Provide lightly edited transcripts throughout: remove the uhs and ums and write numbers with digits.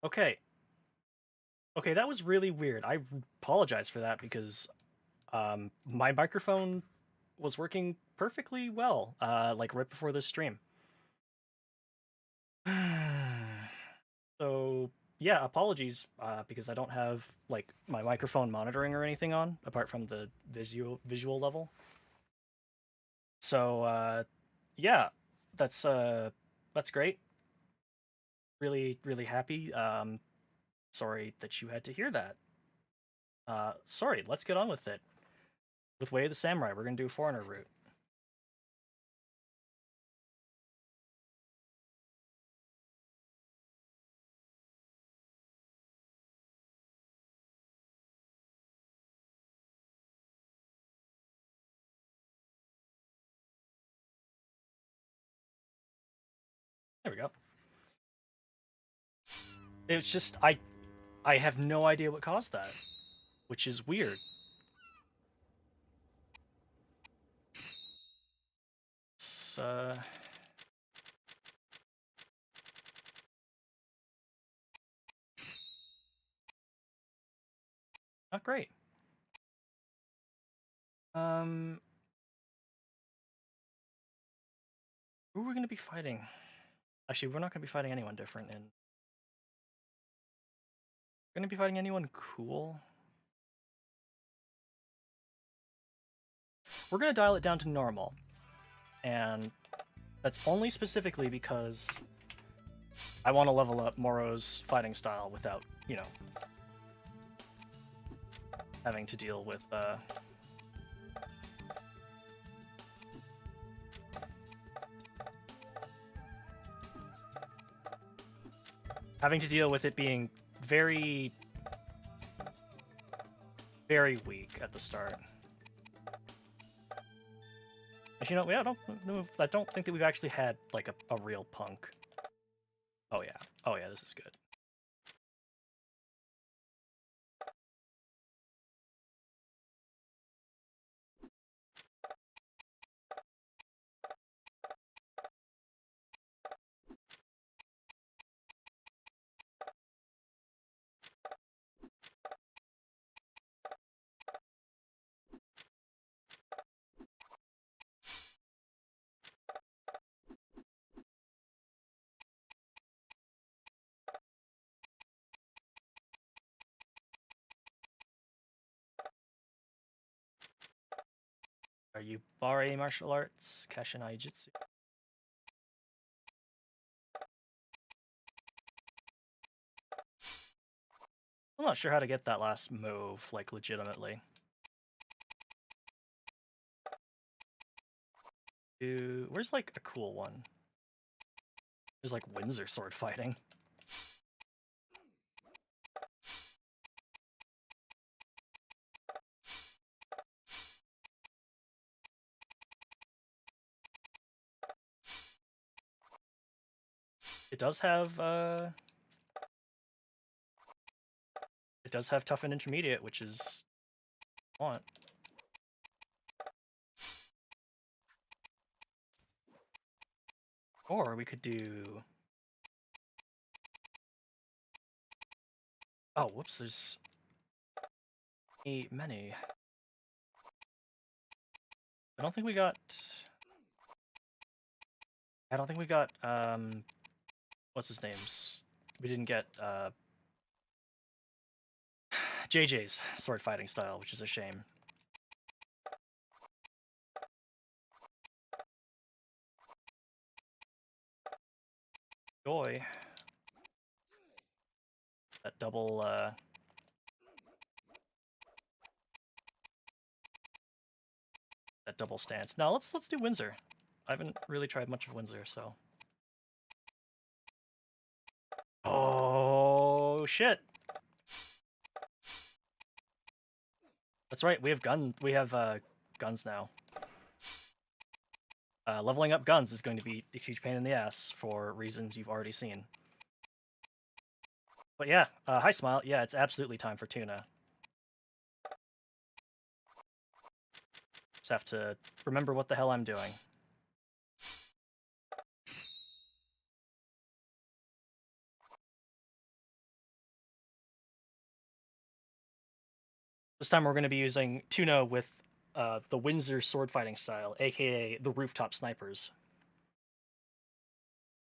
Okay. Okay, that was really weird. I apologize for that because my microphone was working perfectly well, like right before this stream. So yeah, apologies because I don't have like my microphone monitoring or anything on apart from the visual level. So yeah, that's great. Really happy. Sorry that you had to hear that. Sorry, let's get on with it. With Way of the Samurai, we're gonna do foreigner route. There we go. It's just I have no idea what caused that, which is weird. It's not great. Um, who are we gonna be fighting? Actually, we're not gonna be fighting anyone different, and we're gonna be fighting anyone cool. We're gonna dial it down to normal, and that's only specifically because I want to level up Moro's fighting style without, you know, having to deal with it being very weak at the start. But you know, I don't think that we've actually had like a real punk. Oh yeah, this is good. Are you Bare martial arts, Kashinai Jitsu? I'm not sure how to get that last move, like, legitimately. Where's, like, a cool one? There's, like, Windsor sword fighting. It does have, it does have tough and intermediate, which is what I want. Or we could do... Oh, whoops, there's... many. I don't think we got... I don't think we got, what's his name's? We didn't get, JJ's sword fighting style, which is a shame. Joy. That double, that double stance. Now let's do Windsor. I haven't really tried much of Windsor, so. Oh shit! That's right. We have guns now. Leveling up guns is going to be a huge pain in the ass for reasons you've already seen. But yeah, hi Smile. Yeah, it's absolutely time for Tuna. Just have to remember what the hell I'm doing. This time we're going to be using Tuna with the Windsor sword fighting style, aka the rooftop snipers.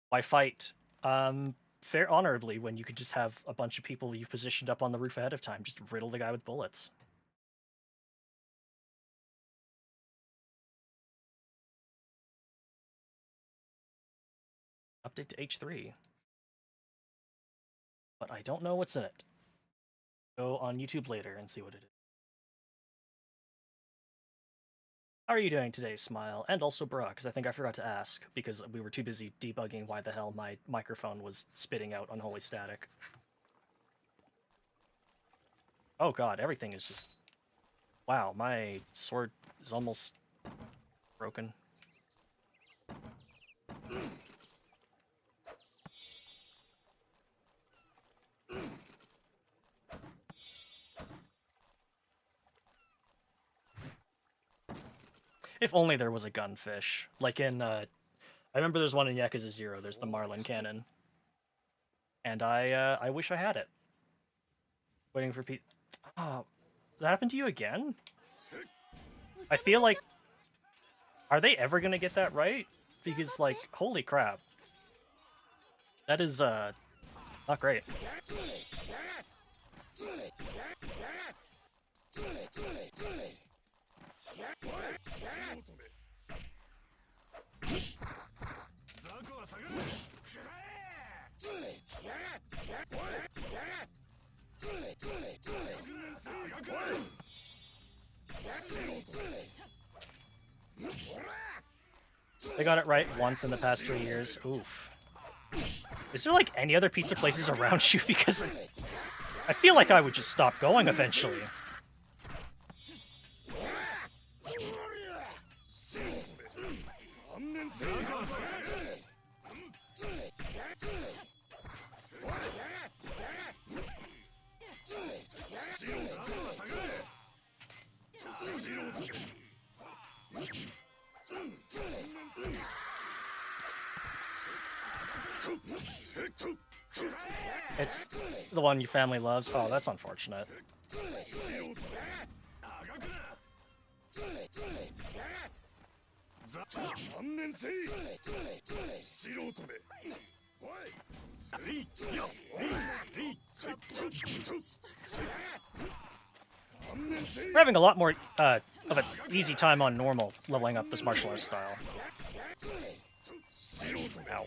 Why fight fair honorably when you could just have a bunch of people you've positioned up on the roof ahead of time, just riddle the guy with bullets. Update to H3. But I don't know what's in it. Go on YouTube later and see what it is. How are you doing today, Smile? And also Bra, because I think I forgot to ask, because we were too busy debugging why the hell my microphone was spitting out unholy static. Oh god, everything is just... Wow, my sword is almost broken. If only there was a gunfish. Like in, I remember there's one in Yakuza 0, there's the Marlin cannon. And I wish I had it. Waiting for Pete. Oh, that happened to you again? I feel like... Are they ever gonna get that right? Because, like, holy crap. That is, not great. They got it right once in the past 3 years. Oof. Is there, like, any other pizza places around you? Because I feel like I would just stop going eventually. It's the one your family loves. Oh, that's unfortunate. We're having a lot more of an easy time on normal leveling up this martial arts style. Ow.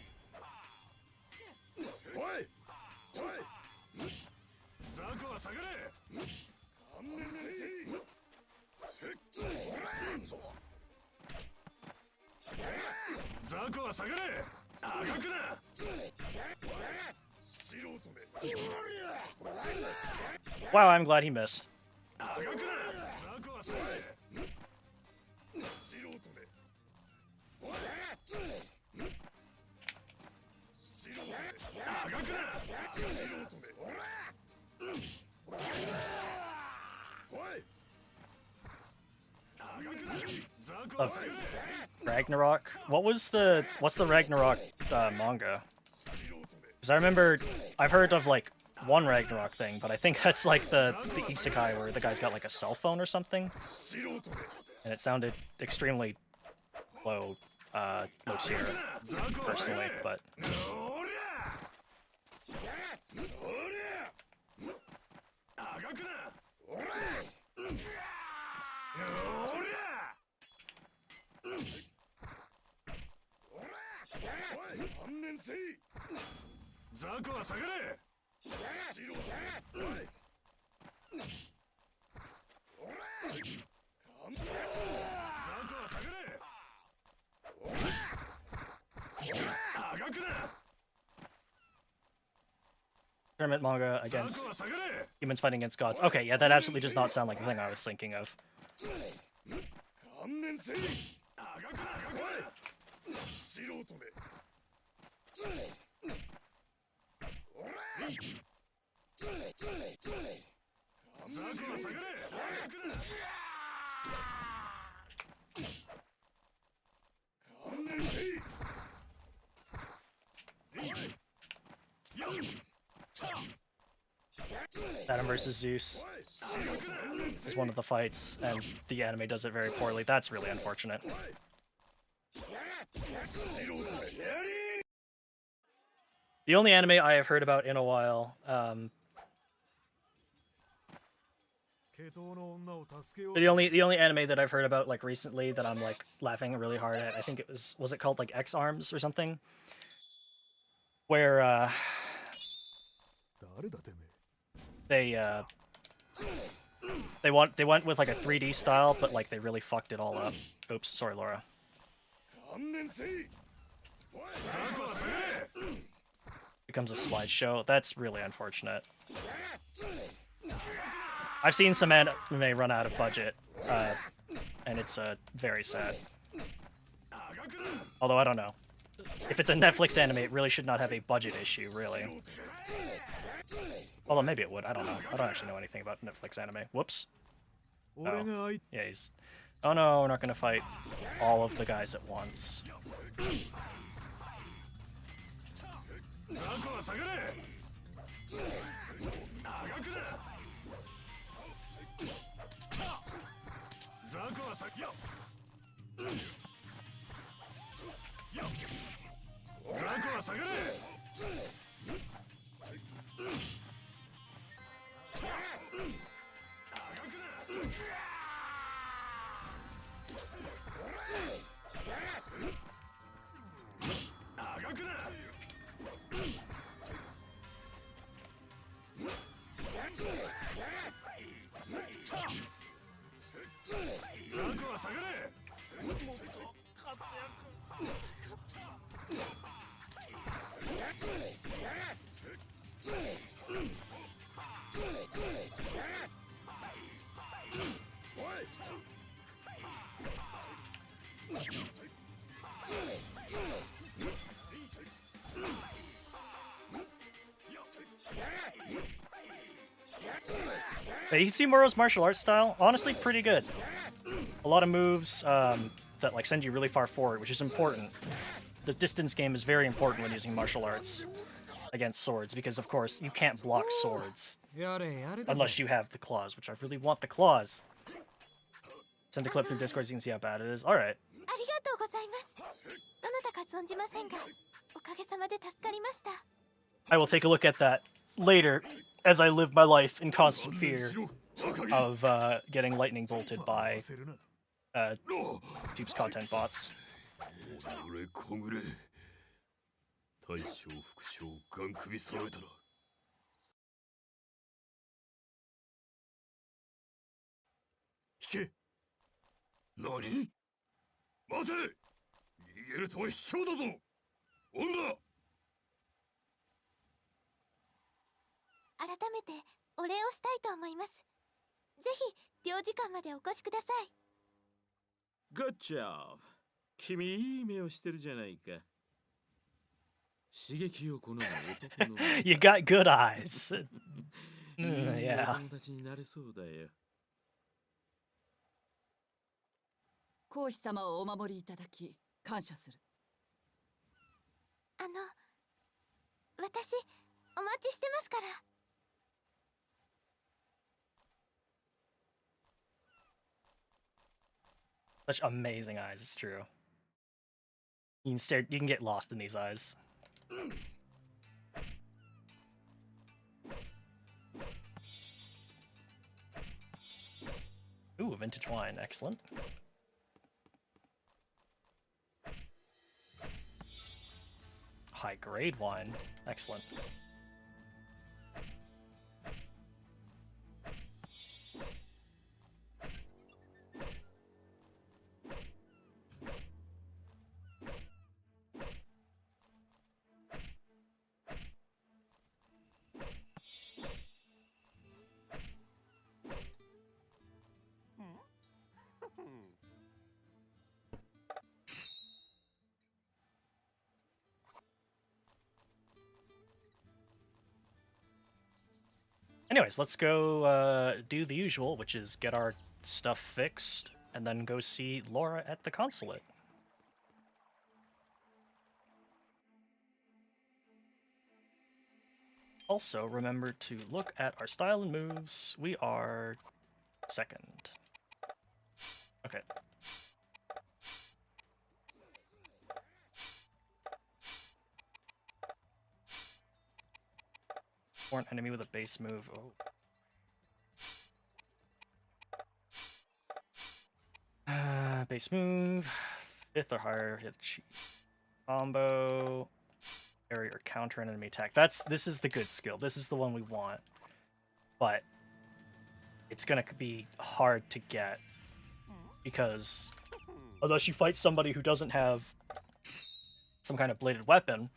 Wow, I'm glad he missed. Of Ragnarok? What's the Ragnarok manga? Because I remember I've heard of like one Ragnarok thing, but I think that's like the isekai where the guy's got like a cell phone or something, and it sounded extremely low tier personally, but. Tournament manga against humans fighting against gods. Okay, yeah, that absolutely does not sound like the thing I was thinking of. Adam versus Zeus is one of the fights, and the anime does it very poorly. That's really unfortunate. The only anime I have heard about in a while, the only anime that I've heard about like recently that I'm like laughing really hard at, I think it was it called like X Arms or something, where they went with like a 3D style, but like they really fucked it all up. Oops, sorry, Laura. Becomes a slideshow. That's really unfortunate. I've seen some anime run out of budget, and it's very sad. Although I don't know. If it's a Netflix anime, it really should not have a budget issue, really. Although maybe it would. I don't know. I don't actually know anything about Netflix anime. Whoops. Oh. Yeah, he's... Oh no, we're not gonna fight all of the guys at once. You see Moro's martial arts style? Honestly, pretty good. A lot of moves that like send you really far forward, which is important. The distance game is very important when using martial arts against swords, because of course you can't block swords unless you have the claws, which I really want the claws. Send a clip through Discord so you can see how bad it is. Alright. I will take a look at that later, as I live my life in constant fear of getting lightning bolted by Dupe's content bots. Good job. 君いい目をしてるじゃないか。刺激を好む男の。You got good eyes. Yeah. 友達になれそうだよ。皇子様をお守りいただき感謝する。私お待ちしてますから。Such amazing eyes, it's true. You can get lost in these eyes. Ooh, vintage wine, excellent. High grade wine, excellent. Anyways, let's go do the usual, which is get our stuff fixed, and then go see Laura at the consulate. Also, remember to look at our style and moves. We are second. Okay. Or an enemy with a base move. Oh. Base move. 5th or higher hit combo. Parry or counter an enemy attack. This is the good skill. This is the one we want. But it's gonna be hard to get because unless you fight somebody who doesn't have some kind of bladed weapon,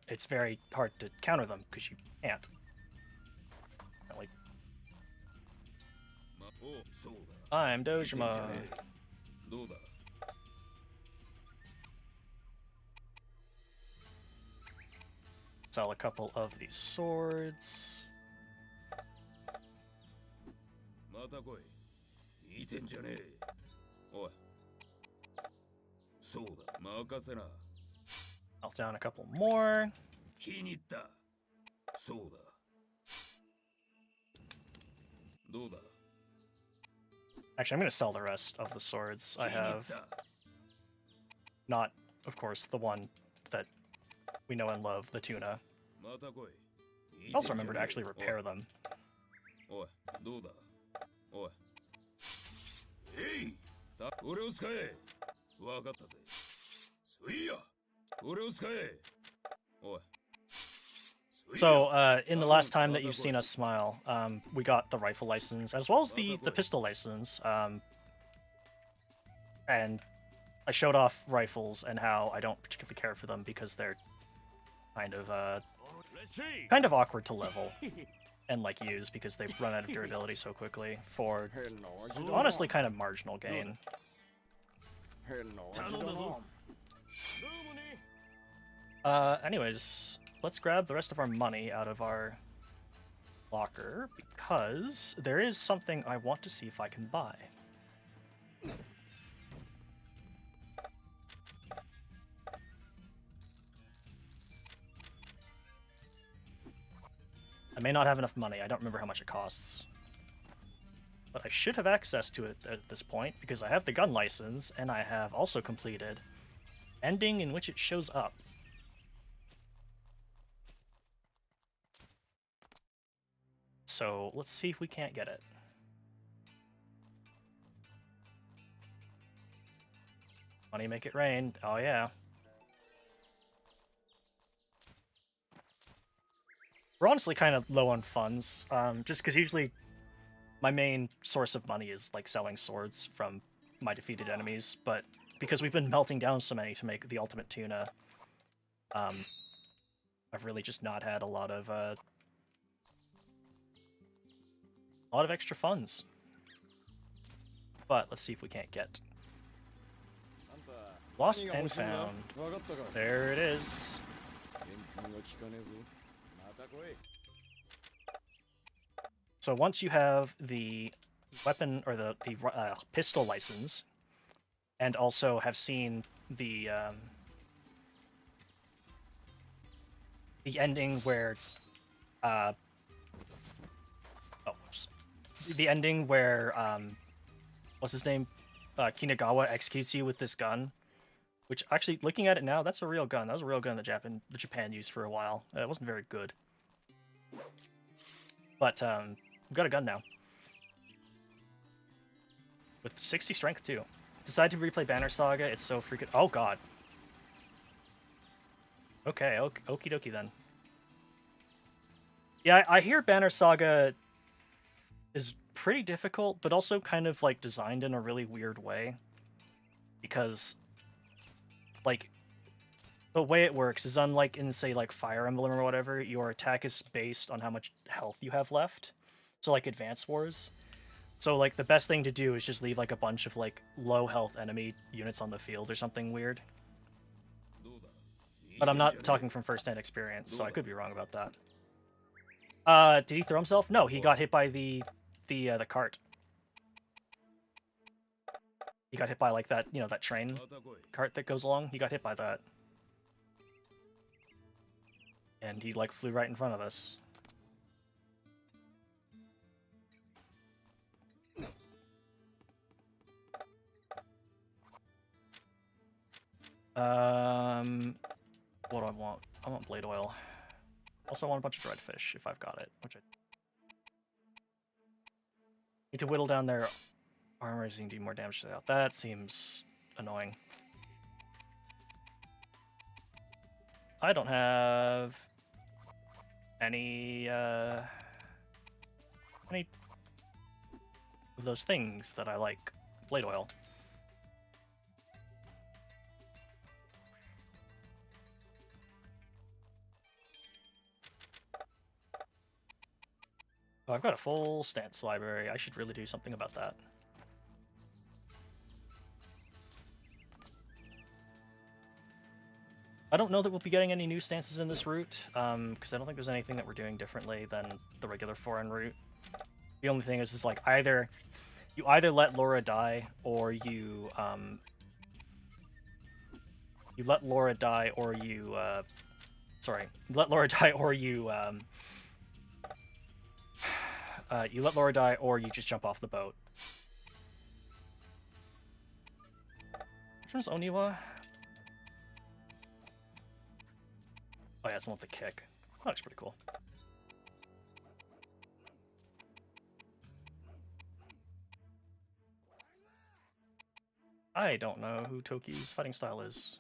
it's very hard to counter them because you can't. Like, I'm Dojima. Sell a couple of these swords. Melt down a couple more. Actually, I'm going to sell the rest of the swords I have. Not, of course, the one that we know and love, the Tuna. Also remember to actually repair them. So, in the last time that you've seen us smile, we got the rifle license, as well as the pistol license, and I showed off rifles and how I don't particularly care for them because they're kind of awkward to level and like use because they run out of durability so quickly for honestly kind of marginal gain. Anyways, let's grab the rest of our money out of our locker because there is something I want to see if I can buy. I may not have enough money. I don't remember how much it costs. But I should have access to it at this point because I have the gun license and I have also completed ending in which it shows up. So let's see if we can't get it. Money make it rain. Oh yeah. We're honestly kind of low on funds, just because usually my main source of money is like selling swords from my defeated enemies, but because we've been melting down so many to make the ultimate Tuna, I've really just not had a lot of extra funds. But let's see if we can't get Lost and Found. There it is. So once you have the weapon or the pistol license, and also have seen the ending where the ending where what's his name, Kinagawa executes you with this gun, which actually looking at it now, that's a real gun. That was a real gun that Japan used for a while. It wasn't very good, but we've got a gun now with 60 strength too. Decide to replay Banner Saga. It's so freaking. Oh god. Okay, okie dokie then. Yeah, I hear Banner Saga is pretty difficult, but also kind of like designed in a really weird way. Because, like, the way it works is unlike in, say, like Fire Emblem or whatever, your attack is based on how much health you have left. So, like, Advance Wars. So, like, the best thing to do is just leave, like, a bunch of, like, low health enemy units on the field or something weird. But I'm not talking from first-hand experience, so I could be wrong about that. Did he throw himself? No, he got hit by the cart. He got hit by, like, that, you know, that train cart that goes along. He got hit by that. And he, like, flew right in front of us. What do I want? I want blade oil. Also, I want a bunch of dried fish, if I've got it, which I... Need to whittle down their armor so you can do more damage to that. That seems annoying. I don't have any of those things that I like. Blade oil. Oh, I've got a full stance library. I should really do something about that. I don't know that we'll be getting any new stances in this route, because I don't think there's anything that we're doing differently than the regular foreign route. The only thing is like you either let Laura die, or you let Laura die, or you you let Laura die, or you you let Laura die, or you just jump off the boat. Which one's Oniwa? Oh yeah, it's the one with the kick. That looks pretty cool. I don't know who Toki's fighting style is.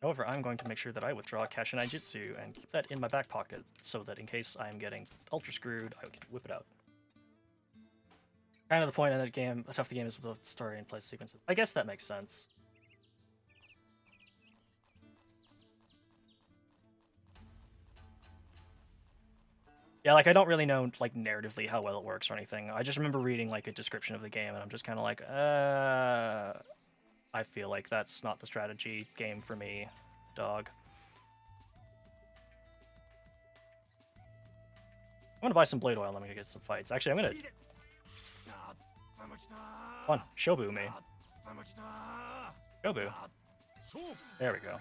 However, I'm going to make sure that I withdraw Kashinai Jitsu and keep that in my back pocket, so that in case I'm getting ultra screwed, I can whip it out. Kind of the point of that game, how tough the game is with the story and play sequences. I guess that makes sense. Yeah, like, I don't really know, like, narratively how well it works or anything. I just remember reading, like, a description of the game, and I'm just kind of like, I feel like that's not the strategy game for me, dog. I'm gonna buy some blade oil, I'm gonna get some fights. Actually, I'm gonna... Come on, Shobu me. Shobu. There we go.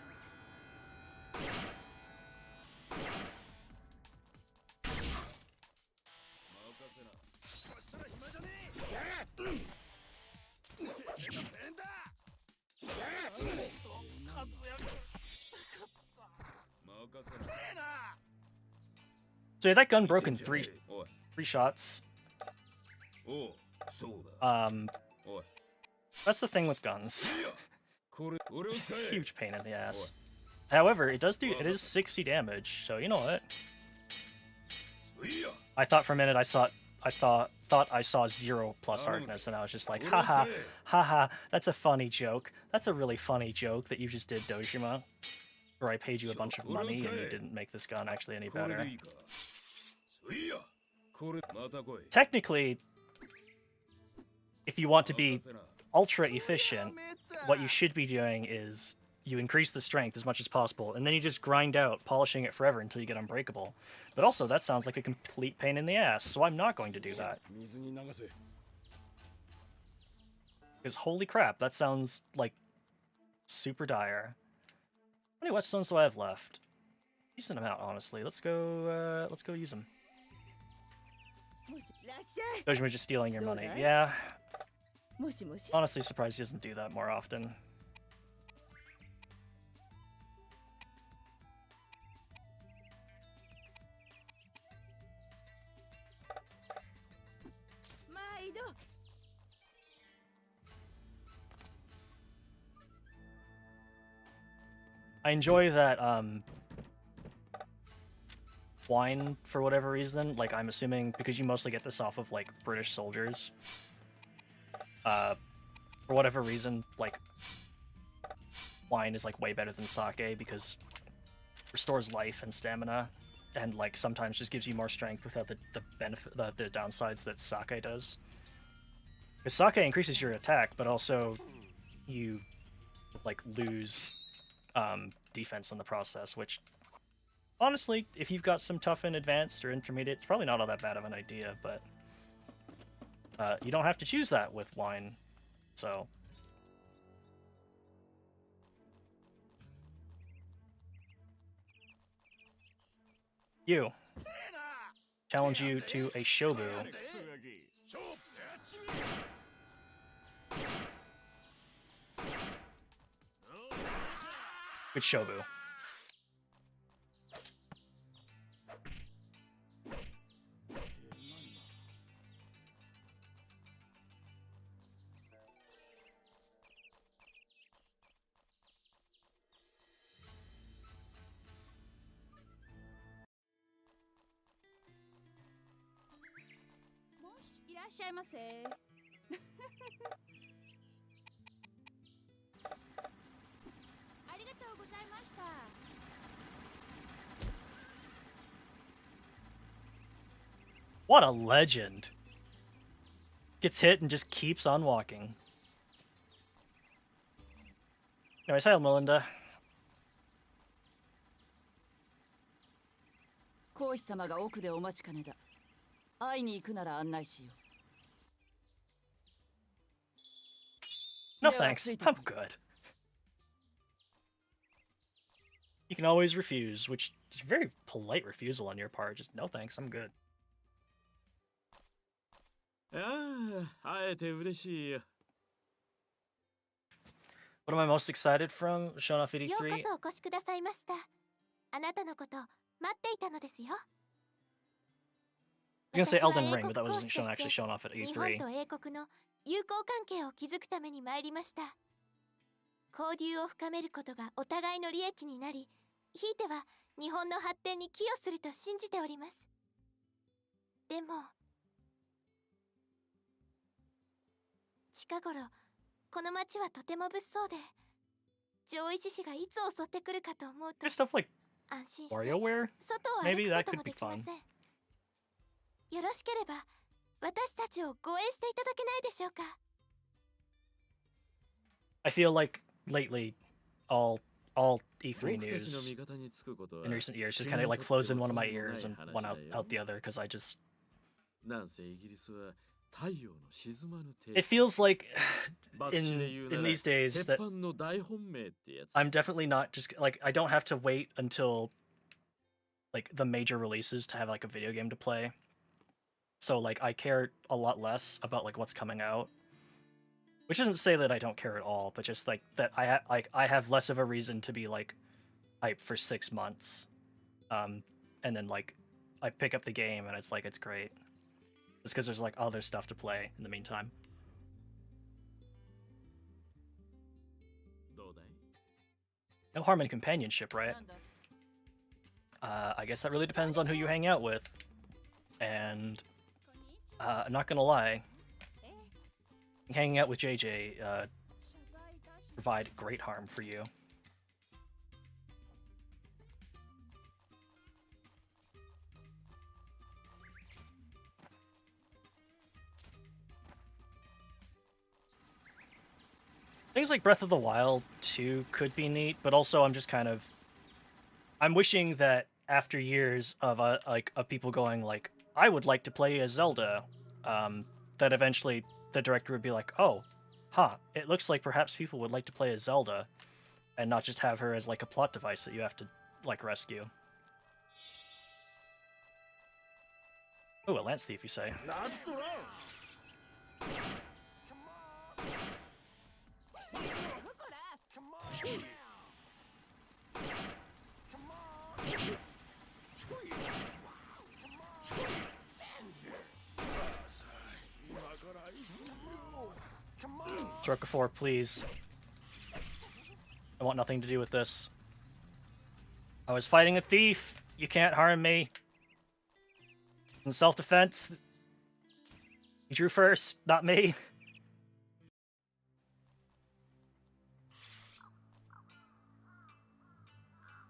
So yeah, that gun broke in three shots. That's the thing with guns. Huge pain in the ass. However, it is 60 damage, so you know what? I thought for a minute I thought I saw 0 plus hardness, and I was just like, haha, haha, that's a funny joke. That's a really funny joke that you just did, Dojima. Where I paid you a bunch of money and you didn't make this gun actually any better. Technically, if you want to be ultra efficient, what you should be doing is you increase the strength as much as possible, and then you just grind out, polishing it forever until you get unbreakable. But also, that sounds like a complete pain in the ass, so I'm not going to do that. Because holy crap, that sounds like super dire. How many whetstones do I have left? Decent amount, honestly. Let's go use them. Dojima just stealing your money. Yeah. Honestly surprised he doesn't do that more often. I enjoy that, wine, for whatever reason. Like, I'm assuming, because you mostly get this off of, like, British soldiers. For whatever reason, like, wine is, like, way better than sake, because it restores life and stamina, and, like, sometimes just gives you more strength without the benefit, the downsides that sake does. Because sake increases your attack, but also you, like, lose defense in the process, which, honestly, if you've got some tough and advanced or intermediate, it's probably not all that bad of an idea, but you don't have to choose that with wine, so... You. Challenge you to a Shobu. Good Shobu. What a legend. Gets hit and just keeps on walking. Anyways, hi Melinda. 皇子様が奥でお待ちかねだ。会いに行くなら案内しよう。 No thanks, I'm good. You can always refuse, which is a very polite refusal on your part. Just no thanks, I'm good. ああ、会えて嬉しいよ。 What am I most excited from? Shown off ようこ 83? そお越しくださいました。あなたのこと待っていたのですよ。 I was gonna say 私は Elden 英 Ring, 国 but that 講 wasn't 師と shown し actually て shown off at 日本 E3. と英国の友好関係を築くために参りました。交流を深めることがお互いの利益になり、ひいては日本の発展に寄与すると信じております。でも近頃この町はとても物騒で、上位志士がいつ襲ってくるかと思うと There's stuff like 安心して WarioWare? 外を Maybe 歩 that くこと could も be できま fun. せん。よろしければ私たちを護衛していただけないでしょうか。 I feel like lately, all E3 僕たちの news 味方につくことは in recent years just kind of like flows in one of my ears and one out the other because I just なんせイギリスは太陽の沈まぬ帝 it feels like 博打で言うな in ら these days 鉄 that 板の大本命ってやつ I'm definitely not just like I don't have to wait until like the major releases to have like a video game to play. So like I care a lot less about like what's coming out. Which doesn't say that I don't care at all, but just like that I have less of a reason to be like hyped for 6 months. And then like I pick up the game and it's like it's great. Just because there's like other stuff to play in the meantime. どうだい No harm in companionship, right? なんだ I guess that really depends on who you hang out with. And I'm not gonna lie, hanging out with JJ provide great harm for you. Things like Breath of the Wild 2 could be neat, but also I'm just kind of I'm wishing that after years of of people going like I would like to play as Zelda, that eventually the director would be like, oh, huh, it looks like perhaps people would like to play as Zelda, and not just have her as like a plot device that you have to like rescue. Oh, a lance thief, you say? Stroke 4, please. I want nothing to do with this. I was fighting a thief. You can't harm me. In self-defense, you drew first, not me.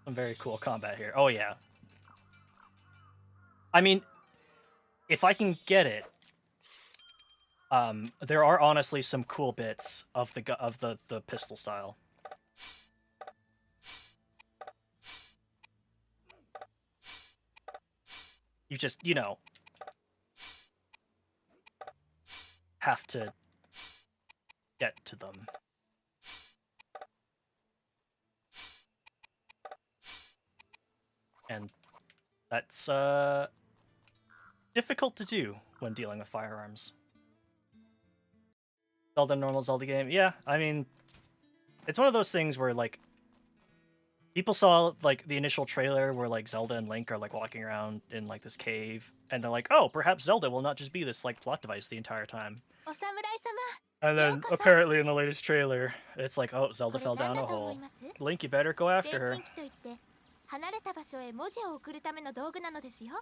Some very cool combat here. Oh yeah. I mean, if I can get it, there are honestly some cool bits of the pistol style. You just, you know, have to get to them. And That's difficult to do when dealing with firearms. Zelda normal Zelda game. Yeah, I mean, it's one of those things where like people saw like the initial trailer where like Zelda and Link are like walking around in like this cave, and they're like, oh, perhaps Zelda will not just be this like plot device the entire time. お侍様 And then ようこそ。 apparently in the latest trailer, it's like, oh, Zelda これ fell 何 down だ a と思 hole. います？ Link, you better go after 電 her. 信機といって離れた場所へ文字を送るための道具なのですよ。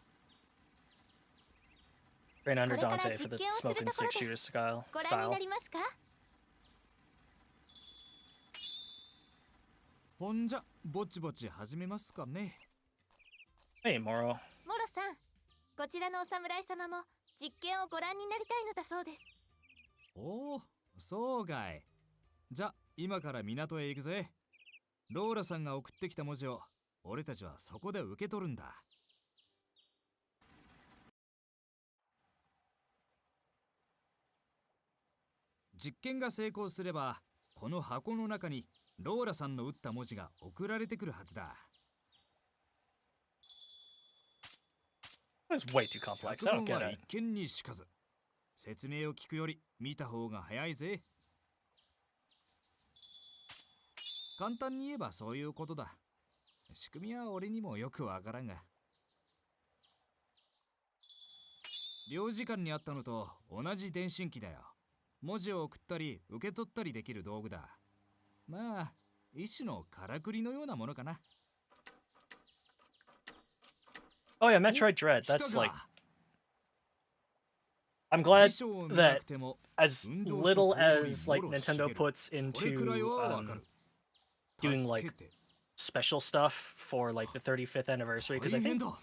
Train under これから Dante for the 実験をする smoking ところ six で shooter す。 style. ご覧になりますか？ ほんじゃぼちぼち始めますかね。 Hey, Moro. モロさん、こちらのお侍様も実験をご覧になりたいのだそうです。おお、そうかい。じゃ今から港へ行くぜ。ローラさんが送ってきた文字を俺たちはそこで受け取るんだ。実験が成功すればこの箱の中にローラさんの打った文字が送られてくるはずだ。 It's way too complex. I don't 脚 get 本は it. 一見にしかず。説明を聞くより見た方が早いぜ。簡単に言えばそういうことだ。仕組みは俺にもよくわからんが。領事館にあったのと同じ電信機だよ。文字を送ったり受け取ったりできる道具だ。まあ、一種のからくりのようなものかな。 Oh yeah, Metroid Dread. That's 来た like か。 I'm glad 辞書を見な that くても as 運動 little 速度 as like ボロ Nintendo 茂る。 puts これくらい into はわかる。 doing 助 like けて。 special stuff for like the 35th anniversary, because I 大変 think だ。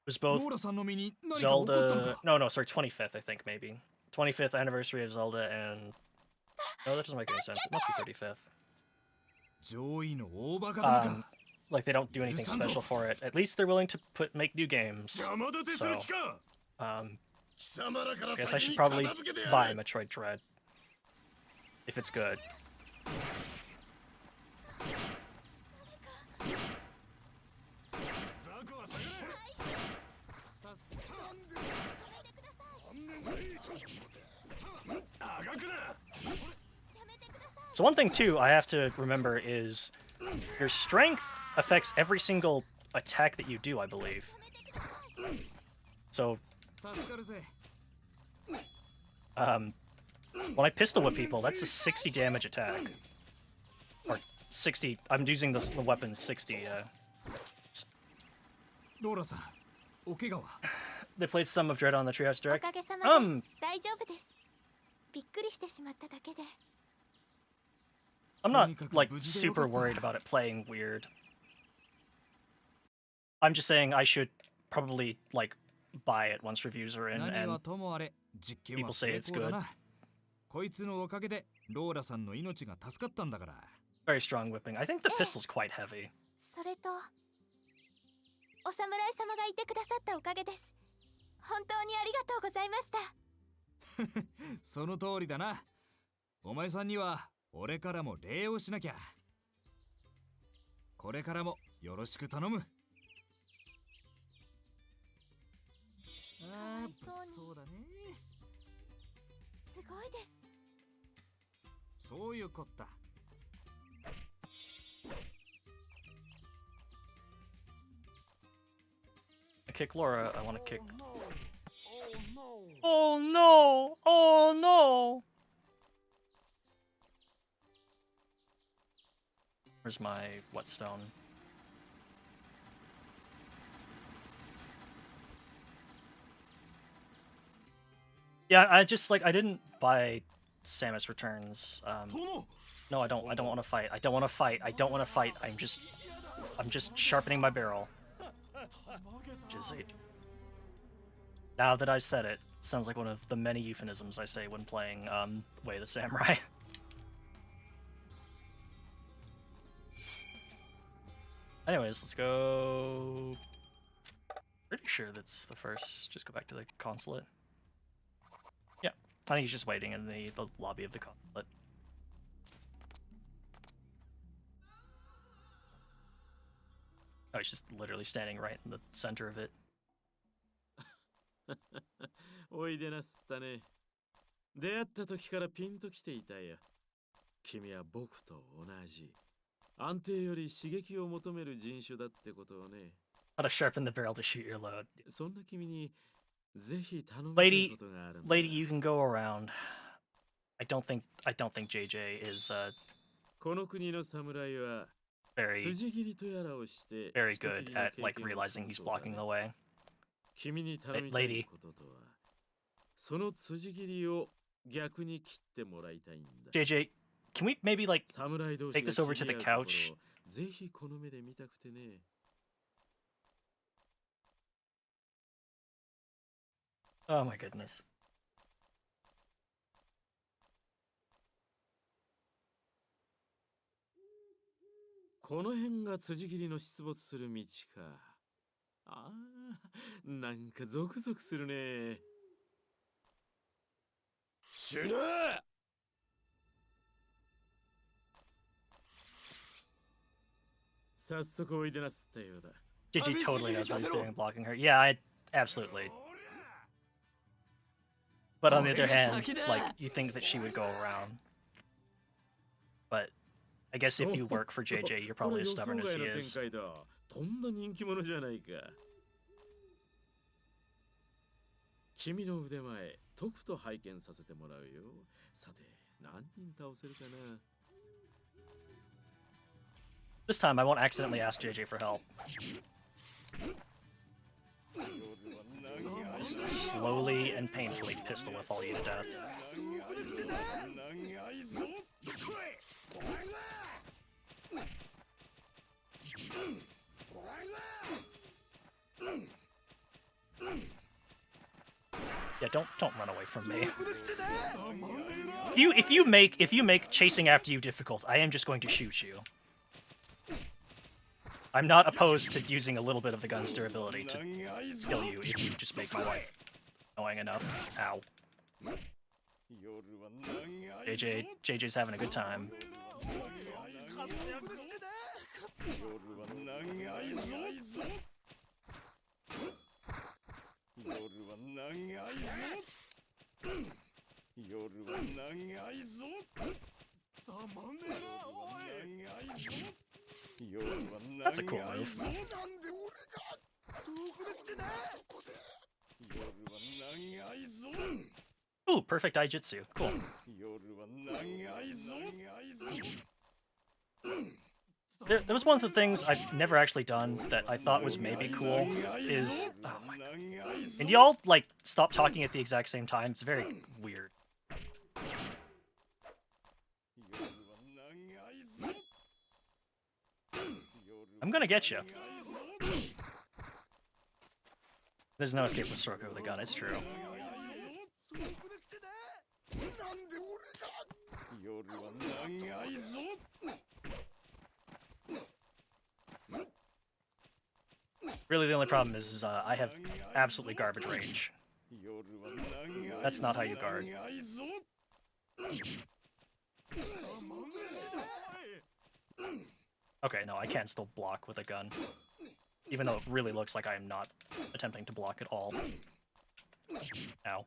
it was both ローラさんの身に何か起こったの Zelda. か。 No, no, sorry, 25th, I think maybe 25th anniversary of Zelda, and no, that doesn't make any sense. It must be 35th. 上位の大バカどもか。 Like they don't do anything special for it. At least they're willing to make new games. 邪魔立てする気か。 I 貴様らから guess I 先 should に probably 片付けてや buy る。 Metroid Dread if it's good. ザコは下がれ。あがくな。 So one thing too I have to remember is your strength affects every single attack that you do, I believe. So 助かるぜ。 when I pistol whip people, that's a 60 damage attack. Or 60, I'm using the weapon 60, ローラさん、お怪我は。 They played some of Dread on the Treehouse お Direct. かげさまで大丈夫です。びっくりしてしまっただけで。 I'm not like super worried about it playing weird. I'm just saying I should probably like buy it once reviews are in 何 and はともあれ、実験 people は say 成 it's 功だ good. な。こいつのおかげでローラさんの命が助かったんだから。 Very strong whipping. I think the pistol's quite heavy. それとお侍様がいてくださったおかげです。本当にありがとうございました。その通りだな。お前さんには俺からも礼をしなきゃ。これからもよろしく頼む。ああ、物騒だね。すごいです。そういうこった。 I kick Laura, I want to kick. Oh no! Oh no! Where's my whetstone? Yeah, I just like I didn't buy Samus Returns. No, I don't. I don't want to fight. I don't want to fight. I don't want to fight. I'm just sharpening my barrel. Jizzy. Now that I said it, sounds like one of the many euphemisms I say when playing Way of the Samurai. Anyways, let's go. Pretty sure that's the first. Just go back to the consulate. Yeah, I think he's just waiting in the lobby of the consulate. Oh, she's literally standing right in the center of it. おいでなすったね。出会った時からピンときていたよ。君は僕と同じ。安定より刺激を求める人種だってことをね。How to sharpen the barrel to shoot your load. そんな君にぜひ頼みたいことがあるんだ。Lady, you can go around. I don't think JJ is この国の侍は very 筋切りとやらをして very good at like realizing he's blocking the way. 君に頼みたいこととはその筋切りを逆に切ってもらいたいんだ。 JJ, can we maybe like 侍同士 take this over to the couch? ぜひこの目で見たくてね。Oh my goodness. この辺が辻切りの出没する道か。ああ、なんかゾクゾクするね。死ぬ！早速おいでなすったようだ。JJ totally knows what he's doing blocking her. Yeah, absolutely. But on the other hand, like, you think that she would go around. But I guess if you work for JJ, you're probably as stubborn as he is. とんだ人気者じゃないか。君の腕前、とくと拝見させてもらうよ。さて、何人倒せるかな。This time, I won't accidentally ask JJ for help. Just slowly and painfully pistol whip all you to death. Yeah, don't run away from me. If you make chasing after you difficult, I am just going to shoot you. I'm not opposed to using a little bit of the gun's durability to kill you if you just make my life annoying enough. Ow. JJ's having a good time. That's a cool move. Ooh, perfect Aijutsu. Cool. There was one of the things I've never actually done that I thought was maybe cool is... Oh my god. And y'all, like, stop talking at the exact same time. It's very weird. I'm gonna get you. There's no escape with Soroka with a gun, it's true. Really, the only problem is I have absolutely garbage range. That's not how you guard. Okay, no, I can still block with a gun. Even though it really looks like I am not attempting to block at all. Ow.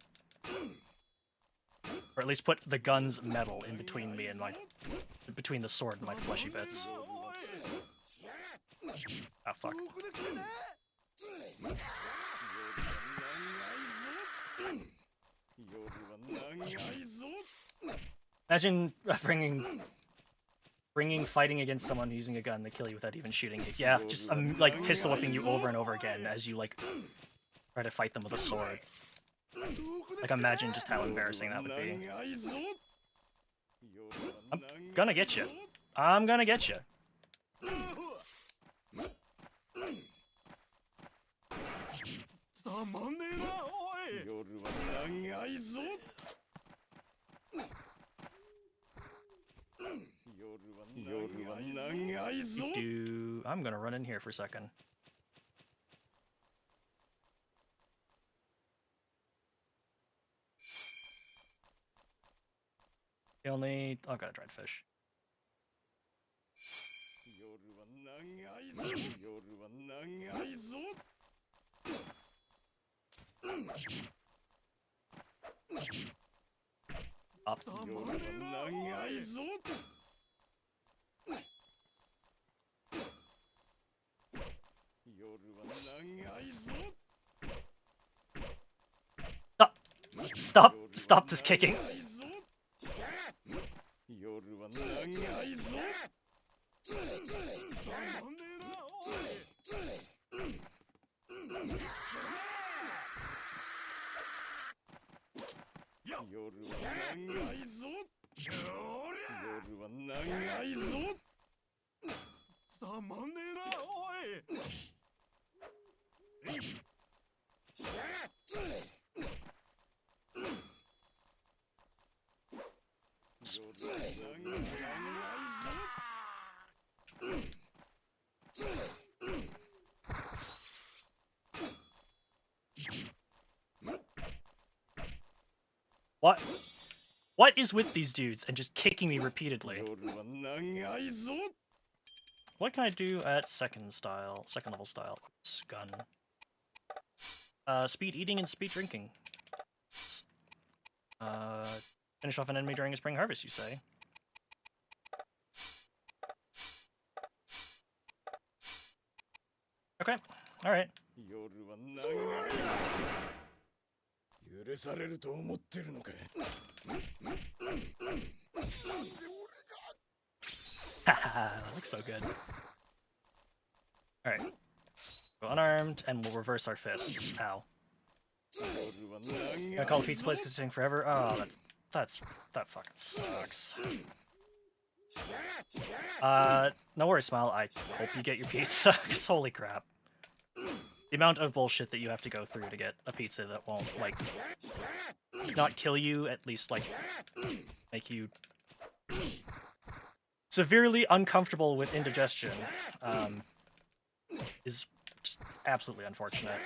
Or at least put the gun's metal in between me and my... between the sword and my fleshy bits. Ah, fuck. Imagine bringing fighting against someone using a gun to kill you without even shooting you. Yeah, just like pistol whipping you over and over again as you like try to fight them with a sword. Like imagine just how embarrassing that would be. I'm gonna get you. I'm gonna get you. I'm gonna run in here for a second. Oh, got a dried fish. Up. Stop! Stop this kicking! What? What is with these dudes and just kicking me repeatedly? What can I do at second level style? Gun. Speed eating and speed drinking. Finish off an enemy during a spring harvest, you say? Okay, alright. Haha, that looks so good. Alright. Go unarmed, and we'll reverse our fists. Ow. Gonna call the pizza place because it's taking forever? Oh, that fucking sucks. No worries, Smile. I hope you get your pizza, because holy crap. The amount of bullshit that you have to go through to get a pizza that won't, like, if not kill you, at least, like, make you severely uncomfortable with indigestion, is just absolutely unfortunate.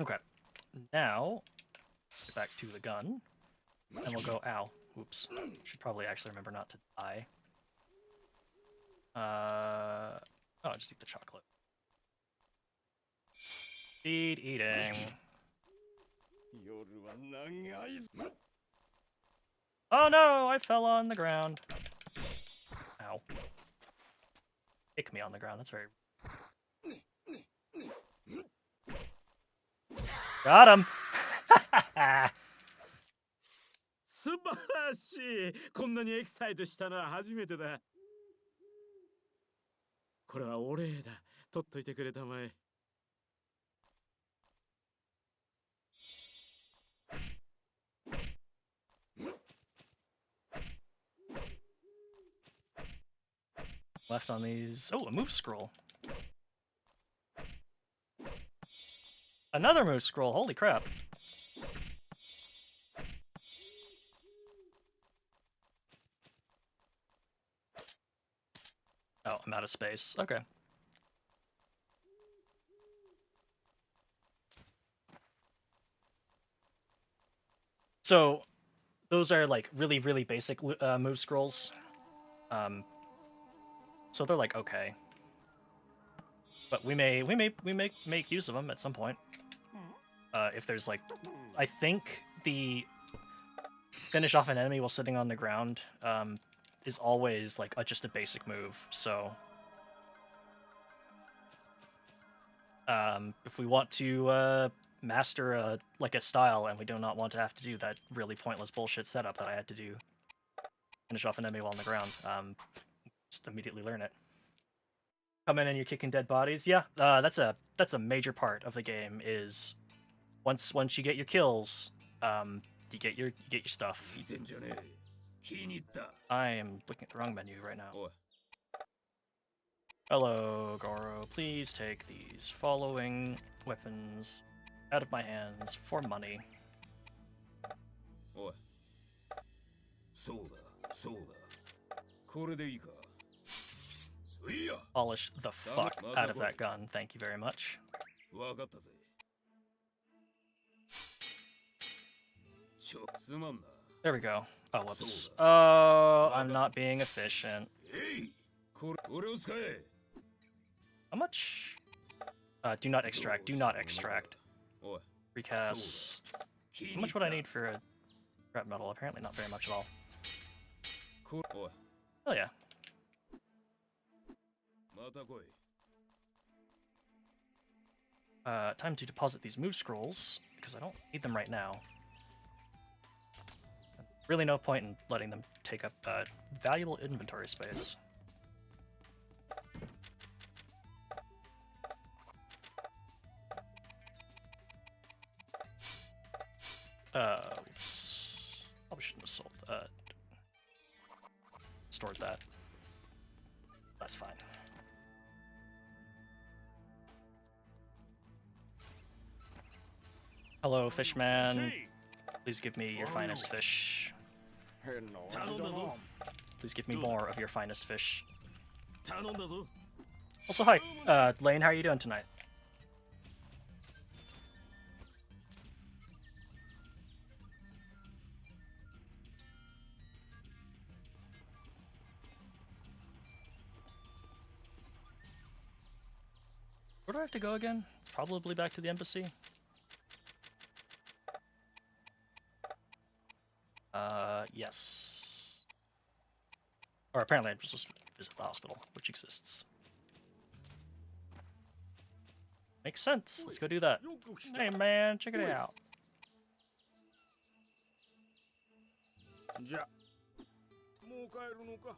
Okay, now get back to the gun, and we'll go. Ow! Oops. Should probably actually remember not to die. Oh, just eat the chocolate. Speed eating. Oh no! I fell on the ground. Ow. Kick me on the ground. That's very. Got him! 素晴らしい。こんなにエキサイトしたのは初めてだ。これはお礼だ。取っといてくれたまえ。Left on these. Oh, a move scroll. Another move scroll. Holy crap. Oh, I'm out of space. Okay. So, those are like really, really basic move scrolls. So they're like okay, but we may make use of them at some point. If there's like, I think the finish off an enemy while sitting on the ground is always like just a basic move. So if we want to master a style and we do not want to have to do that really pointless bullshit setup that I had to do, finish off an enemy while on the ground, just immediately learn it. Come in and you're kicking dead bodies. Yeah, that's a major part of the game. Is once you get your kills, you get your stuff. I am looking at the wrong menu right now. Hello, Goro. Please take these following weapons out of my hands for money. おいそうだそうだこれでいいかそういや Polish the fuck out of that gun. Thank you very much. わかったぜすまんな There we go. Oh, whoops. Oh, I'm not being efficient. えいこれを使え How much? Do not extract. Do not extract. おい Recast. How much would I need for a scrap metal? Apparently not very much at all. こおい Oh yeah. また来い Time to deposit these move scrolls, because I don't need them right now. Really no point in letting them take up valuable inventory space. Oops. Probably shouldn't have sold stored that. That's fine. Hello, fishman. Please give me your finest fish. Please give me more of your finest fish. Also, hi, Lane. How are you doing tonight? Where do I have to go again? Probably back to the embassy. Yes. Or apparently I'm supposed to visit the hospital, which exists. Makes sense. Let's go do that. Hey man, check it out. じゃもう帰るのか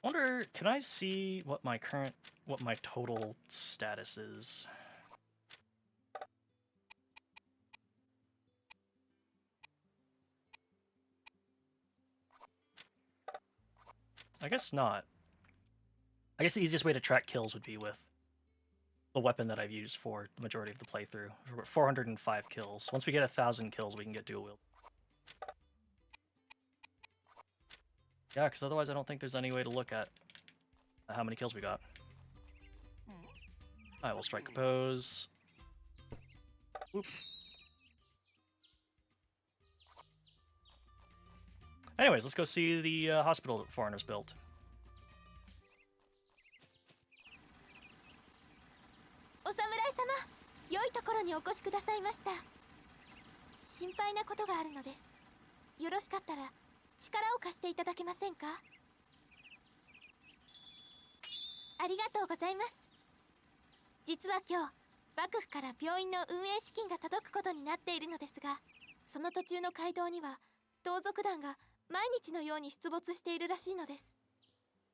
Wonder, can I see what my total status is? I guess not. I guess the easiest way to track kills would be with the weapon that I've used for the majority of the playthrough. We're at 405 kills. Once we get 1,000 kills, we can get dual wield. Yeah, because otherwise I don't think there's any way to look at how many kills we got. I will strike compose. Oops. Anyways, let's go see the hospital that Foreigners built. O samurai様、良いところにお越しくださいました。心配なことがあるのです。よろしかったら力を貸していただけませんか？ありがとうございます。実は今日、幕府から病院の運営資金が届くことになっているのですが、その途中の街道には盗賊団が毎日のように出没しているらしいのです。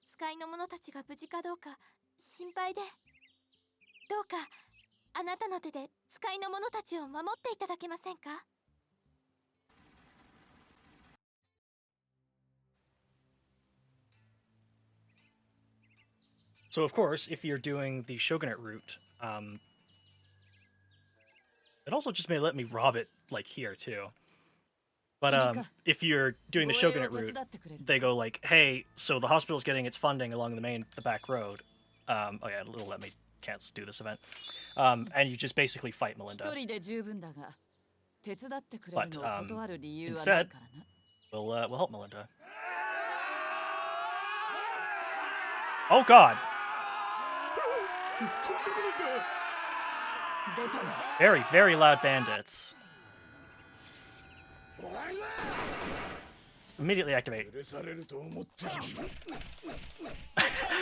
使いの者たちが無事かどうか心配で、どうかあなたの手で使いの者たちを守っていただけませんか？ So of course, if you're doing the Shogunate route, it also just may let me rob it like here too. But if you're doing the Shogunate route, they go like, "Hey, so the hospital's getting its funding along the back road." Oh yeah, it'll let me can't do this event. And you just basically fight Melinda. But instead, we'll help Melinda. Oh God! Very, very loud bandits. Let's immediately activate.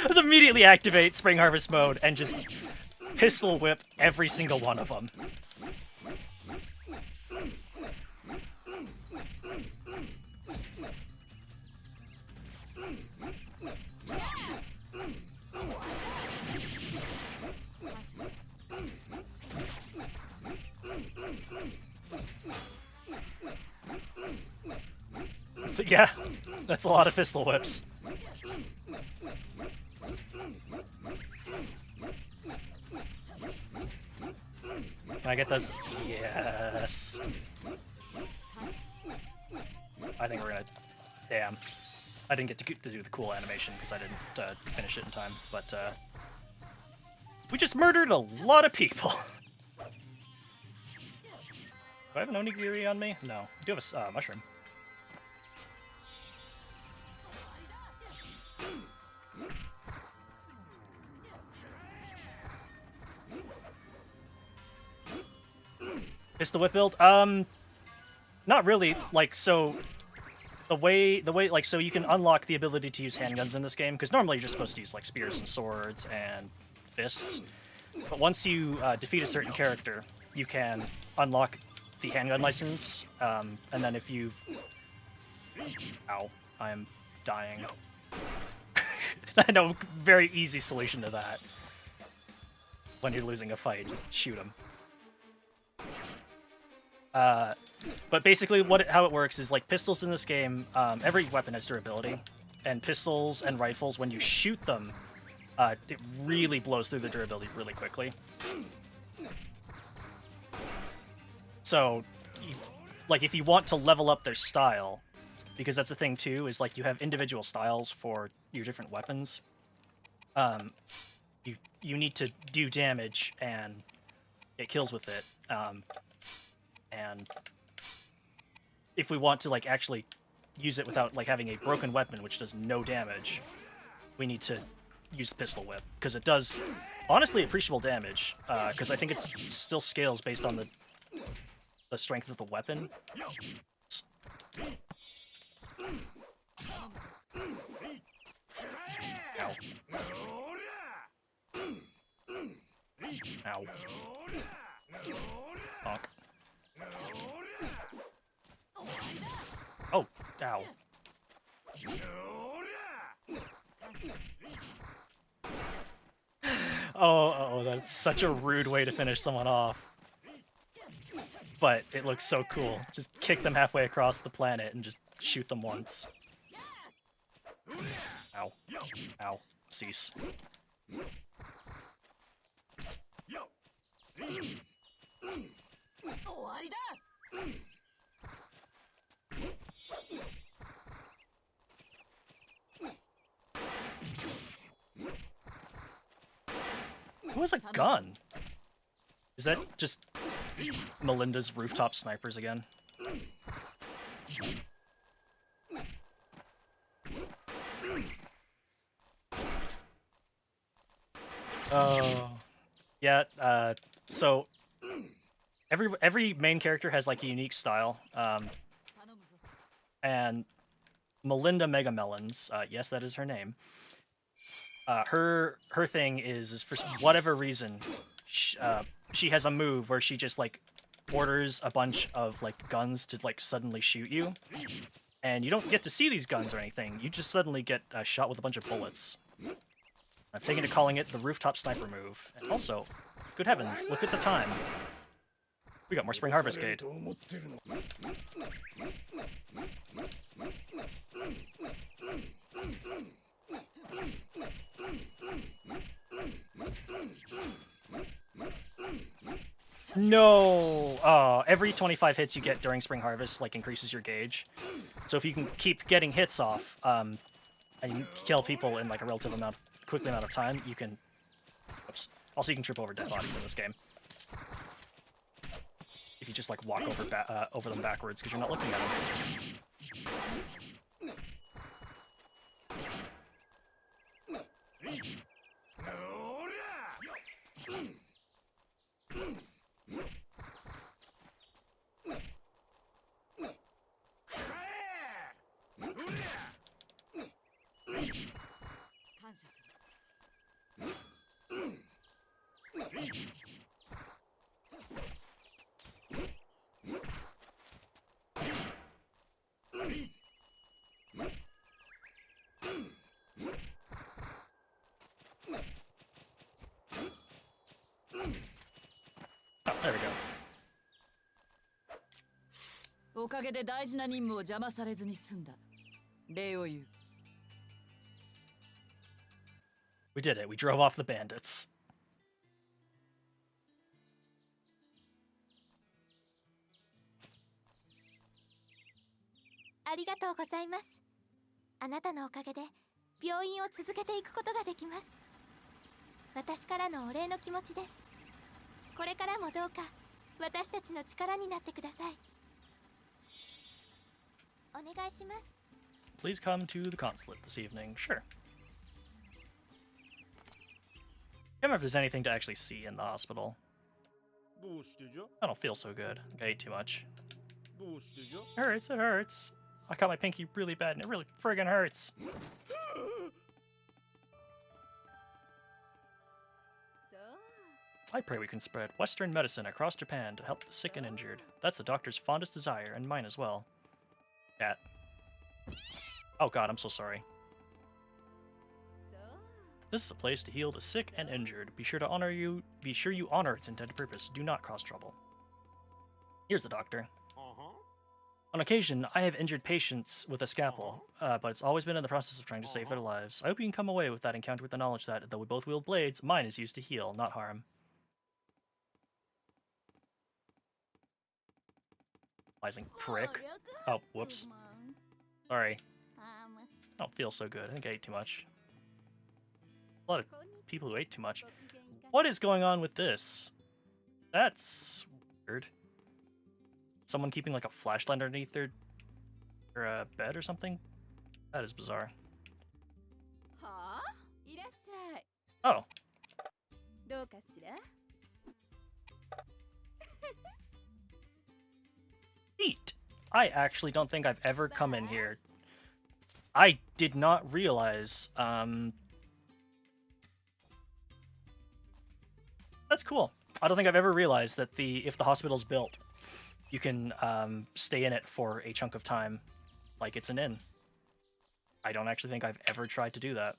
Let's immediately activate Spring Harvest mode and just pistol whip every single one of them. So, yeah, that's a lot of pistol whips. Can I get those? Yes. I think we're gonna... Damn. I didn't get to do the cool animation because I didn't finish it in time, but we just murdered a lot of people. Do I have an onigiri on me? No. I do have a mushroom. Pistol whip build? Not really. Like, so the way like, so you can unlock the ability to use handguns in this game, because normally you're just supposed to use like spears and swords and fists. But once you defeat a certain character, you can unlock the handgun license, and then if you... Ow, I am dying. I know, very easy solution to that. When you're losing a fight, just shoot him. But basically, how it works is, like, pistols in this game, every weapon has durability, and pistols and rifles, when you shoot them, it really blows through the durability really quickly. So, like, if you want to level up their style, because that's the thing too, is like you have individual styles for your different weapons. You need to do damage and get kills with it. And if we want to like actually use it without like having a broken weapon which does no damage, we need to use the pistol whip, because it does honestly appreciable damage. Because I think it still scales based on the strength of the weapon. Ow. Ow. Bonk. Oh, ow. Oh, that's such a rude way to finish someone off. But it looks so cool. Just kick them halfway across the planet and just shoot them once. Ow. Ow. Cease. Who has a gun? Is that just Melinda's rooftop snipers again? Oh, yeah. So every main character has like a unique style, and Melinda Megamelons, yes, that is her name. Her thing is for whatever reason, she has a move where she just like orders a bunch of like guns to like suddenly shoot you, and you don't get to see these guns or anything. You just suddenly get shot with a bunch of bullets. I've taken to calling it the rooftop sniper move. And also, good heavens, look at the time. We got more Spring Harvest Gate. No! Every 25 hits you get during Spring Harvest, like, increases your gauge. So if you can keep getting hits off, and you kill people in, like, a relative quick amount of time, you can... Oops. Also, you can trip over dead bodies in this game. If you just, like, walk over them backwards, because you're not looking at them. おかげで大事な任務を邪魔されずに済んだ。礼を言う。We did it. We drove off the bandits. ありがとうございます。あなたのおかげで病院を続けていくことができます。私からのお礼の気持ちです。これからもどうか私たちの力になってください。お願いします。 Please come to the consulate this evening. Sure. I can't remember if there's anything to actually see in the hospital. どうしてじゃ I don't feel so good. I think I ate too much. どうしてじゃ It hurts, it hurts. I cut my pinky really bad and it really friggin' hurts. I pray we can spread Western medicine across Japan to help the sick and injured. That's the doctor's fondest desire, and mine as well. Cat. Oh god, I'm so sorry. This is a place to heal the sick and injured. Be sure you honor its intended purpose. Do not cause trouble. Here's the doctor. On occasion, I have injured patients with a scalpel, but it's always been in the process of trying to save their lives. I hope you can come away with that encounter with the knowledge that, though we both wield blades, mine is used to heal, not harm. Rising prick. Oh, whoops. Sorry. I don't feel so good. I think I ate too much. A lot of people who ate too much. What is going on with this? That's weird. Someone keeping like a flashlight underneath their bed or something? That is bizarre. Oh. Neat. I actually don't think I've ever come in here. I did not realize, That's cool. I don't think I've ever realized that if the hospital's built, you can stay in it for a chunk of time, like it's an inn. I don't actually think I've ever tried to do that.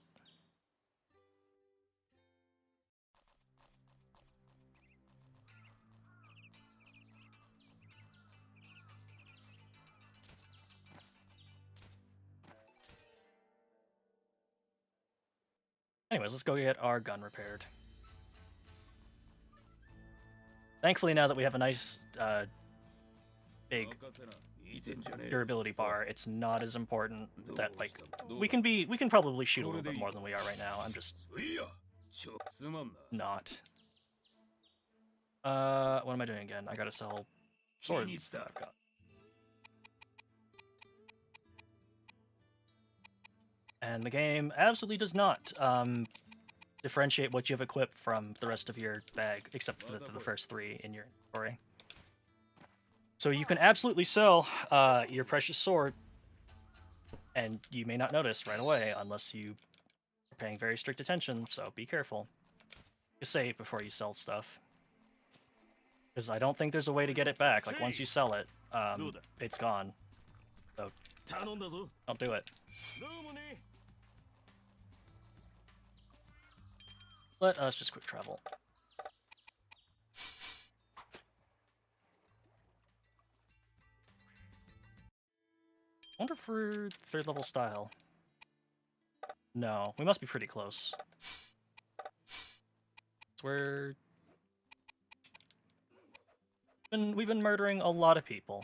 Anyways, let's go get our gun repaired. Thankfully, now that we have a nice, big durability bar, it's not as important that, like, we can probably shoot a little bit more than we are right now. I'm just not. What am I doing again? I gotta sell swords that I've got. And the game absolutely does not differentiate what you have equipped from the rest of your bag, except for the first 3 in your inventory. So you can absolutely sell your precious sword, and you may not notice right away unless you are paying very strict attention, so be careful. Just save before you sell stuff. Because I don't think there's a way to get it back. Like, once you sell it, it's gone. So, don't do it. Let us just quick travel. Wonder if we're 3rd level style. No, we must be pretty close. We've been murdering a lot of people.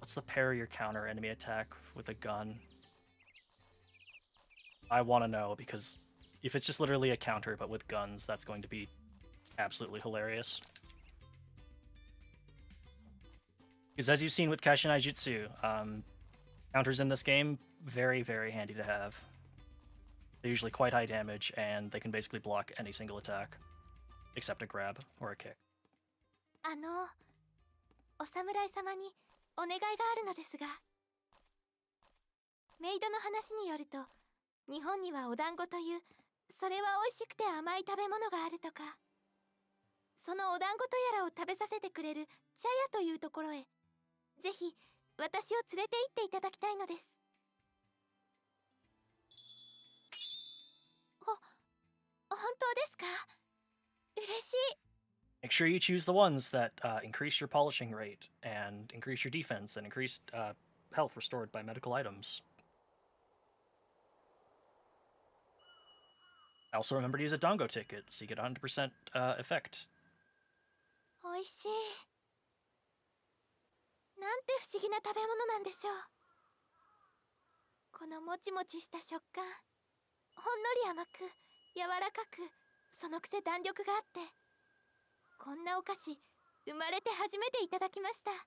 What's the parry or counter enemy attack with a gun? I want to know, because if it's just literally a counter but with guns, that's going to be absolutely hilarious. Because as you've seen with Kashinai Jutsu, counters in this game, very, very handy to have. They're usually quite high damage, and they can basically block any single attack, except a grab or a kick. お侍様にお願いがあるのですが、メイドの話によると、日本にはお団子というそれは美味しくて甘い食べ物があるとか。そのお団子とやらを食べさせてくれる茶屋というところへ、ぜひ私を連れて行っていただきたいのです。本当ですか？嬉しい。Make sure you choose the ones that increase your polishing rate and increase your defense and increase health restored by medical items. Also remember to use a Dongo ticket so you get 100% effect. おいしい。なんて不思議な食べ物なんでしょう。このもちもちした食感、ほんのり甘く柔らかく、そのくせ弾力があって、こんなお菓子生まれて初めていただきました。見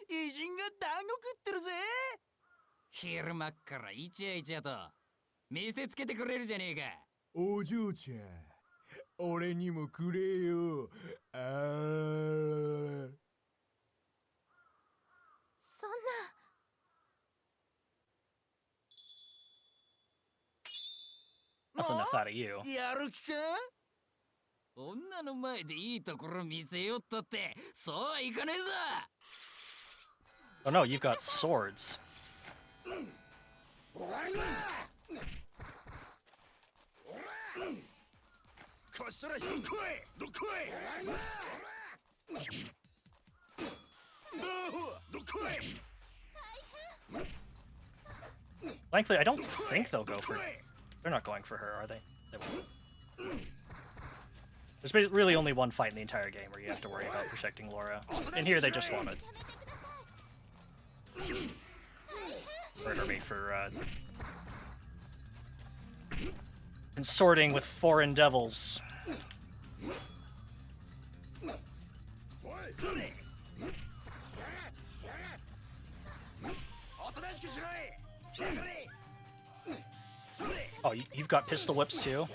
ろ、偉人が団子食ってるぜ。昼間っからイチャイチャと見せつけてくれるじゃねえか。お嬢ちゃん、俺にもくれよ。あー。そんな。That's enough out of you. やる気か？女の前でいいところ見せよったってそうはいかねえぞ。 Oh no, you've got swords. こしたらどこへどこへどこへ Thankfully, I don't think they'll go for... They're not going for her, are they? They won't. There's really only one fight in the entire game where you have to worry about protecting Laura. And here they just want to murder me for consorting with foreign devils. Oh, you've got pistol whips too?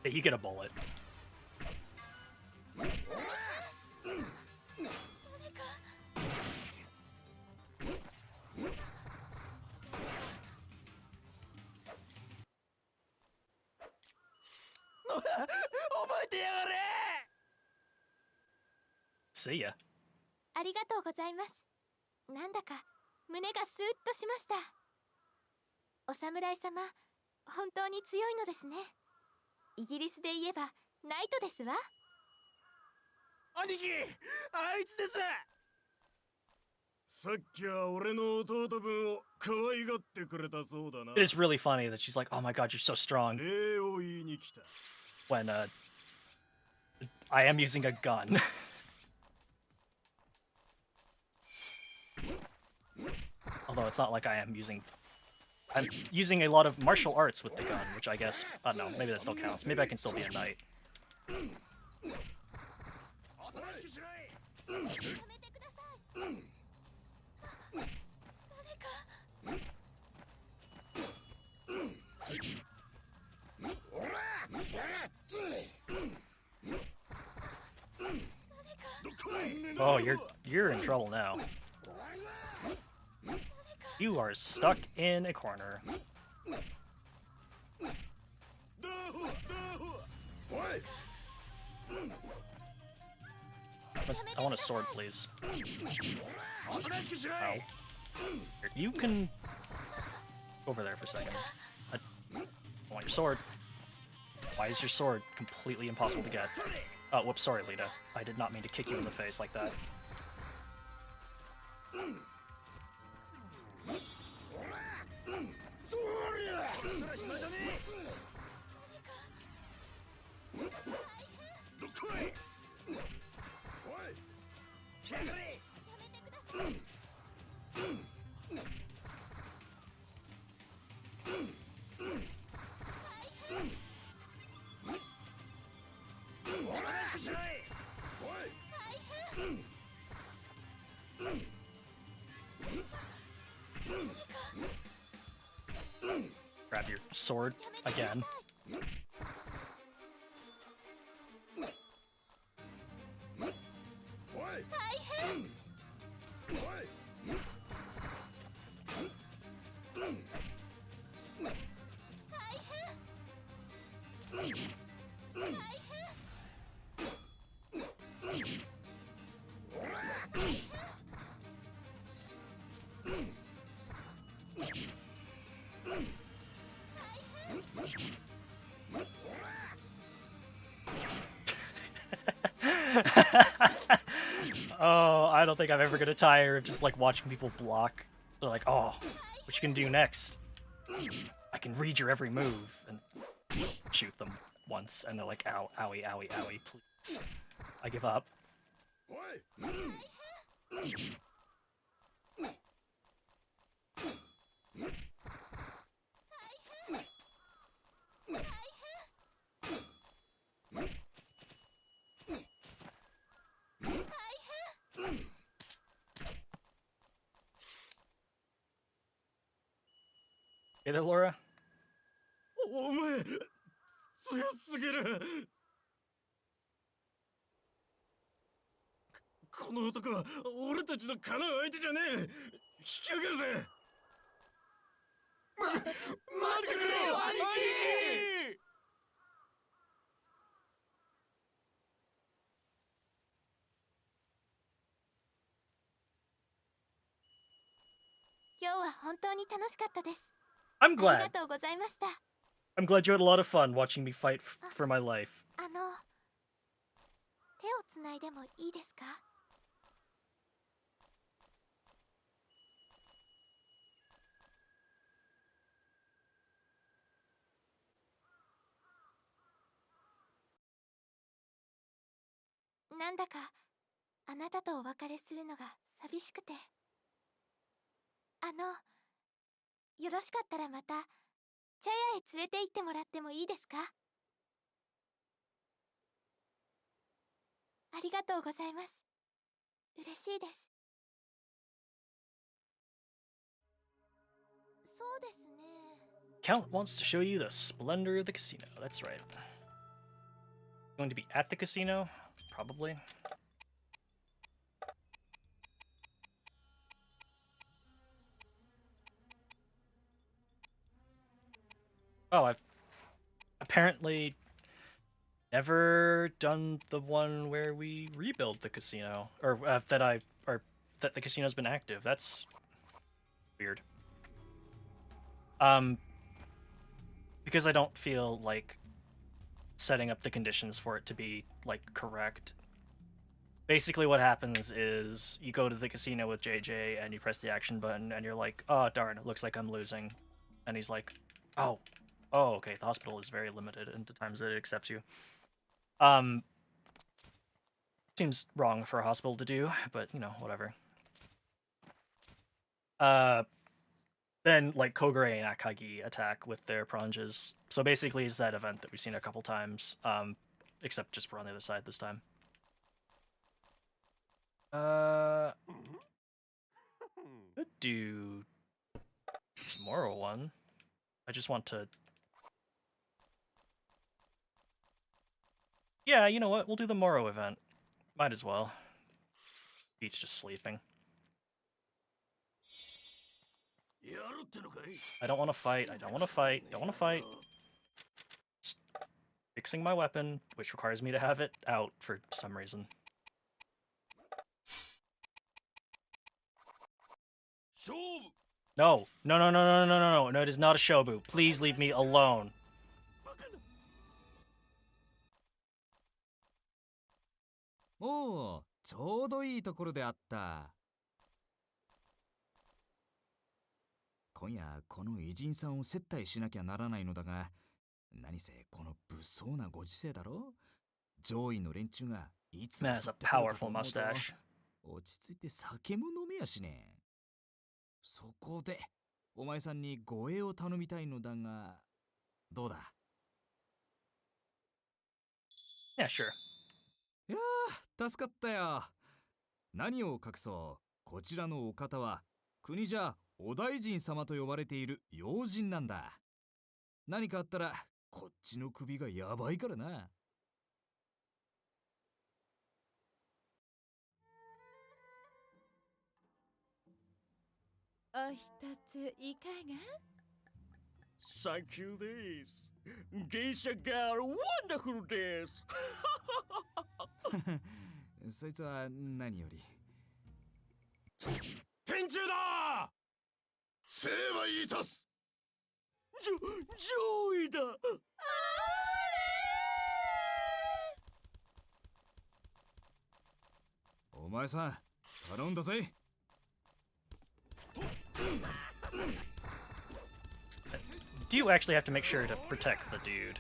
Hey, you get a bullet. See ya. ありがとうございます。なんだか胸がスーッとしました。お侍様、本当に強いのですね。イギリスで言えばナイトですわ。兄貴、あいつです。さっきは俺の弟分を可愛がってくれたそうだな。It is really funny that she's like, "Oh my god, you're so strong." 礼を言いに来た。 When I am using a gun. Although it's not like I am using... I'm using a lot of martial arts with the gun, which I guess... I don't know, maybe that still counts. Maybe I can still be a knight. Oh, you're in trouble now. You are stuck in a corner. I want a sword, please. Ow. Here, you can... Go over there for a second. I want your sword. Why is your sword completely impossible to get? Oh, whoops, sorry, Lita. I did not mean to kick you in the face like that. Grab your sword again. Oh, I don't think I'm ever gonna tire of just like watching people block. They're like, oh, what you gonna do next? I can read your every move, and shoot them once, and they're like, ow, owie, owie, owie, please. I give up. Hey there, Laura. お前強すぎる。この男は俺たちのかなう相手じゃねえ。引き上げるぜ。待ってくれよ兄貴。今日は本当に楽しかったです。 I'm あり glad. がとうございました。 I'm glad you had a lot of fun watching me fight for my life. 手をつないでもいいですか？なんだかあなたとお別れするのが寂しくて。よろしかったらまた茶屋へ連れて行ってもらってもいいですか？ありがとうございます。嬉しいです。そうですね。 Count wants to show you the splendor of the casino. That's right. Going to be at the casino? Probably. Oh, I've apparently never done the one where we rebuild the casino, or that the casino's been active. That's weird. Because I don't feel like setting up the conditions for it to be like correct. Basically what happens is you go to the casino with JJ and you press the action button and you're like, oh darn, it looks like I'm losing. And he's like, oh okay, the hospital is very limited in the times that it accepts you. Seems wrong for a hospital to do, but you know, whatever. Then like Kogure and Akagi attack with their pranjas. So basically it's that event that we've seen a couple times, except just we're on the other side this time. Could do this Moro one. I just want to... Yeah, you know what? We'll do the Moro event. Might as well. Beat's just sleeping. I don't want to fight. I don't want to fight. Don't want to fight. Just fixing my weapon, which requires me to have it out for some reason. No. No, no, no, no, no, no, no. No, it is not a Shobu. Please leave me alone. Oh, ちょうどいいところであった。今夜この偉人さんを接待しなきゃならないのだが、何せこの物騒なご時世だろ。上位の連中がいつも Man has a powerful mustache. 落ち着いて酒も飲めやしね。そこでお前さんに護衛を頼みたいのだが、どうだ？ Yeah, sure. いやー、助かったよ。何を隠そう、こちらのお方は国じゃお大臣様と呼ばれている要人なんだ。何かあったらこっちの首がやばいからな。お一ついかが？ Thank you です。芸者ガールワンダフルです。そいつは何より。天中だ。成敗いたす。上位だ。お前さん、頼んだぜ。Do you actually have to make sure to protect the dude?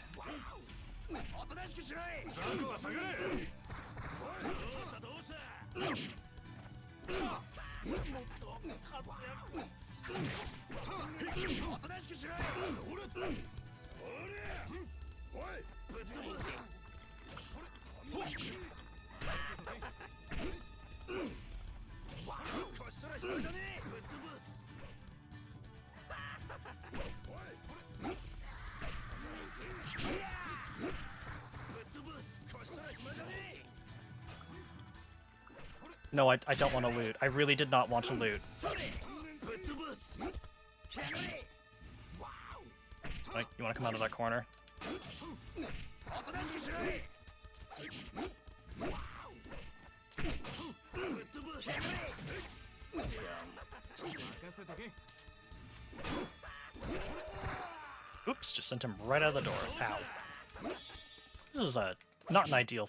No, I don't want to loot. I really did not want to loot. Like, you want to come out of that corner? Oops, just sent him right out of the door. Ow. This is a not an ideal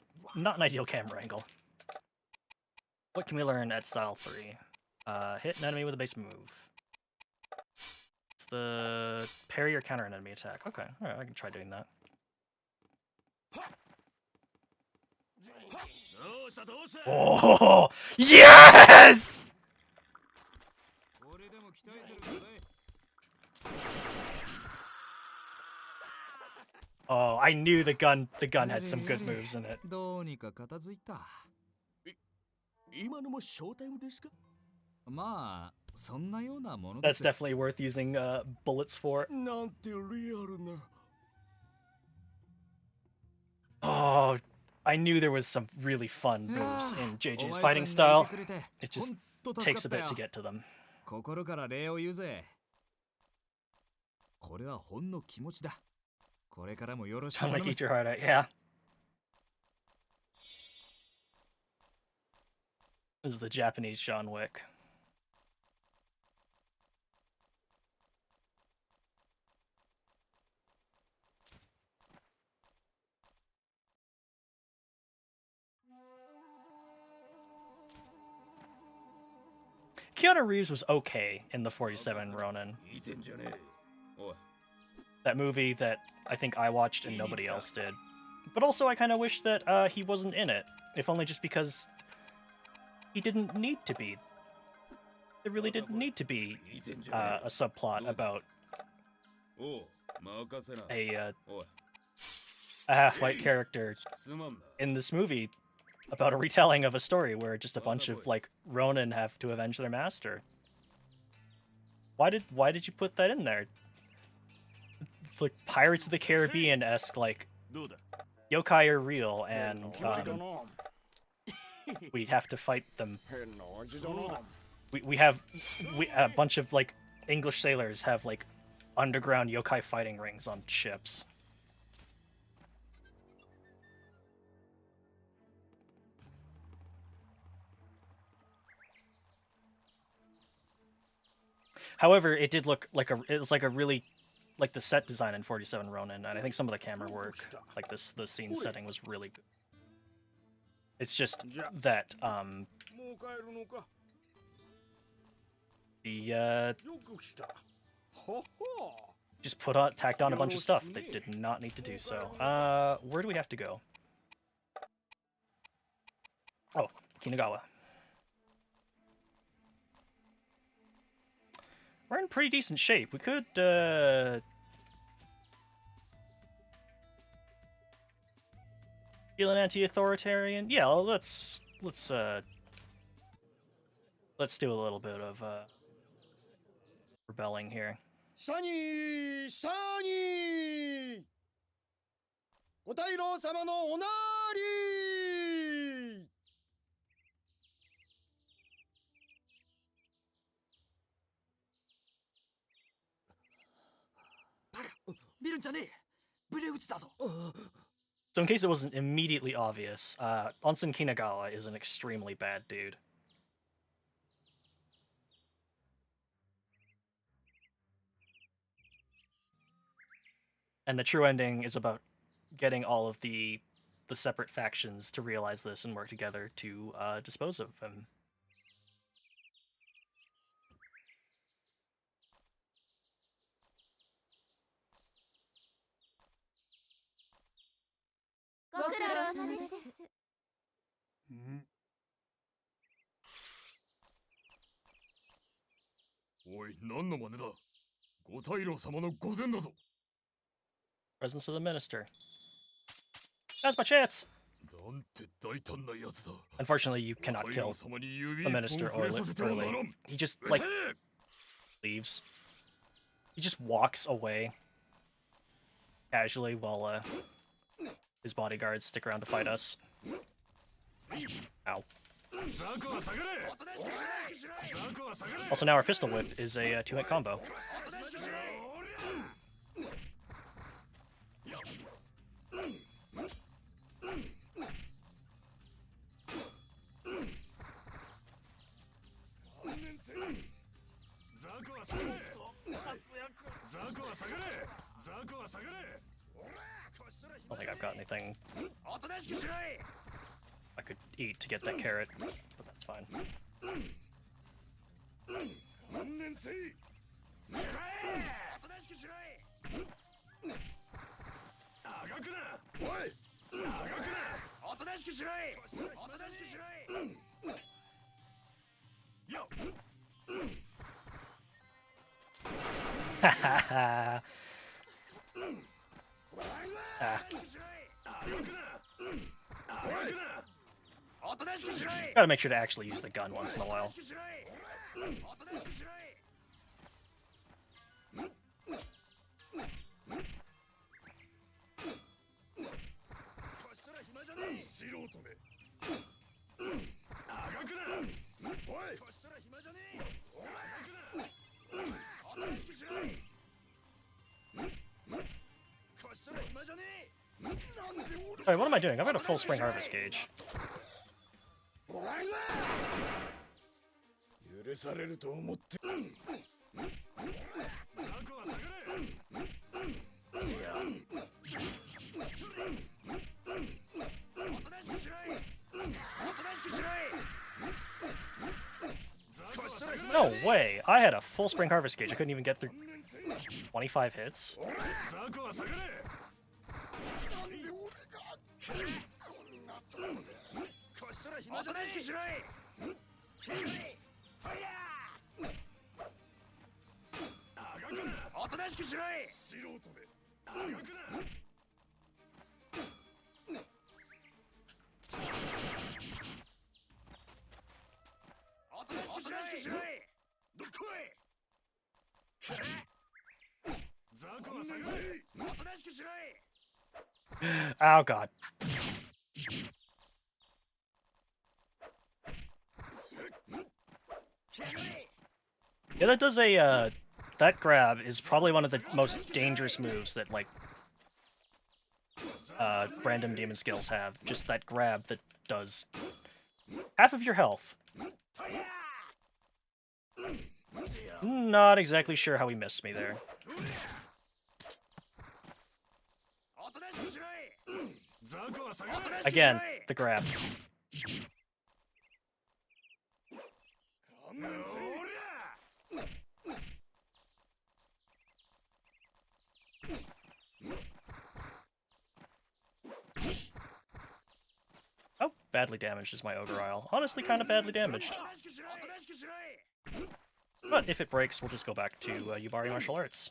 camera angle. What can we learn at Style 3? Hit an enemy with a base move. It's the parry or counter an enemy attack. Okay, alright, I can try doing that. Oh, yes! Oh, I knew the gun had some good moves in it. どうにか片付いた。今のもショータイムですか？まあ、そんなようなもので That's す。 definitely worth using bullets for. なんてリアルな。Oh, I knew there was some really fun moves in お JJ's fighting 前さんがいて style. くれて It just ほんと助か takes った a よ bit to get to them. 心から礼を言うぜ。これはほんの気持ちだ。これからもよろしく Trying 頼 to む。 keep your heart out. Yeah. This is the Japanese John Wick. Keanu Reeves was okay in the 47 Ronin. いいてんじゃねえ。おい。 That movie that I think I watched and nobody else did. But also, I kind of wish that he wasn't in it, if only just because he didn't need to be. There really didn't need to be いいてんじゃね a subplot about え。おう、任せな。 a おい、 half-white character すまんな。 in this movie about a retelling of a story where just a bunch of like Ronin have to avenge their master. Why did you put that in there? Like Pirates of the Caribbean-esque, like どうだ？ yokai are real and we have to fight them. We have a bunch of like English sailors have like underground yokai fighting rings on ships. However, it did look like it was like a really like the set design in 47 Ronin, and I think some of the camera work, like the scene setting was really good. It's just that もう帰るのか？ the よく来た。ほほ。 just tacked on a bunch of stuff. They did not need to do so. Where do we have to go? Oh, Kinagawa. We're in pretty decent shape. We could feel an anti-authoritarian. Yeah, well, let's do a little bit of rebelling here. シャニーシャニーご大老様のおなーりーバカ見るんじゃねえブレ打ちだぞ So in case it wasn't immediately obvious, Onsen Kinagawa is an extremely bad dude. And the true ending is about getting all of the the separate factions to realize this and work together to dispose of him.んおい、何の真似だ。五大老様の御前だぞ。 Presence of the minister. That's my chance! なんて大胆なやつだ。 Unfortunately, you cannot 五大 kill 老様に指 the 一本 minister 触 or れさせてはなら Lily. ん。 He just, う like, せえ leaves. He just walks away casually while his bodyguards stick around to fight us. Ow. ザクは下がれ。ザクは下がれ。 Also, now our pistol whip is a two-hit combo. ザクは下がれ。ザクは下がれ。ザクは下がれ。 I don't think I've got anything I could eat to get that carrot, but that's fine. 観念せい。あがくな。おい。あがくな。おとなしくしろい。おとなしくしろい。よ。 Ah. Gotta make sure to actually use the gun once in a while. Alright, what am I doing? I've got a full spring harvest gauge. 許されると思って。 No way! I had a full spring harvest gauge. I couldn't even get through 25 hits. Oh god. Yeah, that does a, that grab is probably one of the most dangerous moves that, like, random demon skills have. Just that grab that does half of your health. Not exactly sure how he missed me there. Again, the grab. Oh, badly damaged is my ogre isle. Honestly, kind of badly damaged. But if it breaks, we'll just go back to Yubari Martial Arts.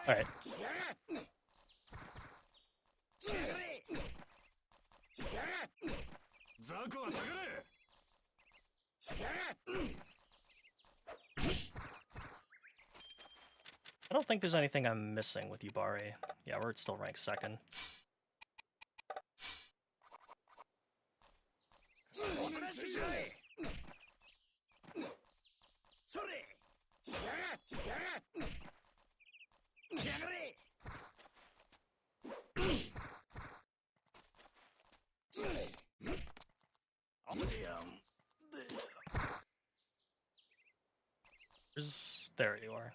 Alright. I don't think there's anything I'm missing with Yubari. Yeah, we're still ranked second. There you are.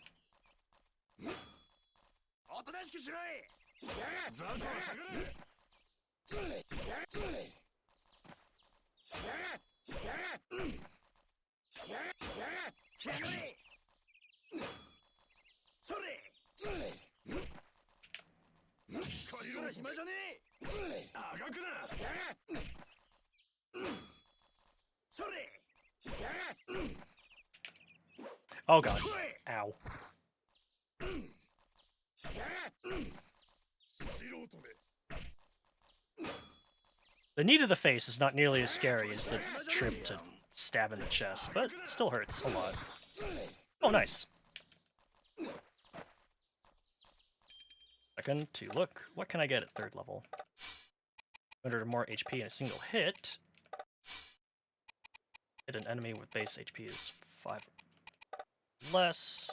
Oh god. Ow. The knee to the face is not nearly as scary as the trip to stab in the chest, but it still hurts a lot. Oh, nice. Second to look. What can I get at 3rd level? 100 or more HP in a single hit. Hit an enemy with base HP is 5 less.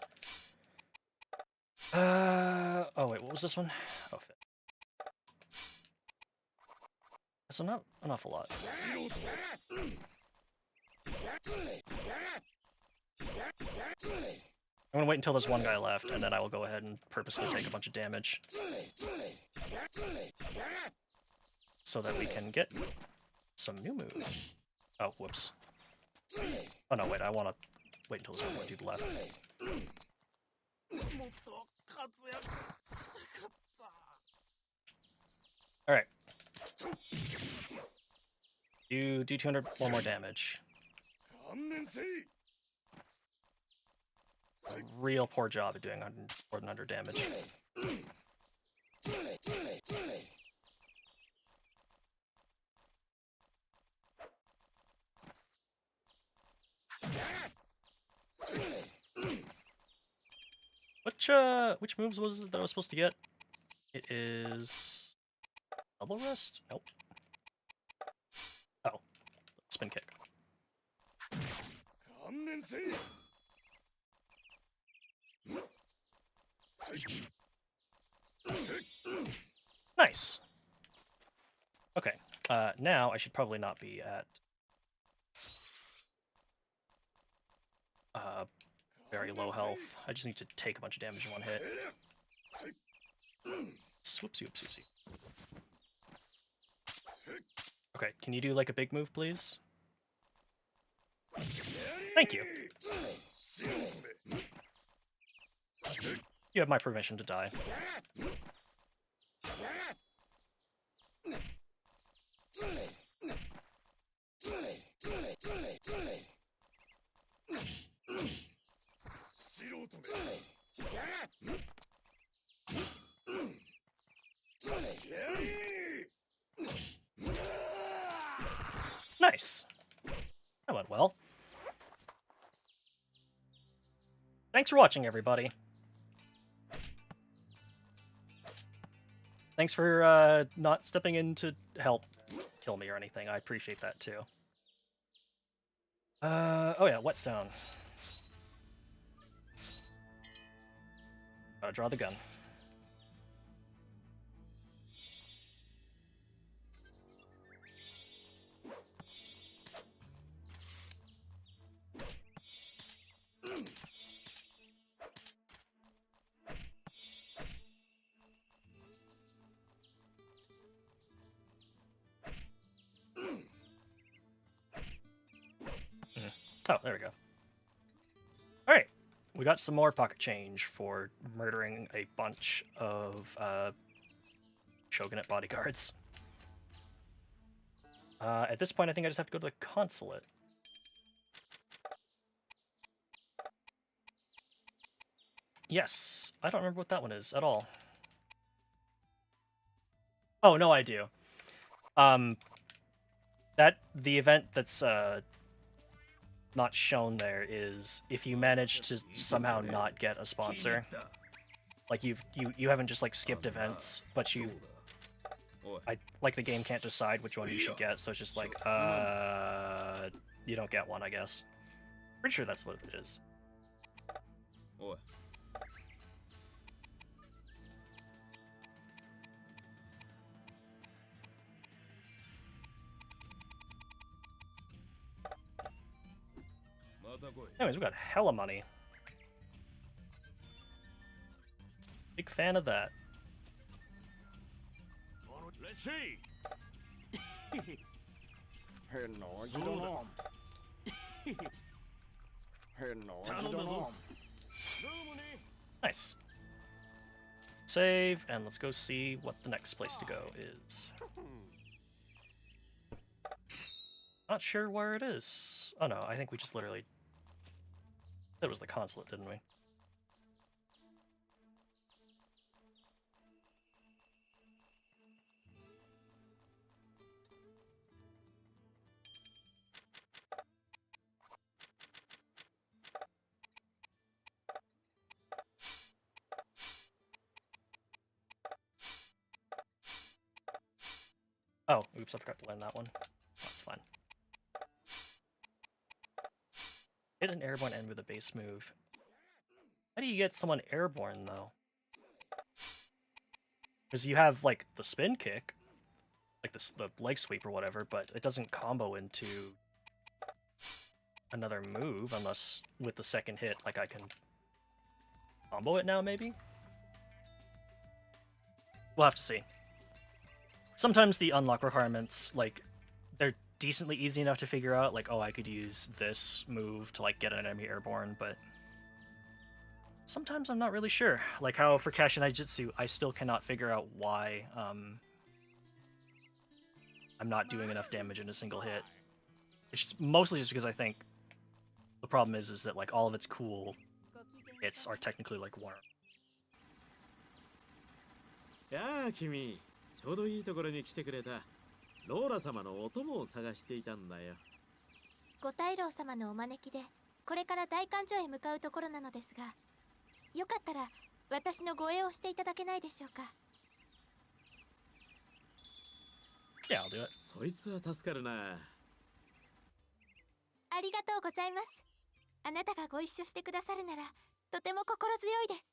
Oh wait, what was this one? Oh, fit. So not an awful lot. I'm gonna wait until there's one guy left, and then I will go ahead and purposely take a bunch of damage. So that we can get some new moves. Oh, whoops. Oh no, wait, I wanna wait until there's one more dude left. Alright. Do 204 more damage. A real poor job at doing more than 100 damage. Which moves was it that I was supposed to get? It is double rest? Nope. Oh, spin kick. Nice. Okay. Now I should probably not be at very low health. I just need to take a bunch of damage in one hit. Swoopsie, whoopsie. Okay, can you do like a big move, please? Thank you. You have my permission to die. Nice. That went well. Thanks for watching, everybody. Thanks for not stepping in to help kill me or anything. I appreciate that too. Oh yeah, whetstone. Draw the gun. Oh, there we go. Alright, we got some more pocket change for murdering a bunch of Shogunate bodyguards. At this point, I think I just have to go to the consulate. Yes, I don't remember what that one is at all. Oh, no, I do. That the event that's not shown there is if you manage to somehow not get a sponsor. Like you haven't just like skipped events, but you like the game can't decide which one you should get, so it's just like you don't get one, I guess. Pretty sure that's what it is. Anyways, we got hella money. Big fan of that. Let's see. Nice. Save, and let's go see what the next place to go is. Not sure where it is. Oh no, I think we just literally... That was the consulate, didn't we? Oh, oops, I forgot to land that one. That's fine. Hit an airborne end with a base move. How do you get someone airborne, though? Because you have, like, the spin kick, like the leg sweep or whatever, but it doesn't combo into another move unless with the second hit, like, I can combo it now, maybe? We'll have to see. Sometimes the unlock requirements, like, they're decently easy enough to figure out, like, oh, I could use this move to, like, get an enemy airborne, but sometimes I'm not really sure. Like how for Kashin Jitsu, I still cannot figure out why I'm not doing enough damage in a single hit. It's just mostly just because I think the problem is that, like, all of its cool hits are technically, like, one. やあ君、ちょうどいいところに来てくれた。ローラ様のお供を探していたんだよ。ご大老様のお招きで、これから大観所へ向かうところなのですが、よかったら私の護衛をしていただけないでしょうか。Yeah, I'll do it. そいつは助かるな。ありがとうございます。あなたがご一緒してくださるなら、とても心強いです。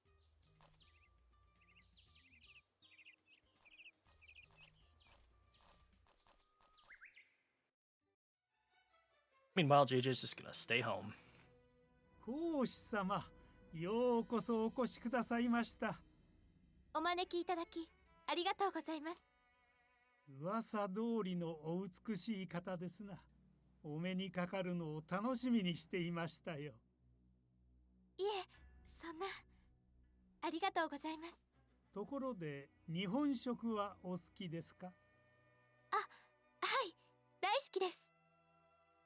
Meanwhile, JJ's just gonna stay home. 講師様、ようこそお越しくださいました。お招きいただき、ありがとうございます。噂通りのお美しい方ですな。お目にかかるのを楽しみにしていましたよ。いえ、そんな。ありがとうございます。ところで、日本食はお好きですか？あ、はい、大好きです。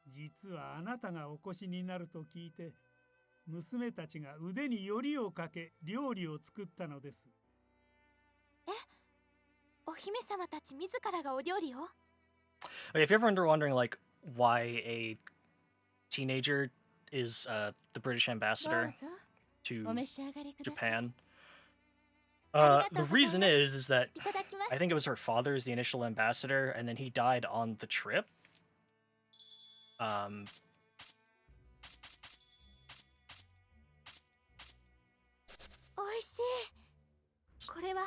実はあなたがお越しになると聞いて、娘たちが腕によりをかけ料理を作ったのです。え、お姫様たち自らがお料理を？ Okay, if you're ever wondering, like, why a teenager is the British ambassador to Japan, the reason is that I think it was her father is the initial ambassador, and then he died on the trip. This これは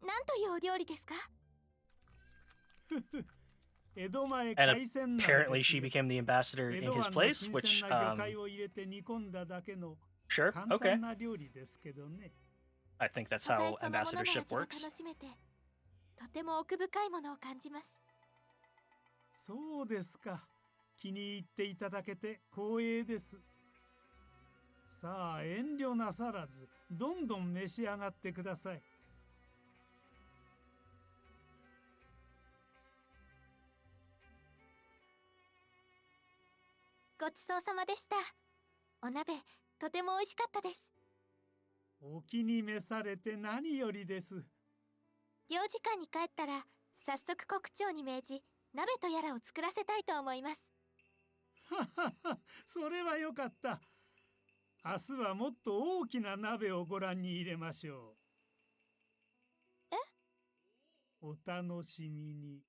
何というお料理ですか？ And apparently she became the ambassador in his place, which, sure, okay. I think that's how ambassadorship works. とても奥深いものを感じます。そうですか。気に入っていただけて光栄です。さあ、遠慮なさらず、どんどん召し上がってください。ごちそうさまでした。お鍋、とても美味しかったです。お気に召されて何よりです。領事館に帰ったら早速国長に命じ鍋とやらを作らせたいと思います。それはよかった。明日はもっと大きな鍋をご覧に入れましょう。え？お楽しみに。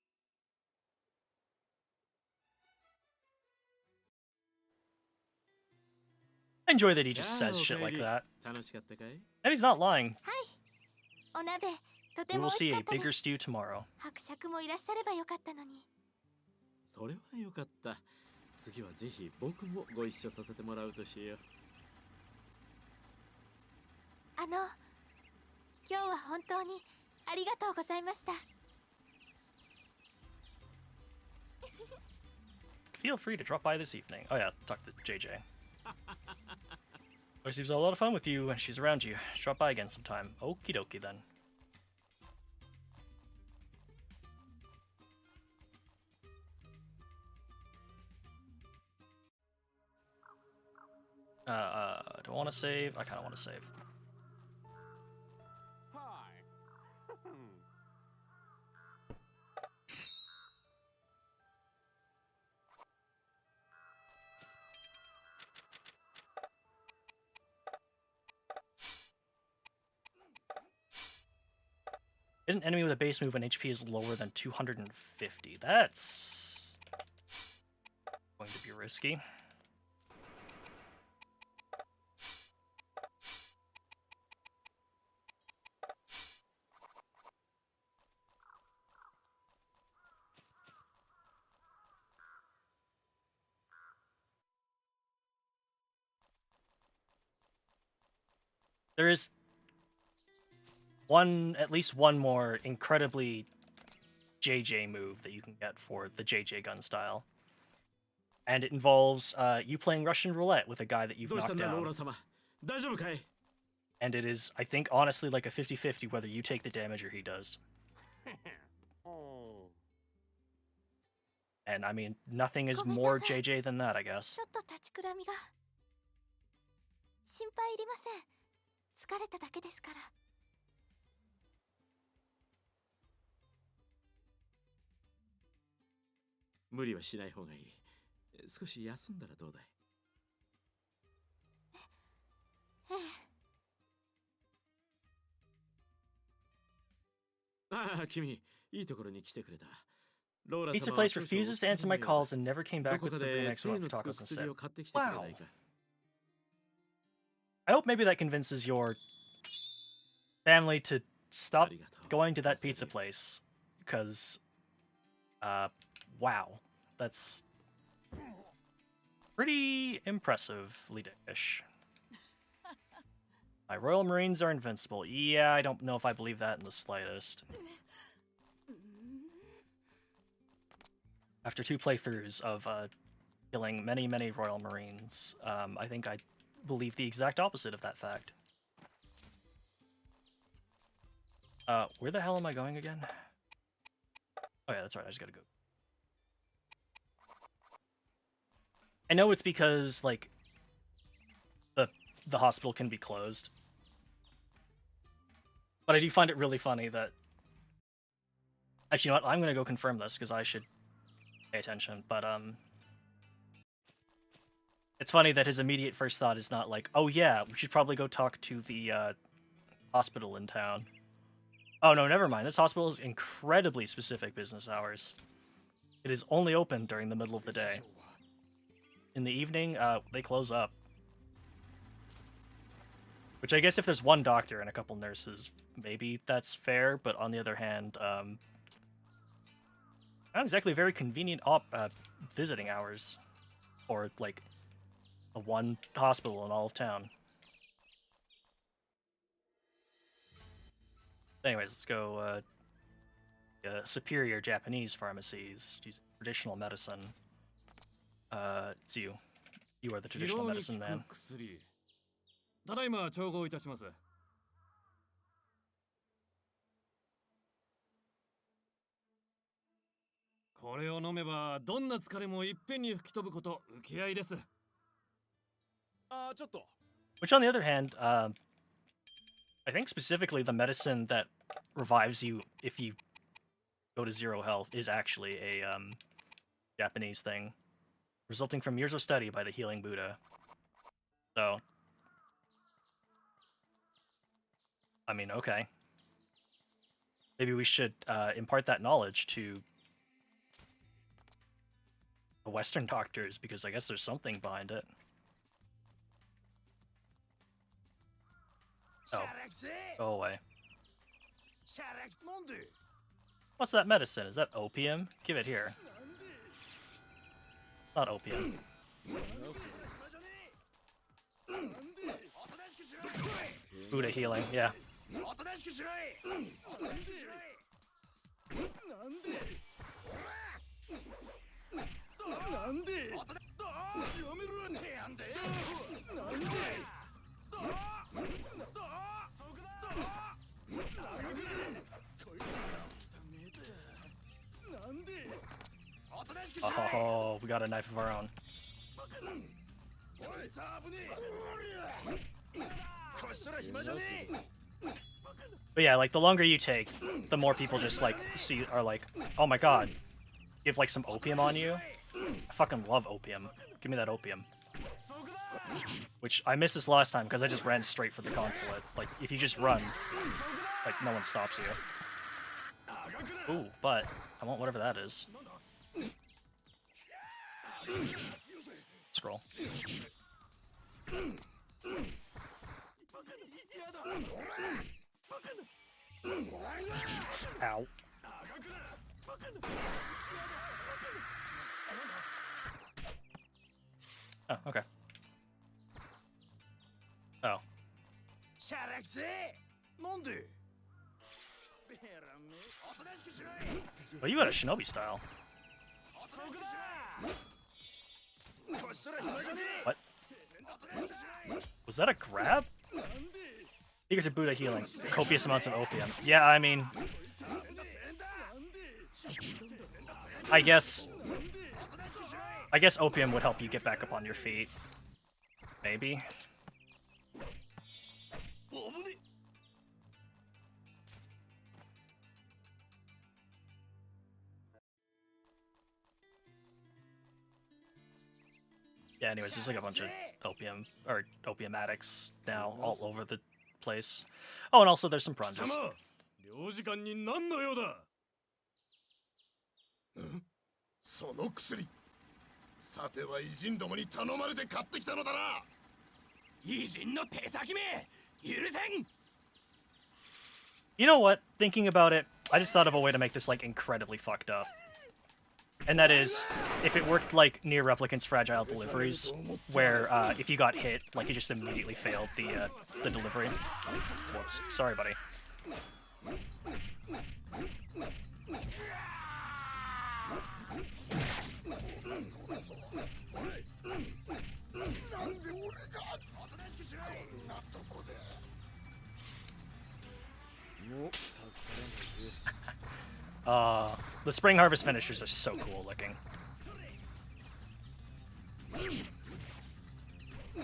I enjoy that he いや just ー says お shit かえ like り that. 楽しかったかい？ And he's not lying. お鍋とて We も will 美味 see しか a ったで bigger す。 stew tomorrow. 伯爵もいらっしゃればよかったのに。それはよかった。次はぜひ僕もご一緒させてもらうとしよう。今日は本当にありがとうございました。Feel free to drop by this evening. Oh yeah, talk to JJ. Well, seems a lot of fun with you when she's around you. Drop by again sometime. Okie dokie then. Do I want to save? I kind of want to save. Hit an enemy with a base move when HP is lower than 250. That's going to be risky. There is at least one more incredibly JJ move that you can get for the JJ gun style. And it involves you playing Russian roulette with a guy that you've どうしたん knocked だロー down. ラ様。大丈夫かい？ And it is, I think, honestly like a 50-50 whether you take the damage or he does. And I mean, nothing is more JJ than that, I guess. ちょっと立ちくらみが。心配いりません。疲れただけですから。無理はしない方がいい。少し休んだらどうだい？ええ。ああ、君、いいところに来てくれた。ローラ Pizza 様は place 少々 refuses to answer my お疲れのようだ。 calls and never came ど back こ with か the brew で next 精 month の for つく tacos 薬 instead. を買ってきてくれな Wow. いか？ I hope maybe that convinces your family to stop ありがとう。 going to that 助か pizza る。 place. Because, wow. That's pretty impressively dickish. My Royal Marines are invincible. Yeah, I don't know if I believe that in the slightest. After 2 playthroughs of killing many, many Royal Marines, I think I believe the exact opposite of that fact. Where the hell am I going again? Oh yeah, that's right, I just gotta go. I know it's because, like, the hospital can be closed. But I do find it really funny that... Actually, you know what? I'm gonna go confirm this, because I should pay attention, but, it's funny that his immediate first thought is not like, oh yeah, we should probably go talk to the, hospital in town. Oh no, never mind. This hospital is incredibly specific business hours. It is only open during the middle of the day. In the evening, they close up. Which I guess if there's one doctor and a couple nurses, maybe that's fair, but on the other hand, not exactly very convenient visiting hours. Or, like, the one hospital in all of town. Anyways, let's go, superior Japanese pharmacies, using traditional medicine. It's you. You are the traditional medicine man. ただいま調合いたします。これを飲めばどんな疲れもいっぺんに吹き飛ぶこと受け合いです。あ、ちょっと。Which, on the other hand, I think specifically the medicine that revives you if you go to 0 health is actually a Japanese thing, resulting from years of study by the healing Buddha. So, I mean, okay. Maybe we should impart that knowledge to the Western doctors, because I guess there's something behind it. Oh, go away. What's that medicine? Is that opium? Give it here. Not opium. Buddha healing, yeah. Oh, we got a knife of our own. But yeah, like the longer you take, the more people just like are like, oh my god, you have like some opium on you? I fucking love opium. Give me that opium. Which I missed this last time because I just ran straight for the consulate. Like if you just run, like no one stops you. Ooh, but I want whatever that is. Scroll. Ow. Oh, okay. Oh. Well, you got a shinobi style. What? Was that a grab? Eager to Buddha healing. Copious amounts of opium. Yeah, I mean... I guess opium would help you get back up on your feet. Maybe. Yeah, anyways, there's like a bunch of opium, or opium addicts now all over the place. Oh, and also there's some pranjas. 領事館に何の用だ。その薬。さては偉人どもに頼まれて買ってきたのだな。偉人の手先め、許せん。 You know what? Thinking about it, I just thought of a way to make this like incredibly fucked up. And that is, if it worked like near Replicant's fragile deliveries, where if you got hit, like you just immediately failed the delivery. Whoops. Sorry, buddy. The Spring Harvest finishers are so cool looking.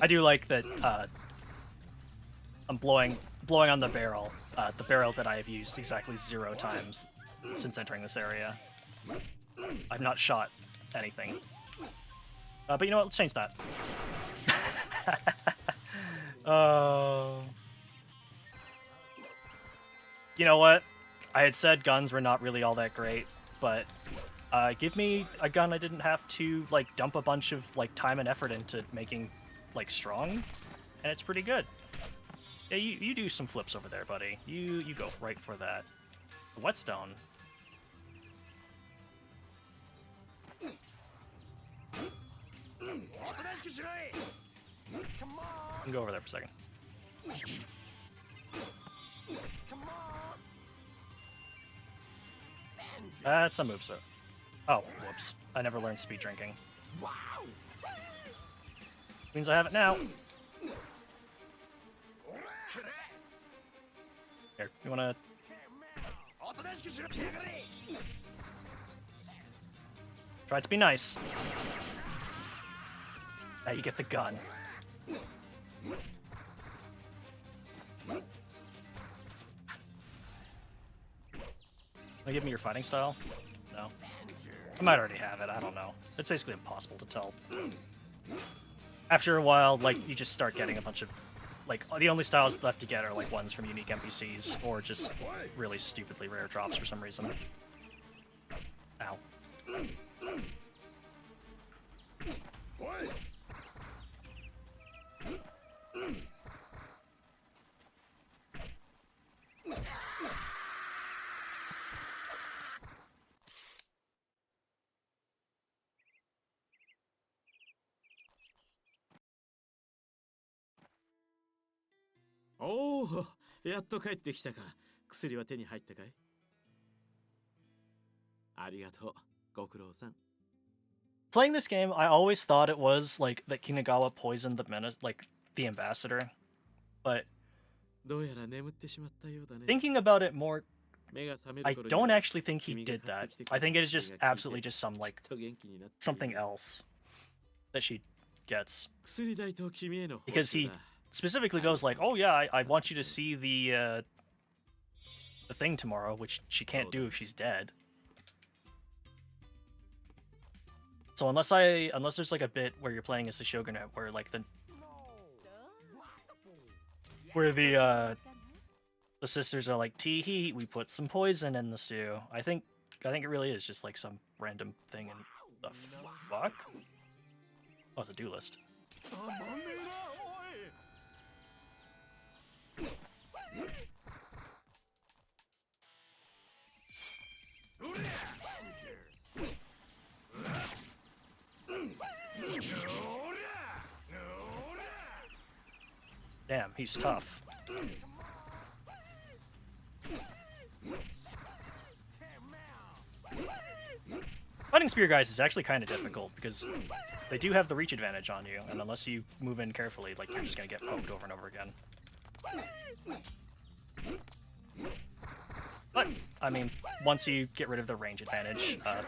I do like that I'm blowing on the barrel that I have used exactly 0 times since entering this area. I've not shot anything. But you know what? Let's change that. You know what? I had said guns were not really all that great, but give me a gun I didn't have to like dump a bunch of like time and effort into making like strong, and it's pretty good. Yeah, you do some flips over there, buddy. You go right for that. The whetstone. You can go over there for a second. That's a moveset. Oh, whoops. I never learned speed drinking. Means I have it now. Here, you wanna... Try to be nice. Now you get the gun. Give me your fighting style? No. I might already have it, I don't know. It's basically impossible to tell. After a while, like, you just start getting a bunch of... Like, the only styles left to get are, like, ones from unique NPCs, or just really stupidly rare drops for some reason. Ow.おお、やっと帰ってきたか。薬は手に入ったかい？ありがとう、ご苦労さん。 Playing this game, I always thought it was, like, that Kinagawa poisoned the ambassador. But どうやら眠ってしまったようだね。 thinking about it more, 目が覚め I る頃には don't actually think he did that. I think it is just absolutely just some, like, きっと元気になっている。 something else that she gets. 薬代と君への報 Because 酬 he だ。 specifically goes like, oh yeah, I want you to see the thing tomorrow, which she can't do if she's dead. So unless there's like a bit where you're playing as the shogunate where like the sisters are like, tee hee, we put some poison in the stew. I think it really is just like some random thing and the fuck? Oh, it's a do list. Damn, he's tough. Fighting spear guys is actually kind of difficult because they do have the reach advantage on you, and unless you move in carefully, like, you're just gonna get poked over and over again. But, I mean, once you get rid of the range advantage, that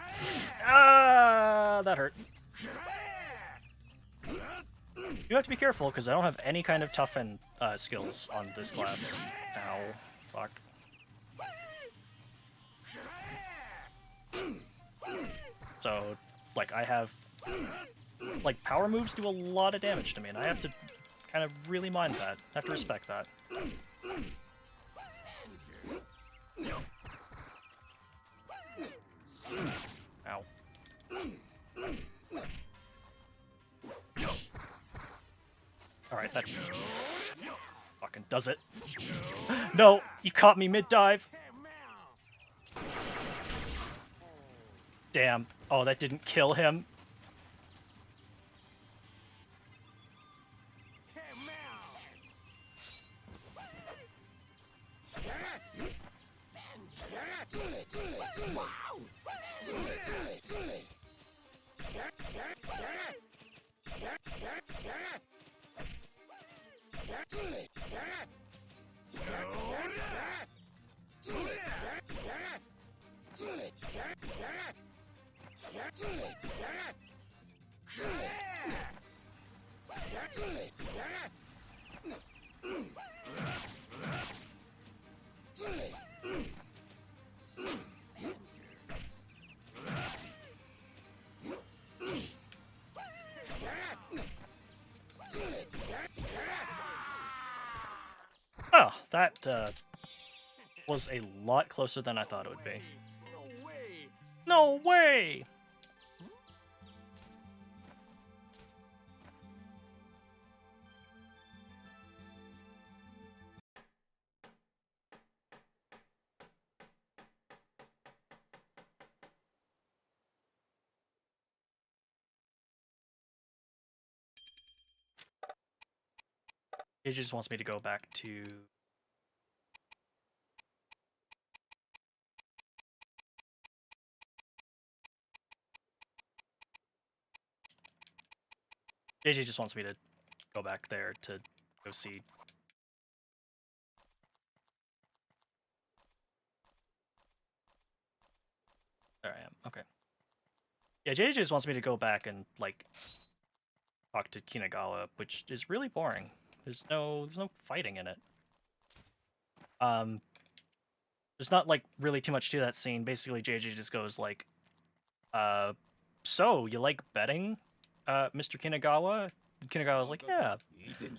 hurt. You have to be careful, because I don't have any kind of toughen skills on this class. Ow. Fuck. So, like, I have... Like, power moves do a lot of damage to me, and I have to kind of really mind that. I have to respect that. Ow. Alright, that fucking does it. No! You caught me mid-dive! Damn. Oh, that didn't kill him. Oh, that was a lot closer than I thought it would be. No way! It just wants me to go back to... JJ just wants me to go back there to go see. There I am. Okay. Yeah, JJ just wants me to go back and, like, talk to Kinagawa, which is really boring. There's no fighting in it. there's not like really too much to that scene. Basically, JJ just goes like, so you like betting, Mr. Kinagawa? Kinagawa's like, yeah,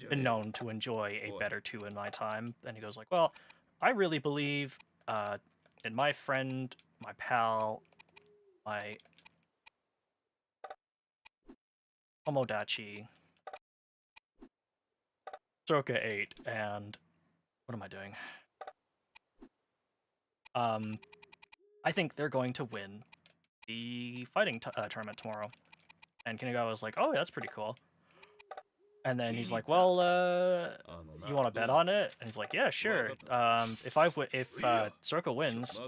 been known to enjoy a bet or two in my time. And he goes like, well, I really believe in my friend, my pal, my Tomodachi, Soroka 8, and what am I doing? I think they're going to win the fighting tournament tomorrow. And Kinagawa was like, oh, yeah, that's pretty cool. And then he's like, well, you want to bet on it? And he's like, yeah, sure. If Soroka wins,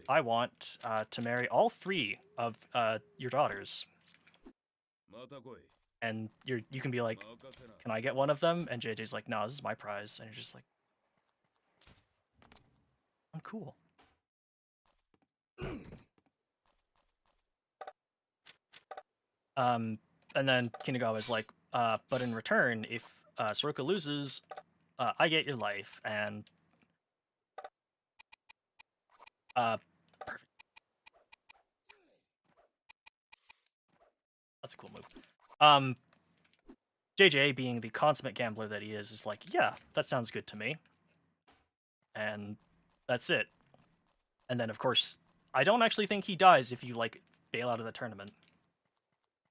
I want to marry all 3 of your daughters. And you can be like, can I get one of them? And JJ's like, no, this is my prize. And you're just like, I'm cool. And then Kinagawa's like, but in return, if Soroka loses, I get your life, and perfect. That's a cool move. JJ, being the consummate gambler that he is like, yeah, that sounds good to me. And that's it. And then, of course, I don't actually think he dies if you, like, bail out of the tournament.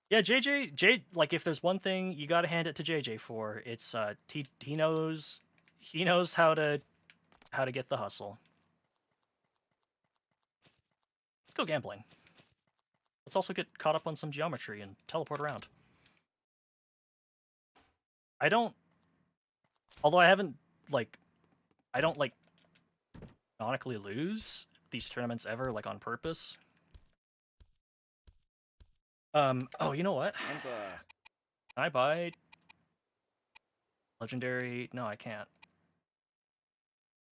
Yeah, like, if there's one thing you gotta hand it to JJ for, it's, he knows how to get the hustle. Let's go gambling. Let's also get caught up on some geometry and teleport around. Although I haven't, like, I don't, like, canonically lose these tournaments ever, like, on purpose. Oh, you know what? Can I buy legendary? No, I can't.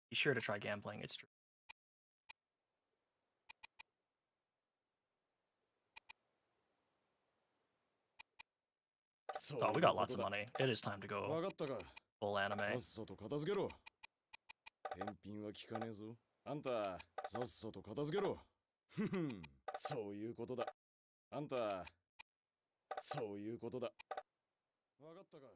Be sure to try gambling, it's true. Oh, we got lots of money. It is time to go full anime. 返品は聞かねえぞ。あんた、さっさと片付けろ。ふふん、そういうことだ。あんた、そういうことだ。わかったか。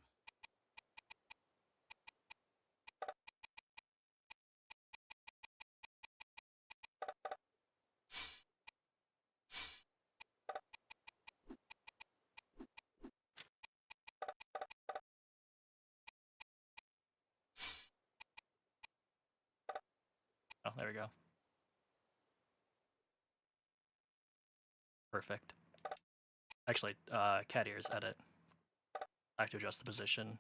Oh, there we go. Perfect. Actually, cat ears, edit. I have to adjust the position.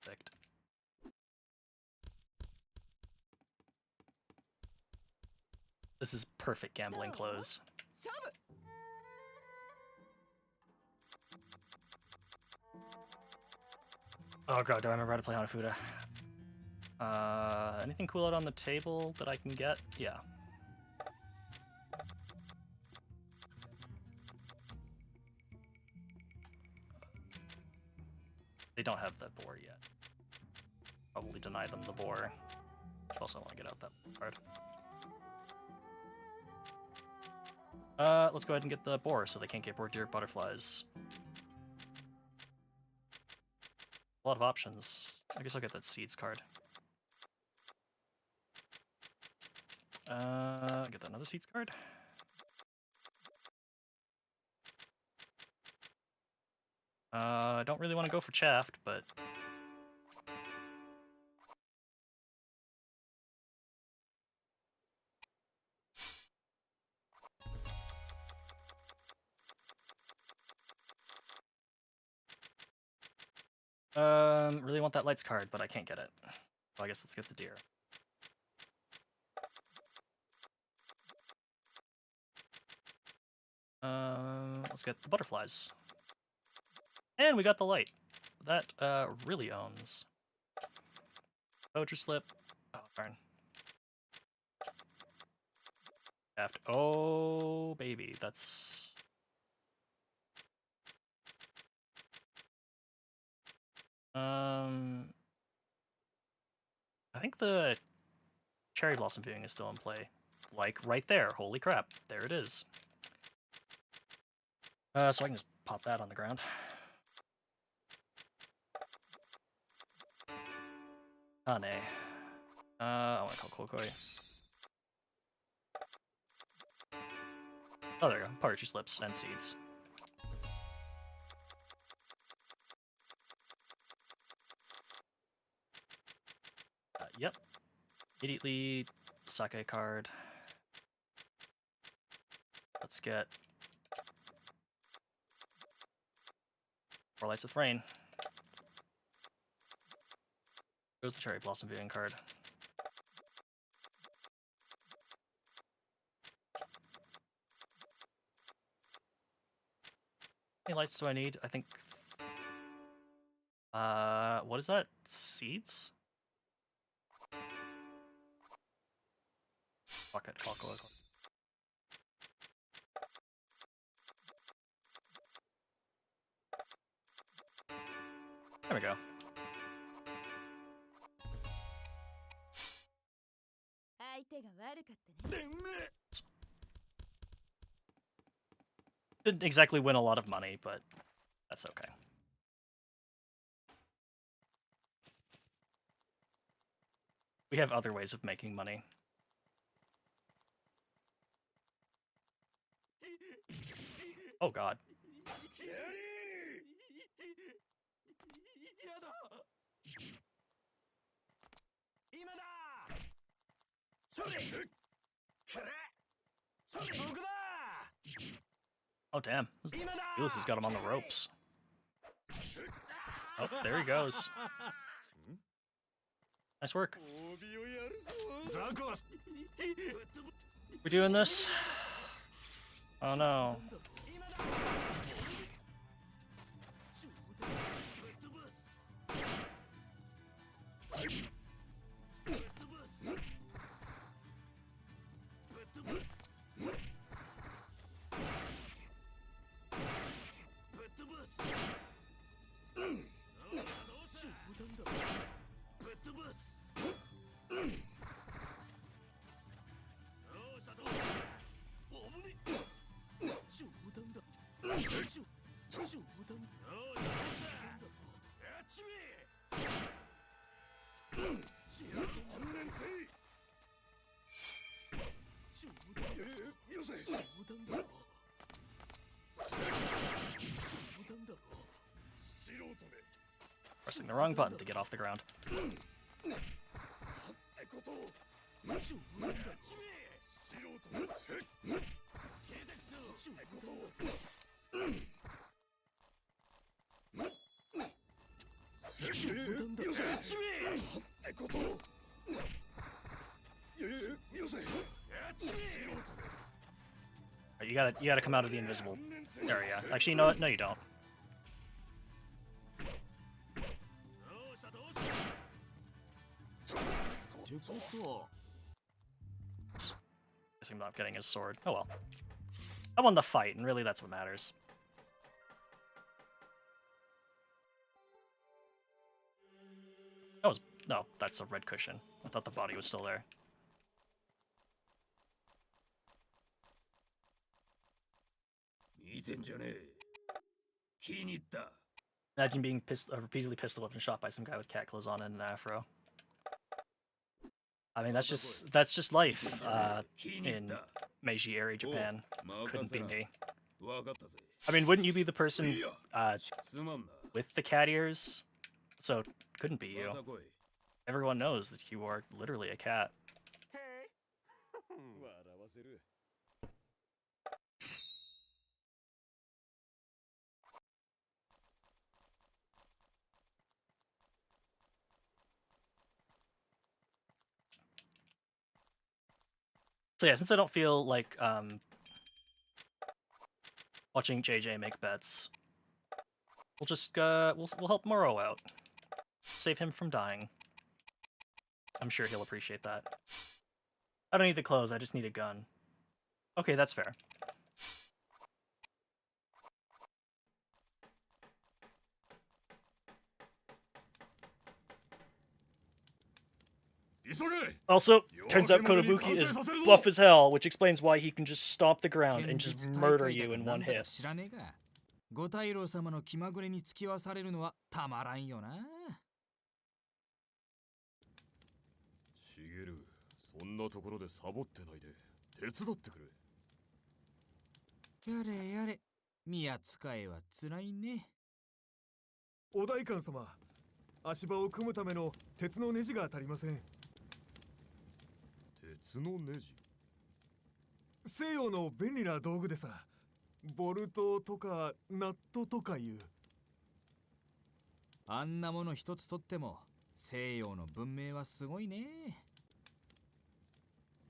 Perfect. This is perfect gambling clothes. Oh god, do I remember how to play Hanafuda? Anything cool out on the table that I can get? Yeah. They don't have the boar yet. Probably deny them the boar. Also want to get out that card. Let's go ahead and get the boar so they can't get bored deer butterflies. A lot of options. I guess I'll get that seeds card. Get that another seeds card. I don't really want to go for Chaffed, but really want that lights card, but I can't get it. So I guess let's get the deer. Let's get the butterflies. And we got the light. That, really owns. Poetry slip. Oh, darn. Oh, baby, that's... I think the cherry blossom viewing is still in play. Like right there. Holy crap. There it is. So I can just pop that on the ground. Honey. I want to call Kokoi. Oh, there you go. Poetry slips and seeds. Yep. Immediately, sake card. Let's get 4 Lights with Rain. Goes the Cherry Blossom viewing card. How many lights do I need? I think... what is that? Seeds? Fuck it, call. There we go. Didn't exactly win a lot of money, but that's okay. We have other ways of making money. Oh god. Oh damn. Ulysses got him on the ropes. Oh, there he goes. Nice work. We doing this? Oh no. Pressing the wrong button to get off the ground. You gotta come out of the invisible area. Actually, you know what? No, you don't. Guess I'm not getting his sword. Oh well. I won the fight, and really that's what matters. That was... no, that's a red cushion. I thought the body was still there. Imagine being repeatedly pistol whipped and shot by some guy with cat clothes on and an afro. I mean, that's just life in Meiji era Japan. Couldn't be me. I mean, wouldn't you be the person with the cat ears? So, couldn't be you. Everyone knows that you are literally a cat. So yeah, since I don't feel like watching JJ make bets, we'll just we'll help Moro out. Save him from dying. I'm sure he'll appreciate that. I don't need the clothes, I just need a gun. Okay, that's fair. Also, Turns out Kotobuki is buff as hell, which explains why he can just stomp the ground and just murder you in one hit. 知らねえか。ご大老様の気まぐれに付き合わされるのはたまらんよな。しげる、そんなところでサボってないで手伝ってくれ。やれやれ、宮使いはつらいね。お代官様、足場を組むための鉄のネジが足りません。鉄のネジ？西洋の便利な道具でさ、ボルトとかナットとかいう。あんなもの一つとっても西洋の文明はすごいね。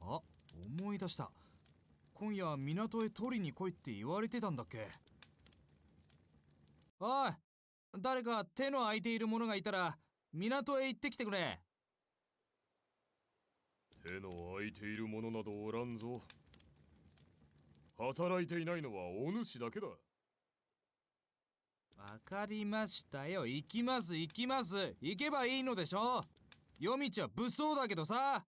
あ、思い出した。今夜港へ取りに来いって言われてたんだっけ。おい、誰か手の空いている者がいたら港へ行ってきてくれ。手の空いているものなどおらんぞ。働いていないのはお主だけだ。わかりましたよ。行きます行きます。行けばいいのでしょ。夜道は物騒だけどさ。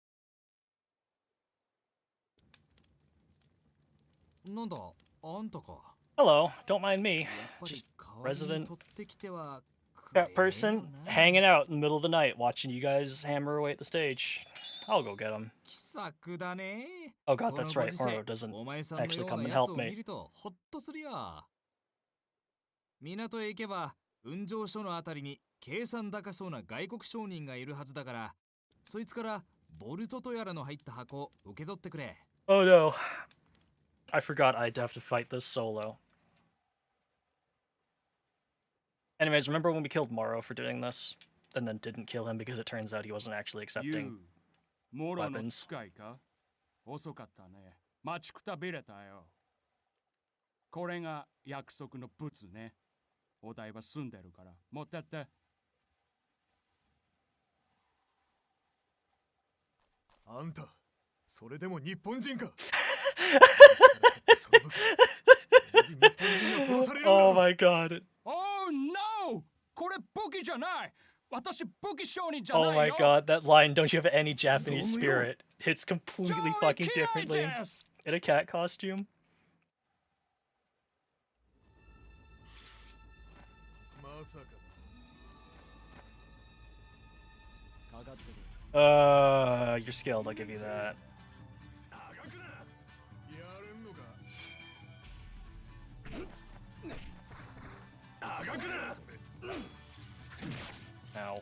なんだ、あんたか。Hello, don't mind me. Just resident cat person hanging out in the middle of the night watching you guys hammer away at the stage. I'll go get him. 気さくだね。 Oh god, that's right. Moro doesn't お前さんの actually よう come な and やつ help を見 me. るとほっとするよ。港へ行けば運上所のあたりに計算高そうな外国商人がいるはずだから、そいつからボルトとやらの入った箱を受け取ってくれ。 Oh no. I forgot I'd have to fight this solo. Anyways, remember when we killed Moro for doing this? And then didn't kill him because it turns out he wasn't actually accepting モロの weapons. 使いか？遅かったね。待ちくたびれたよ。これが約束のブツね。お代は済んでるから持ってって。あんた、それでも日本人か。Oh my god. Oh no! これ武器じゃない。私武器商人じゃ Oh ない my よ。 god, that line, don't you have any Japanese spirit? Hits completely fucking differently. In a cat costume? You're skilled, I'll give you that. Ow.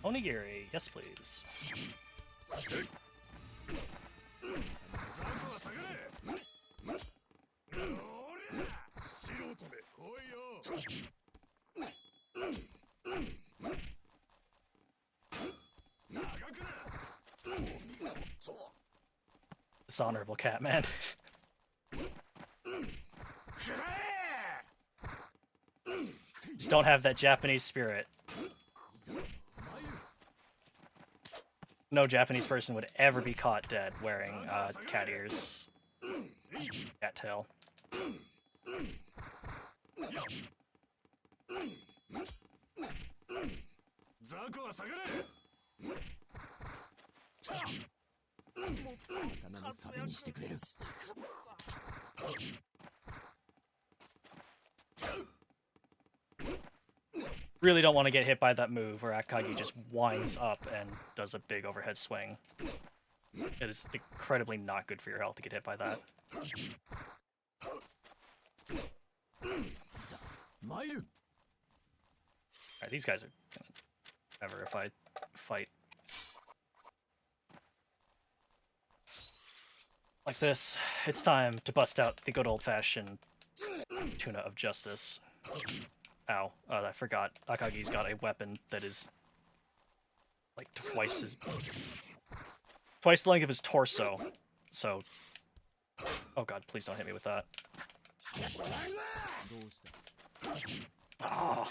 Onigiri, yes please. Dishonorable cat man. Just don't have that Japanese spirit. No Japanese person would ever be caught dead wearing cat ears. Cat tail. Really don't want to get hit by that move where Akagi just winds up and does a big overhead swing. It is incredibly not good for your health to get hit by that. Alright, these guys are gonna never if I fight. Like this, it's time to bust out the good old-fashioned tuna of justice. Ow. I forgot. Akagi's got a weapon that is like twice the length of his torso. So... Oh god, please don't hit me with that. Oh.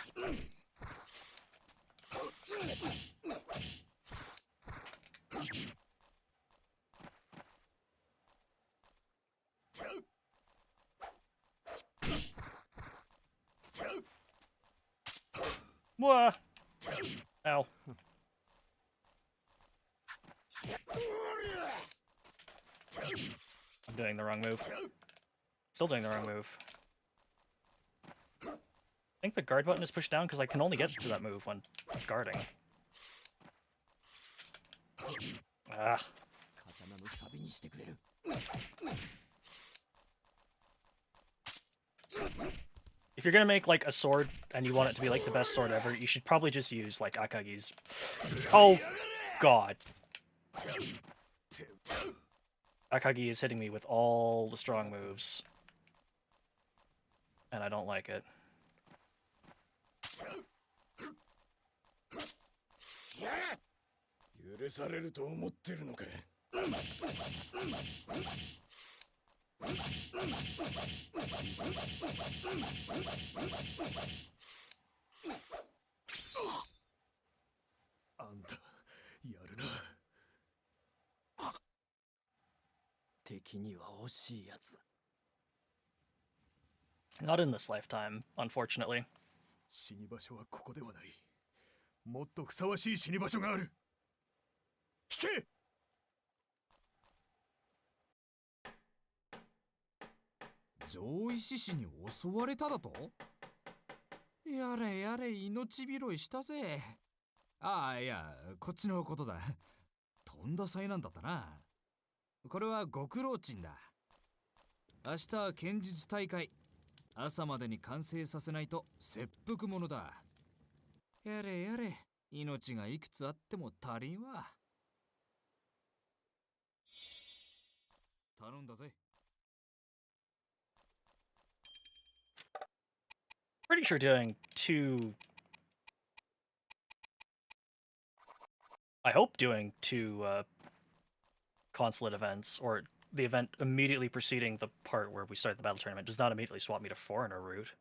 Wah! Ow. I'm doing the wrong move. Still doing the wrong move. I think the guard button is pushed down because I can only get to that move when guarding. Ah. If you're gonna make like a sword and you want it to be like the best sword ever, you should probably just use like Akagi's. Oh god. Akagi is hitting me with all the strong moves. And I don't like it. Not in this lifetime, unfortunately. 死に場所はここではない。もっとふさわしい死に場所がある。引け！上位獅子に襲われただと？やれやれ命拾いしたぜ。ああ、いや、こっちのことだ。とんだ災難だったな。これは極老鎮だ。明日は剣術大会。朝までに完成させないと切腹者だ。やれやれ、命がいくつあっても足りんわ。頼んだぜ。Pretty sure doing 2... I hope doing 2 consulate events, or the event immediately preceding the part where we start the battle tournament, does not immediately swap me to foreigner route.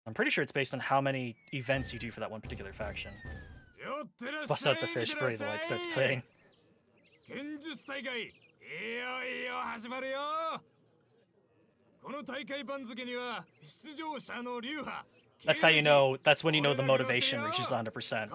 I'm pretty sure it's based on how many events you do for that one particular faction. Bust out the fish, Brave the Light starts playing. That's how you know, that's when you know the motivation reaches 100%.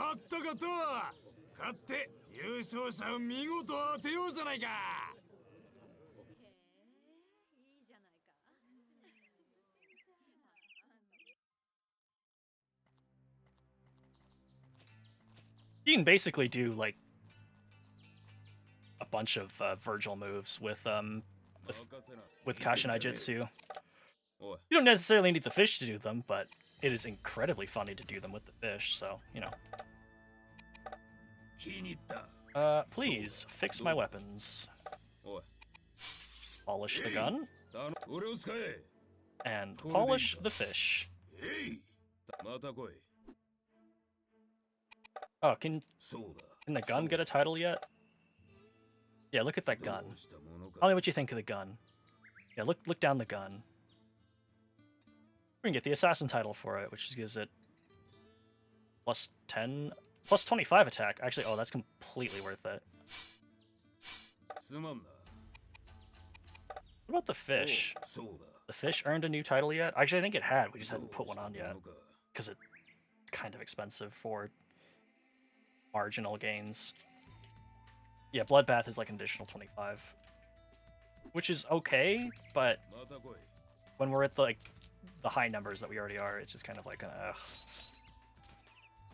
You can basically do, like, a bunch of Virgil moves with Kashinai Jitsu. You don't necessarily need the fish to do them, but it is incredibly funny to do them with the fish, so, you know. Please, fix my weapons. Polish the gun. And polish the fish. Oh, can the gun get a title yet? Yeah, look at that gun. Tell me what you think of the gun. Yeah, look down the gun. We can get the assassin title for it, which gives it plus 10, plus 25 attack. Actually, oh, that's completely worth it. What about the fish? The fish earned a new title yet? Actually, I think it had. We just hadn't put one on yet. Because it's kind of expensive for marginal gains. Yeah, Bloodbath is like an additional 25. Which is okay, but when we're at the high numbers that we already are, it's just kind of like, I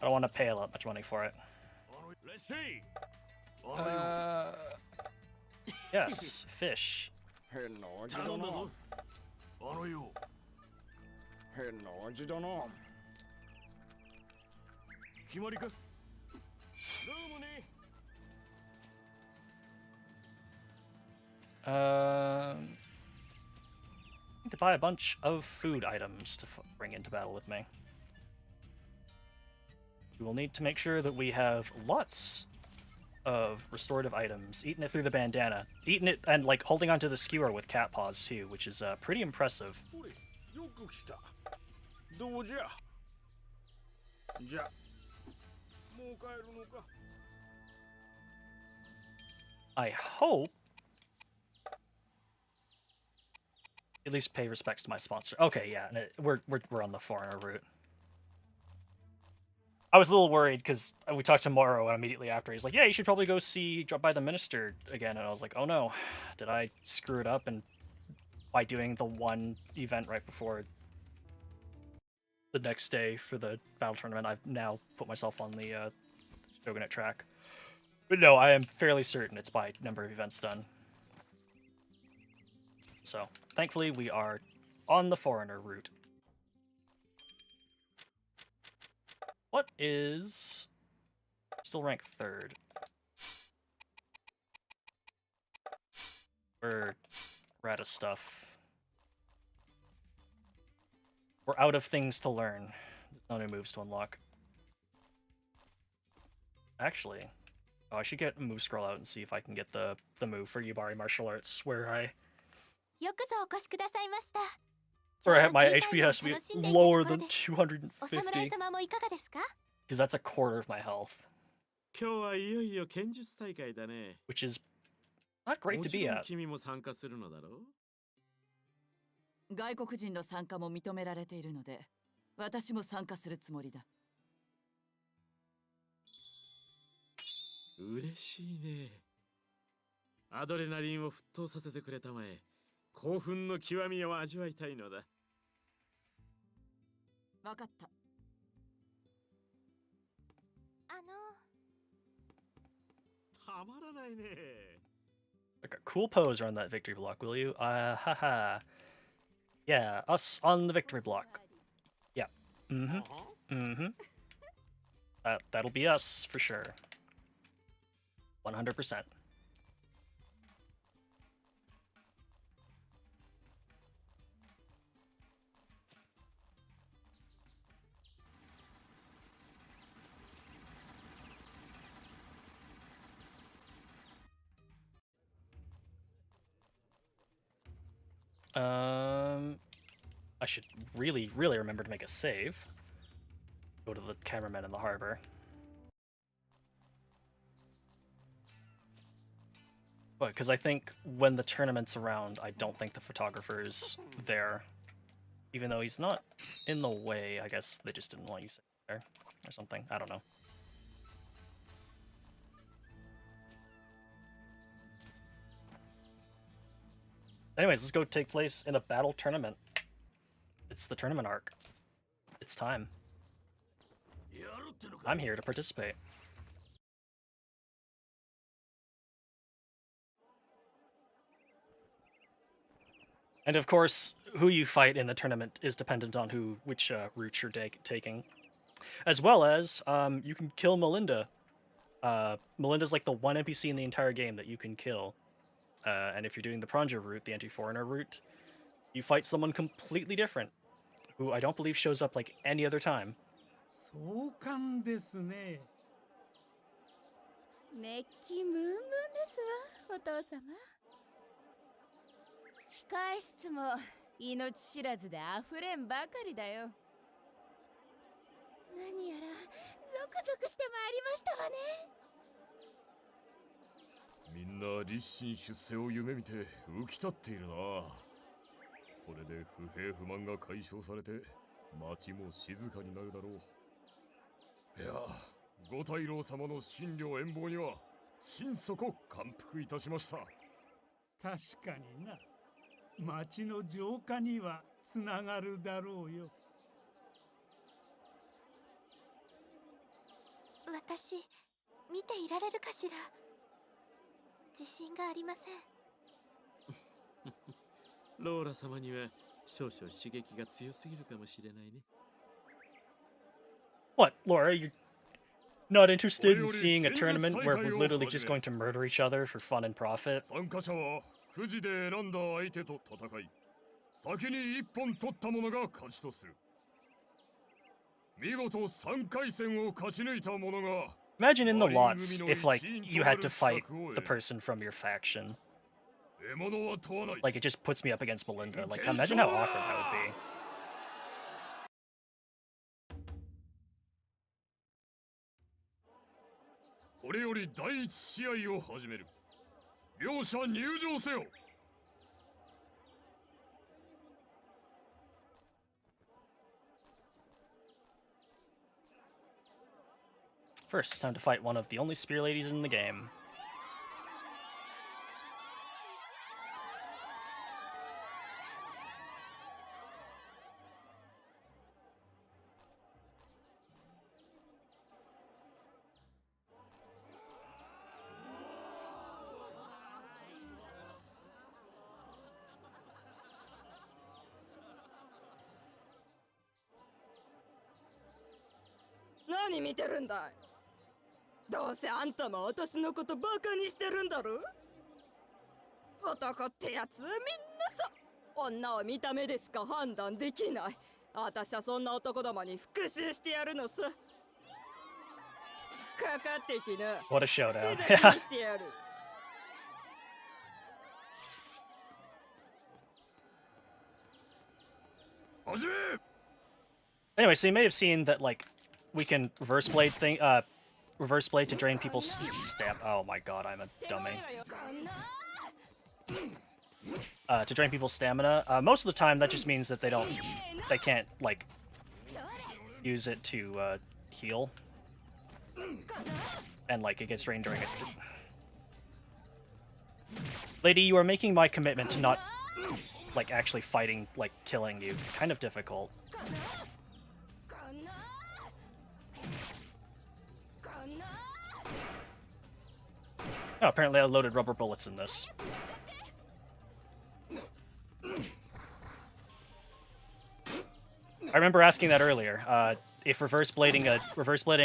don't want to pay a lot much money for it. Yes, fish. Need to buy a bunch of food items to bring into battle with me. We will need to make sure that we have lots of restorative items. Eating it through the bandana. Eating it and, like, holding onto the skewer with cat paws, too, which is pretty impressive. よく来た。どうじゃ。じゃ。もう帰るのか。I hope at least pay respects to my sponsor. Okay, yeah, we're on the foreigner route. I was a little worried because we talked to Moro and immediately after he's like, "Yeah, you should probably go drop by the minister again." And I was like, "Oh no, did I screw it up?" And by doing the one event right before the next day for the battle tournament, I've now put myself on the Shogunate track. But no, I am fairly certain it's by number of events done. So, thankfully, we are on the foreigner route. What is still ranked 3rd? We're out of stuff. We're out of things to learn. There's no new moves to unlock. Actually, I should get a move scroll out and see if I can get the move for Yubari martial arts where I my HP has to be lower than 250 because that's a quarter of my health, which is not great to be at. 外国人の参加も認められているので、私も参加するつもりだ。嬉しいね。アドレナリンを沸騰させてくれたまえ、興奮の極みを味わいたいのだ。わかった。たまらないね。Like a cool pose around that victory block, will you? Haha. Yeah, us on the victory block. Yeah. Mm-hmm. Mm-hmm. That'll be us for sure. 100%. I should really remember to make a save. Go to the cameraman in the harbor. But because I think when the tournament's around, I don't think the photographer's there. Even though he's not in the way, I guess they just didn't want you there or something. I don't know. Anyways, let's go take place in a battle tournament. It's the tournament arc. It's time. I'm here to participate. And of course, who you fight in the tournament is dependent on which route you're taking. As well as, you can kill Melinda. Melinda's like the one NPC in the entire game that you can kill. And if you're doing the Pronja route, the anti-foreigner route, you fight someone completely different, who I don't believe shows up like any other time. そうかんですね。熱気ムンムンですわ、お父様。控え室も命知らずで溢れんばかりだよ。何やらゾクゾクしてまいりましたわね。みんな立身出世を夢見て浮き立っているな。これで不平不満が解消されて町も静かになるだろう。いや、五大老様の神領遠望には心底感服いたしました。確かにな。町の浄化にはつながるだろうよ。私、見ていられるかしら。自信がありません。ローラ様には少々刺激が強すぎるかもしれないね。What, Laura? You're not interested in seeing a tournament where we're literally just going to murder each other for fun and profit? 参加者はくじで選んだ相手と戦い、先に一本取った者が勝ちとする。見事3回戦を勝ち抜いた者が Imagine in the lots if, like, you had to fight the person from your faction. Like, it just puts me up against Melinda. Like, imagine how awkward that would be. これより第一試合を始める。両者入場せよ。First, it's time to fight one of the only spear ladies in the game. What 見てるんだい。どうせあんたも私のことバカにしてるんだろ。男ってやつみんなそう。女は見た目でしか判断できない。私はそんな男どもに復讐してやるのさ。かかってきな。 What a showdown. してやる。Anyway, so you may have seen that, like, we can reverse blade to drain people's stamina. Oh my god, I'm a dummy. To drain people's stamina. Most of the time, that just means that they can't, like, use it to heal, and like it gets drained during it. Lady, you are making my commitment to not, like, actually fighting, like, killing you kind of difficult. Oh, apparently I loaded rubber bullets in this. I remember asking that earlier. If reverse blading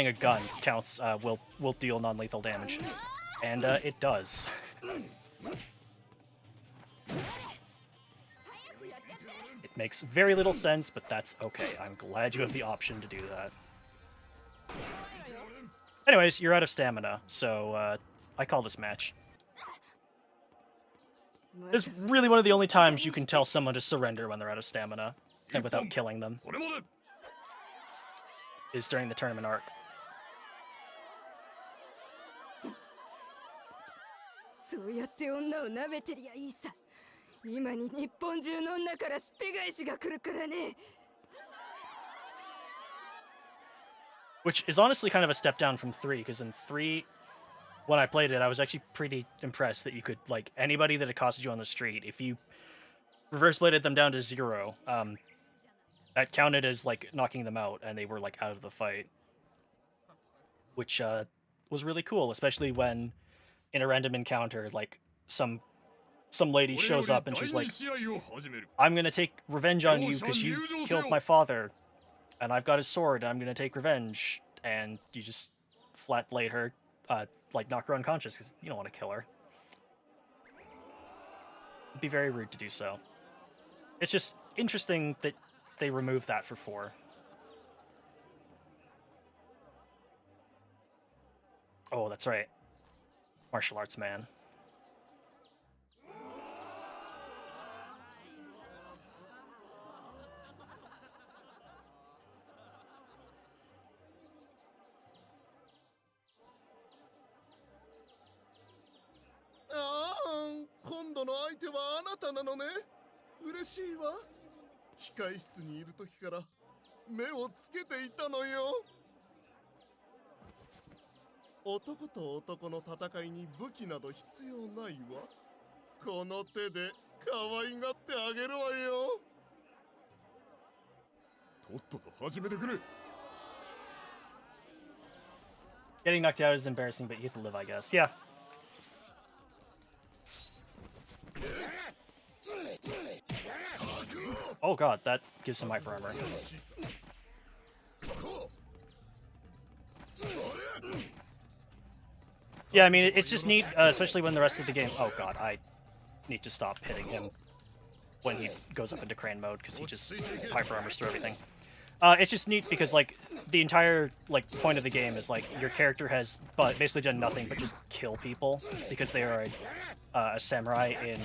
a gun counts, will deal non-lethal damage, and it does. It makes very little sense, but that's okay. I'm glad you have the option to do that. Anyways, you're out of stamina, so I call this match. This is really one of the only times you can tell someone to surrender when they're out of stamina, and without killing them, is during the tournament arc. そうやって女を舐めてりゃいいさ。今に日本中の女からしっぺ返しが来るからね。 Which is honestly kind of a step down from 3, because in 3, when I played it, I was actually pretty impressed that you could, like, anybody that accosted you on the street, if you reverse bladed them down to 0, that counted as, like, knocking them out, and they were, like, out of the fight. Which was really cool, especially when, in a random encounter, like, some lady shows up and she's like, I'm gonna take revenge on you because you killed my father, and I've got his sword, and I'm gonna take revenge, and you just flat blade her, like, knock her unconscious because you don't want to kill her. It'd be very rude to do so. It's just interesting that they removed that for 4. Oh, that's right. Martial arts man. Ah, 今度の相手はあなたなのね。嬉しいわ。控室にいる時から目をつけていたのよ。男と男の戦いに武器など必要ないわ。この手で可愛がってあげるわよ。とっとと始めてくれ。 Getting knocked out is embarrassing, but you get to live, I guess. Yeah. Oh god, that gives him hyper armor. Yeah, I mean, it's just neat, especially when the rest of the game... Oh god, I need to stop hitting him when he goes up into crane mode, because he just hyper armors through everything. It's just neat because, like, the entire, like, point of the game is, like, your character has basically done nothing but just kill people, because they are a samurai in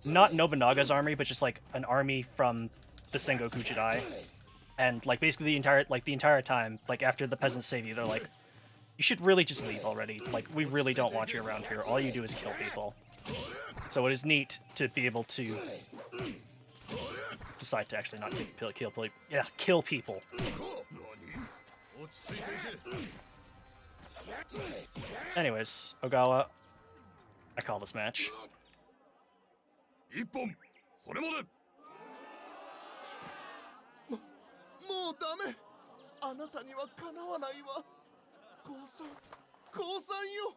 not Nobunaga's army, but just, like, an army from the Sengoku Jidai. And, like, basically the entire time, like, after the peasants save you, they're like, you should really just leave already. Like, we really don't want you around here. All you do is kill people. So it is neat to be able to decide to actually not kill people. Anyways, Ogawa, I call this match. 一本それまでもうダメあなたにはかなわないわ降参よ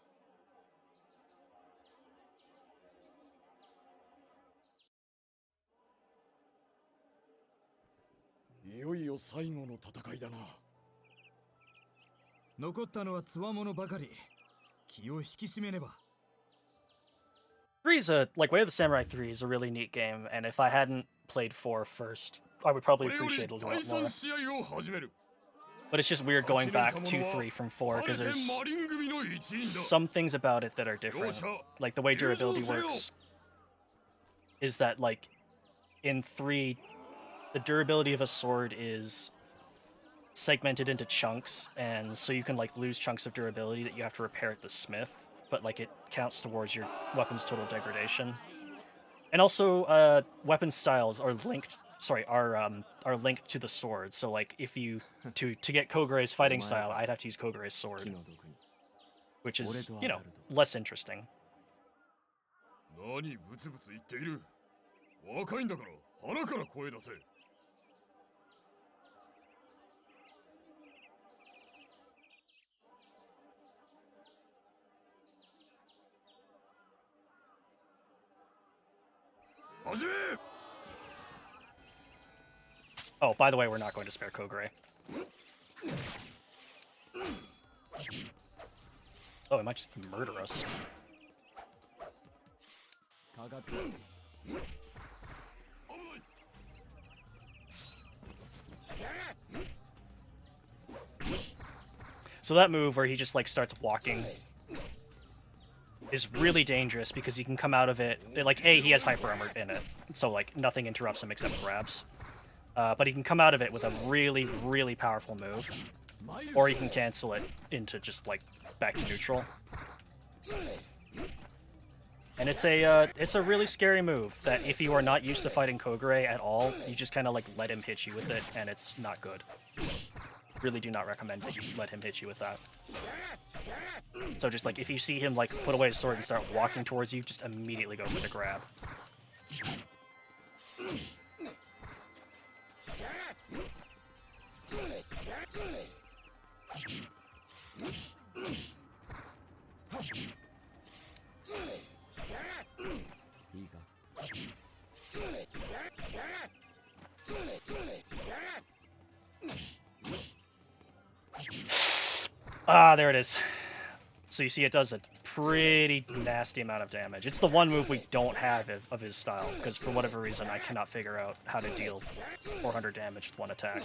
いよいよ最後の戦いだな残ったのは強者ばかり気を引き締めねば 3 is Way of the Samurai 3 is a really neat game, and if I hadn't played 4 first, I would probably appreciate it a lot more. But it's just weird going back to 3 from 4, because there's some things about it that are different. Like, the way durability works is that, like, in 3, the durability of a sword is segmented into chunks, and so you can, like, lose chunks of durability that you have to repair at the smith, but, like, it counts towards your weapon's total degradation. And also, weapon styles are linked to the sword. So, like, if you to get Kogure's fighting style, I'd have to use Kogure's sword, which is, you know, less interesting. 何ブツブツ言っている若いんだから腹から声出せ Oh, by the way, we're not going to spare Kogure. Oh, it might just murder us. So that move where he just, like, starts walking is really dangerous because he can come out of it, like, he has hyper armor in it, so, like, nothing interrupts him except grabs. But he can come out of it with a really, really powerful move, or he can cancel it into just, like, back to neutral. And it's a really scary move that if you are not used to fighting Kogure at all, you just kind of, like, let him hit you with it, and it's not good. Really do not recommend that you let him hit you with that. So just, like, if you see him, like, put away his sword and start walking towards you, just immediately go for the grab. Ah, there it is. So you see it does a pretty nasty amount of damage. It's the one move we don't have of his style, because for whatever reason I cannot figure out how to deal 400 damage with one attack.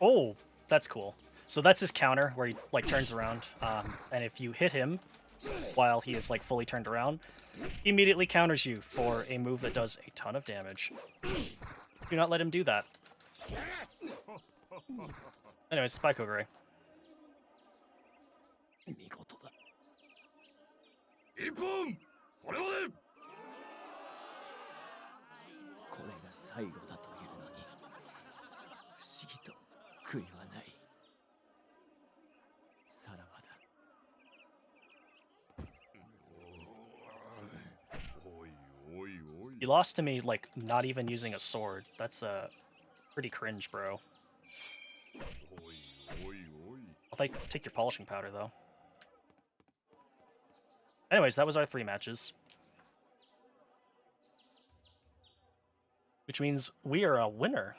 Oh, that's cool. So that's his counter, where he, like, turns around, and if you hit him while he is, like, fully turned around, he immediately counters you for a move that does a ton of damage. Do not let him do that. Anyways, bye, Kogure. 見事だ一本それまで最後だというのに不思議と悔いはない。さらばだ。 You lost to me, like, not even using a sword. That's pretty cringe, bro. I'll take your polishing powder, though. Anyways, that was our 3 matches. Which means we are a winner.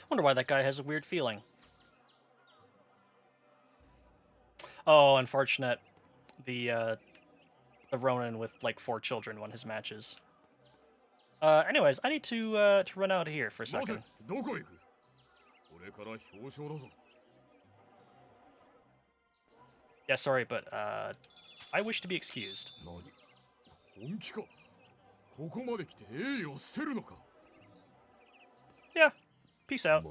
Wonder why that guy has a weird feeling. Oh, unfortunate. The Ronin with like 4 children won his matches. Anyways, I need to run out of here for a second. Yeah, sorry, but I wish to be excused. Yeah, peace out.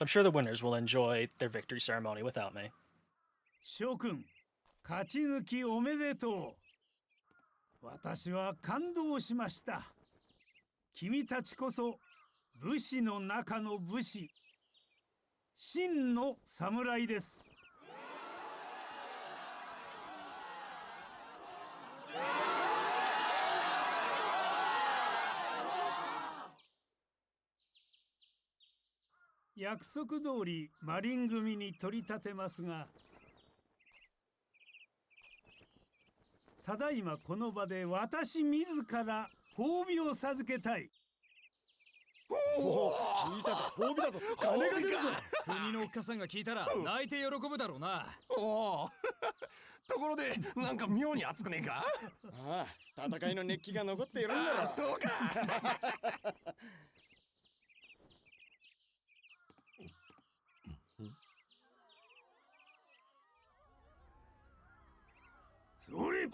I'm sure the winners will enjoy their victory ceremony without me. 諸君、勝ち抜きおめでとう。私は感動しました。君たちこそ武士の中の武士、真の侍です。約束通りマリン組に取り立てますが、ただいまこの場で私自ら褒美を授けたい。おお、聞いたか、褒美だぞ。金が出るぞ。国のおっかさんが聞いたら泣いて喜ぶだろうな。おお。ところで、なんか妙に熱くねえか？ああ、戦いの熱気が残っているんだろ。そうか。それ。なん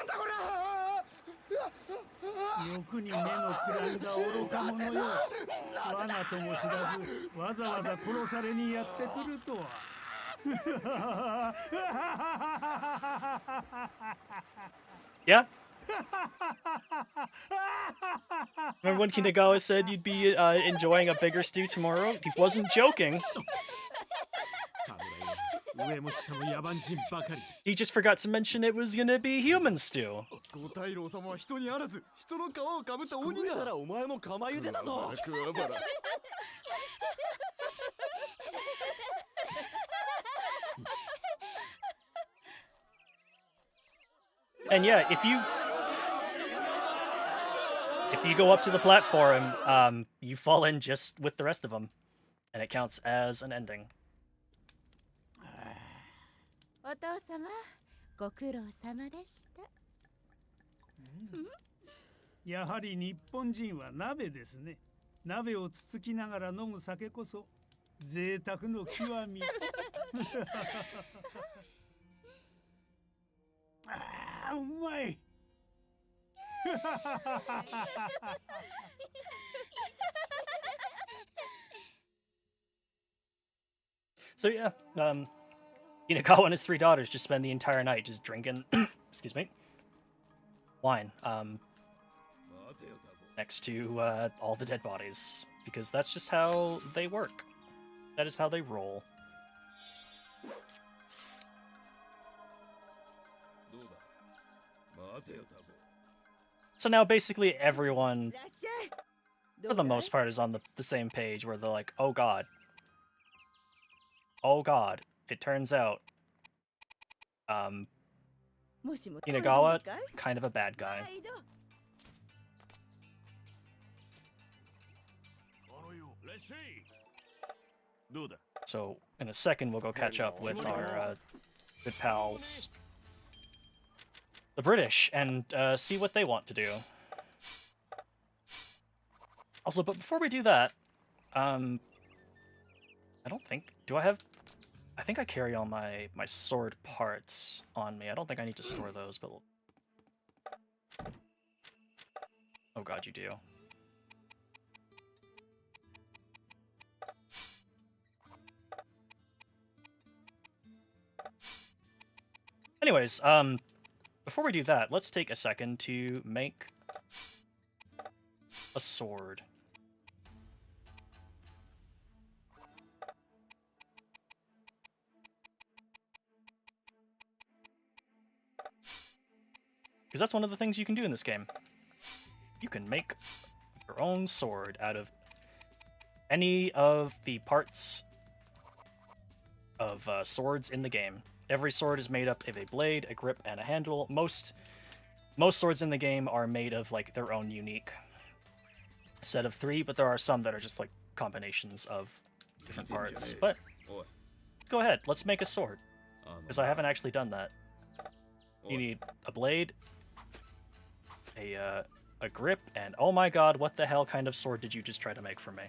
だこれ。欲に目のくらんだ愚か者よ。罠とも知らずわざわざ殺されにやってくるとは。Yeah? Remember when Kinagawa said you'd be enjoying a bigger stew tomorrow? He wasn't joking. He just forgot to mention it was gonna be human stew. And yeah, if you go up to the platform, you fall in just with the rest of them, and it counts as an ending. お父様、ご苦労様でした。やはり日本人は鍋ですね。鍋をつつきながら飲む酒こそ贅沢の極み。ああ、うまい。So yeah, Inakawa and his 3 daughters just spend the entire night just drinking, excuse me, wine, next to all the dead bodies, because that's just how they work. That is how they roll. So now basically everyone, for the most part, is on the same page where they're like, oh god. oh god, it turns out, もしも Inagawa, kind of a bad guy. So, in a second, we'll go catch up with our good pals, the British, and see what they want to do. Also, but before we do that, I don't think... Do I have... I think I carry all my sword parts on me. I don't think I need to store those, but... Oh god, you do. Anyways, before we do that, let's take a second to make a sword. Because that's one of the things you can do in this game. You can make your own sword out of any of the parts of swords in the game. Every sword is made up of a blade, a grip, and a handle. Most swords in the game are made of like their own unique set of 3, but there are some that are just like combinations of different parts. But go ahead, let's make a sword, because I haven't actually done that. You need a blade, a grip, and oh my god, what the hell kind of sword did you just try to make for me?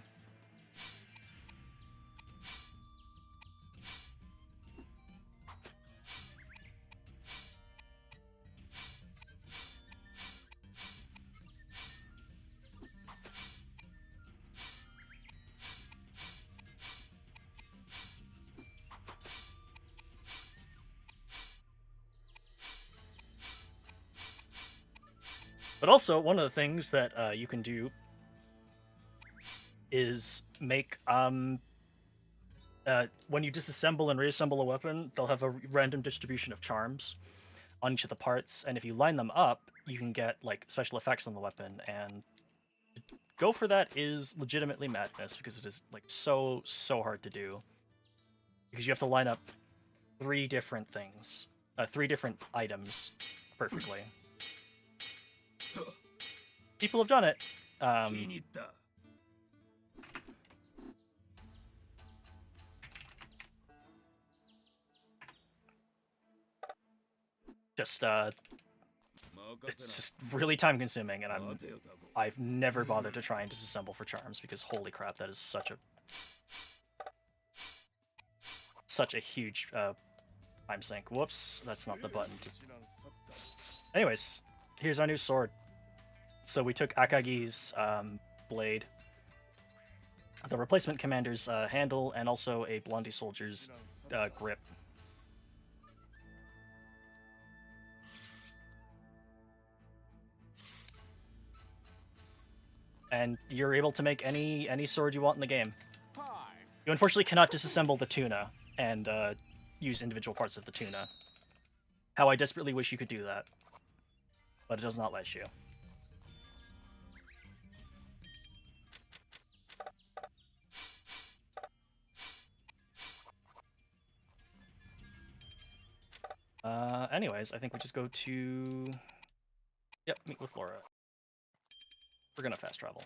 But also, one of the things that you can do is make, when you disassemble and reassemble a weapon, they'll have a random distribution of charms on each of the parts, and if you line them up, you can get, like, special effects on the weapon, and go for that is legitimately madness, because it is, like, so hard to do. Because you have to line up 3 different things, 3 different items perfectly. People have done it. It's just really time consuming, and I've never bothered to try and disassemble for charms because holy crap, that is such a huge time sink. Whoops, that's not the button. Anyways, here's our new sword. So we took Akagi's blade, the replacement commander's handle, and also a Blondie soldier's grip. And you're able to make any sword you want in the game. You unfortunately cannot disassemble the Tuna and use individual parts of the Tuna. How I desperately wish you could do that. But it does not let you. Anyways, I think we just go to... Yep, meet with Laura. We're gonna fast travel.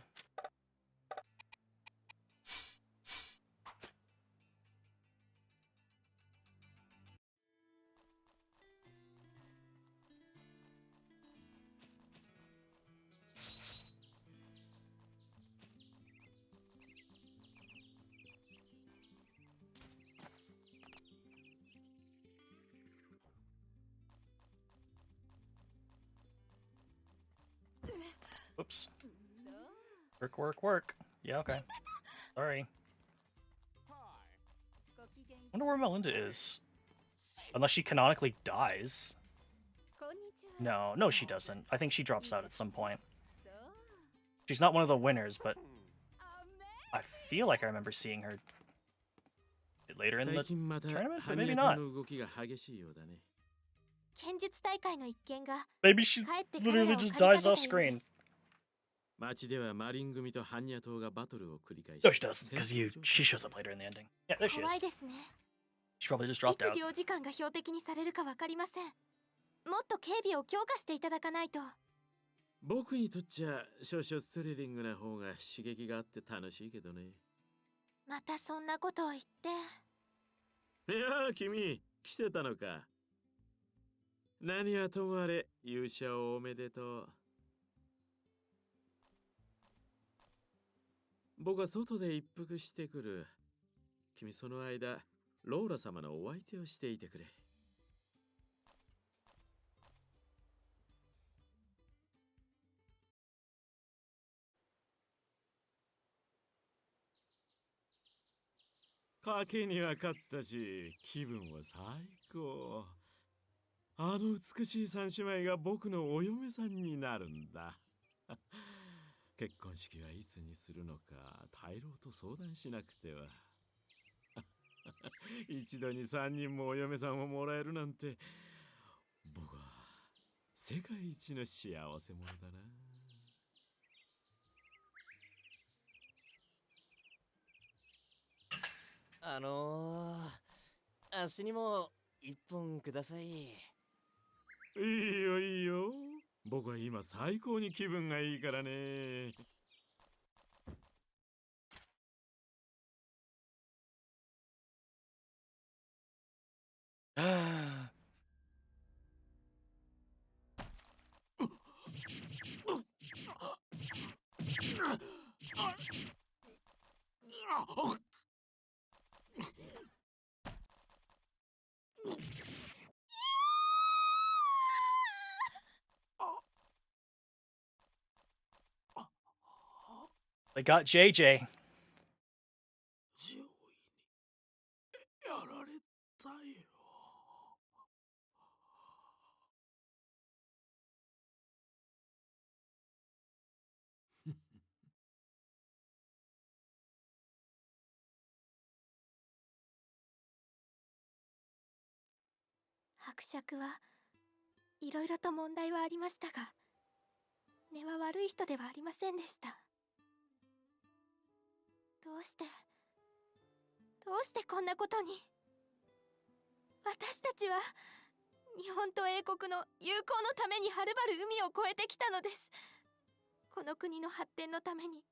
Whoops. Work. Yeah, okay. Sorry. Wonder where Melinda is. Unless she canonically dies. No, she doesn't. I think she drops out at some point. She's not one of the winners, but I feel like I remember seeing her later in the tournament, but maybe not. Maybe she literally just dies off screen. No, she doesn't, because she shows up later in the ending. Yeah, there she is. She probably just い dropped つ out. 領事館が標的にされるかわかりません。もっと警備を強化していただかないと。僕にとっちゃ少々スリリングな方が刺激があって楽しいけどね。またそんなことを言って。いやー、君来てたのか。何はともあれ優勝おめでとう。僕は外で一服してくる。君その間ローラ様のお相手をしていてくれ。賭けには勝ったし気分は最高。あの美しい三姉妹が僕のお嫁さんになるんだ。結婚式はいつにするのか大老と相談しなくては。一度に3人もお嫁さんをもらえるなんて、僕は世界一の幸せ者だな。足にも一本ください。いいよいいよ。僕は今最高に気分がいいからね。They got JJ. 上位にやられたよ。伯爵はいろいろと問題はありましたが、根は悪い人ではありませんでした。どうしてこんなことに。私たちは日本と英国の友好のためにはるばる海を越えてきたのです。この国の発展のために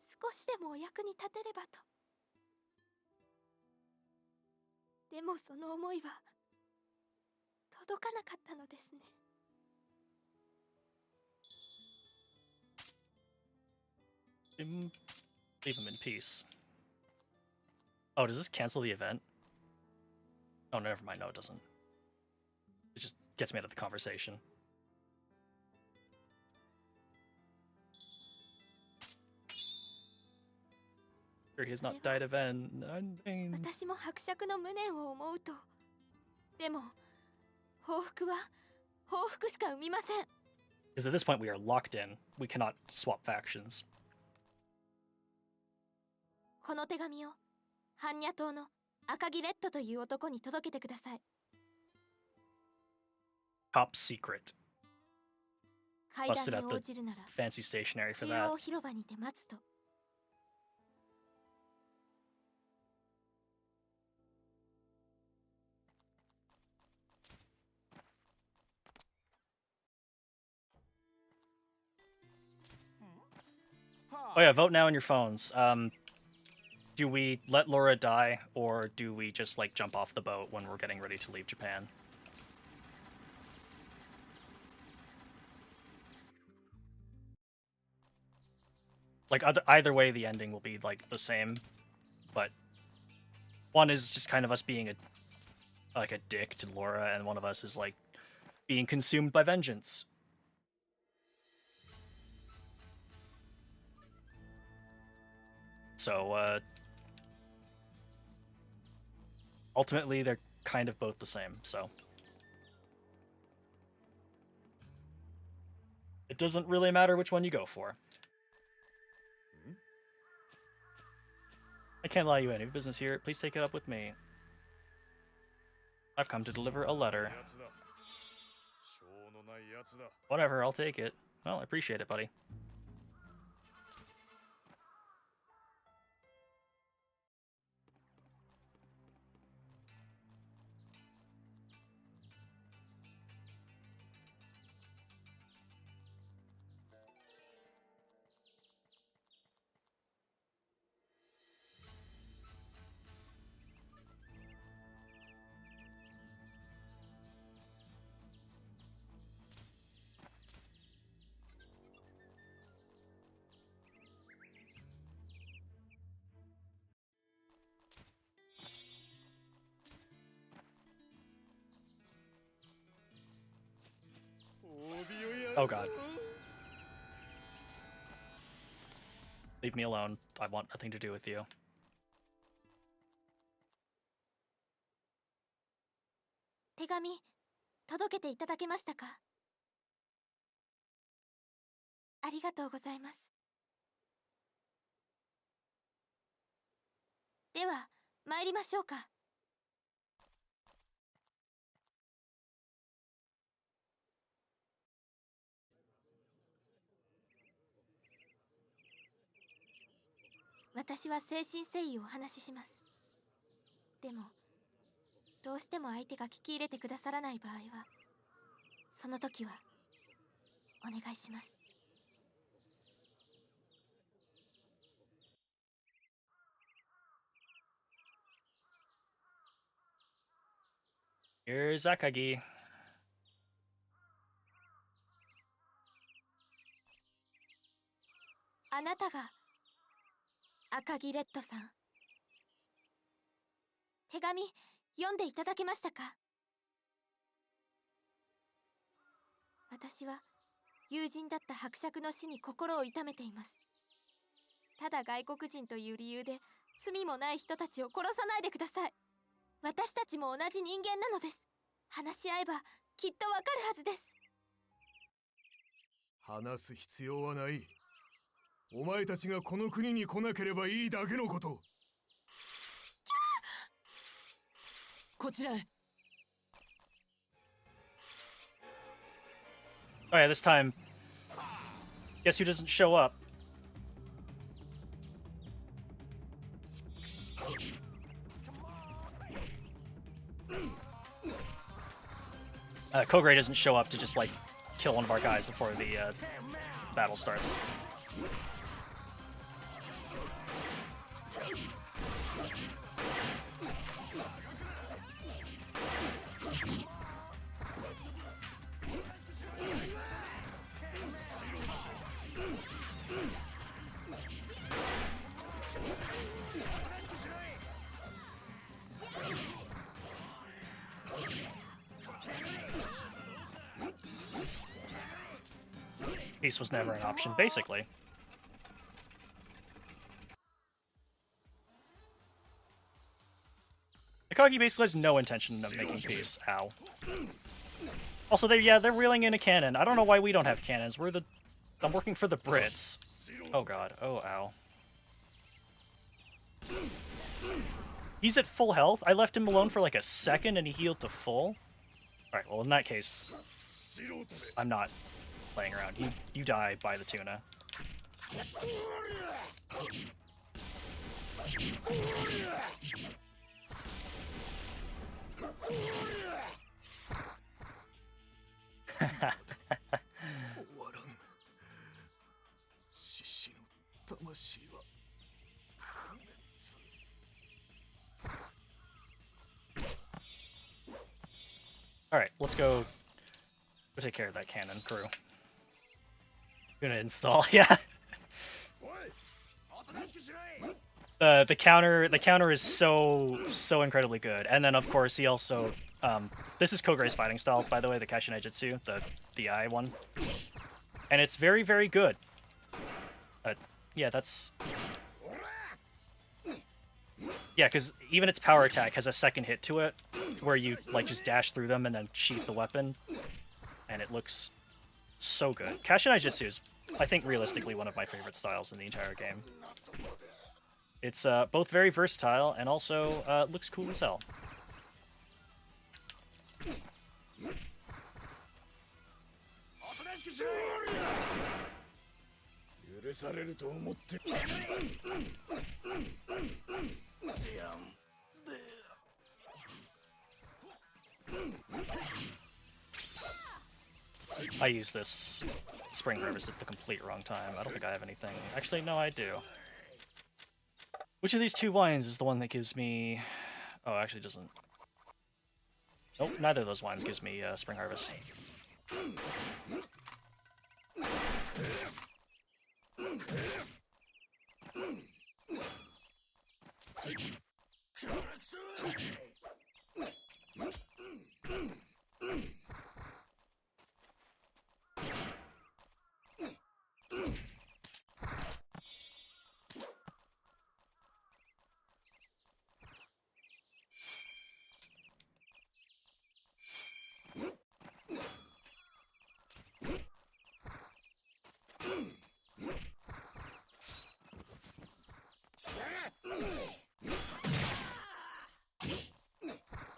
少しでもお役に立てればと。でもその思いは届かなかったのですね。Leave him in peace. Oh, does this cancel the event? Oh, never mind. No, it doesn't. It just gets me out of the conversation. Sure, he has not died of ending. 私も伯爵の無念を思うと。でも報復は報復しか生みません。 Because at this point we are locked in. We cannot swap factions. この手紙を般若島の赤木レッドという男に届けてください。 Top secret. 階 Busted 段 at に応 the じるなら fancy stationery for 中 that. 央広場にて待つと。Oh yeah, vote now on your phones. Do we let Laura die, or do we just like jump off the boat when we're getting ready to leave Japan? Like either way, the ending will be like the same, but one is just kind of us being a dick to Laura, and one of us is like being consumed by vengeance. So, ultimately, they're kind of both the same, so. It doesn't really matter which one you go for. I can't allow you any business here. Please take it up with me. I've come to deliver a letter. Whatever, I'll take it. Well, I appreciate it, buddy. Oh god. Leave me alone. I want nothing to do with you.手紙届けていただけましたか？ありがとうございます。では参りましょうか。私は誠心誠意お話しします。でもどうしても相手が聞き入れてくださらない場合は、その時はお願いします。Here's Akagi. あなたが赤木レッドさん。手紙読んでいただけましたか？私は友人だった伯爵の死に心を痛めています。ただ外国人という理由で罪もない人たちを殺さないでください。私たちも同じ人間なのです。話し合えばきっとわかるはずです。話す必要はない。お前たちがこの国に来なければいいだけのこと。こちらへ。Alright, this time. Guess who doesn't show up? Kogre doesn't show up to just, like, kill one of our guys before the battle starts. Peace was never an option, basically. Akagi basically has no intention of making peace. Ow. Also, they're reeling in a cannon. I don't know why we don't have cannons. I'm working for the Brits. Oh god. Oh, ow. He's at full health? I left him alone for like a second and he healed to full? Alright, well in that case, I'm not playing around. You die by the tuna. Alright, let's go take care of that cannon crew. Gonna install, yeah. The counter is so incredibly good. And then of course he also this is Kogre's fighting style, by the way, the Kashinai Jutsu, the eye one. And it's very, very good. Yeah, that's yeah, because even its power attack has a second hit to it, where you like just dash through them and then sheath the weapon, and it looks so good. Kashinai Jutsu is, I think, realistically one of my favorite styles in the entire game. It's both very versatile and also looks cool as hell. I use this Spring Harvest at the complete wrong time. I don't think I have anything. Actually, no, I do. Which of these two wines is the one that gives me... Oh, actually doesn't... Nope, neither of those wines gives me Spring Harvest.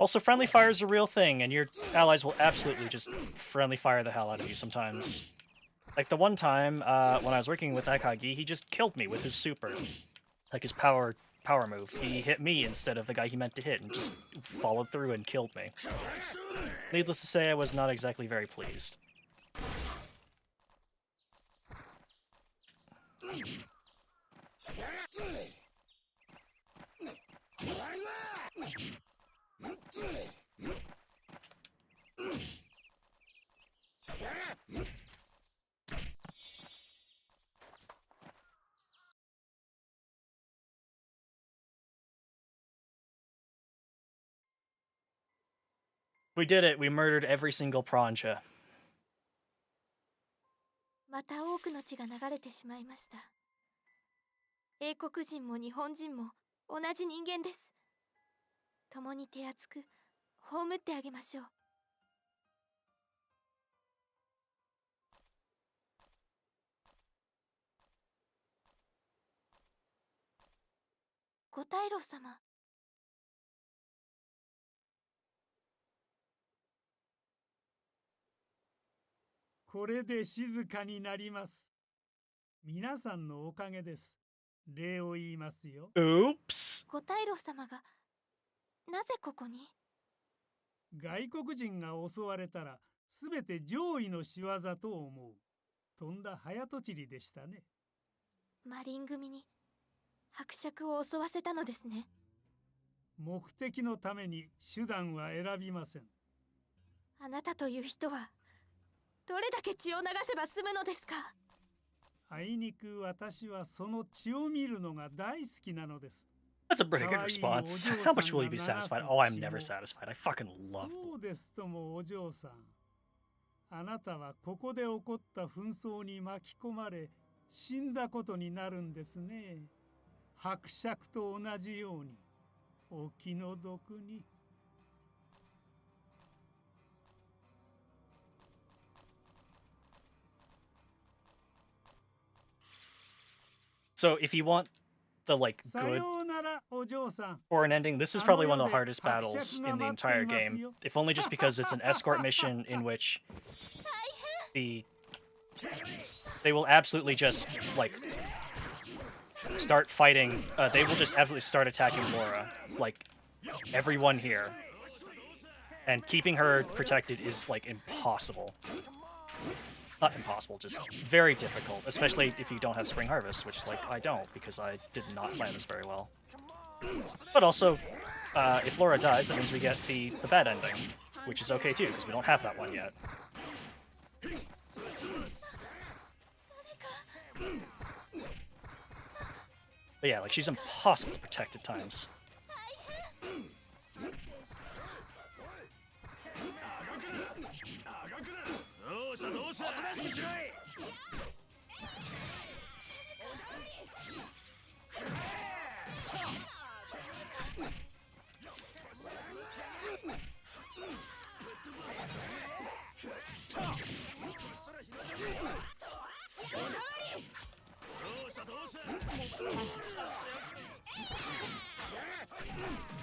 Also, friendly fire is a real thing, and your allies will absolutely just friendly fire the hell out of you sometimes. Like the one time when I was working with Akagi, he just killed me with his super. Like his power move. He hit me instead of the guy he meant to hit and just followed through and killed me. Needless to say, I was not exactly very pleased. We did it. We murdered every single Prancha. また多くの血が流れてしまいました。英国人も日本人も同じ人間です。共に手厚く葬ってあげましょう。ご大老様。これで静かになります。皆さんのおかげです。礼を言いますよ。Oops. ご大老様がなぜここに？外国人が襲われたらすべて上位の仕業と思う。とんだ早とちりでしたね。マリン組に伯爵を襲わせたのですね。目的のために手段は選びません。あなたという人はどれだけ血を流せば済むのですか？あいにく私はその血を見るのが大好きなのです。That's a pretty good response. How much will you be satisfied? Oh, I'm never satisfied. I fucking love it. そうですともお嬢さん。あなたはここで起こった紛争に巻き込まれ死んだことになるんですね。伯爵と同じようにお気の毒に。So if you want the like good for an ending, this is probably one of the hardest battles in the entire game. If only just because it's an escort mission in which they will absolutely just like start fighting. They will just absolutely start attacking Laura, like everyone here, and keeping her protected is like impossible. Not impossible, just very difficult, especially if you don't have Spring Harvest, which, like, I don't, because I did not plan this very well. But also, if Laura dies, that means we get the bad ending, which is okay too, because we don't have that one yet. But yeah, like, she's impossible to protect at times.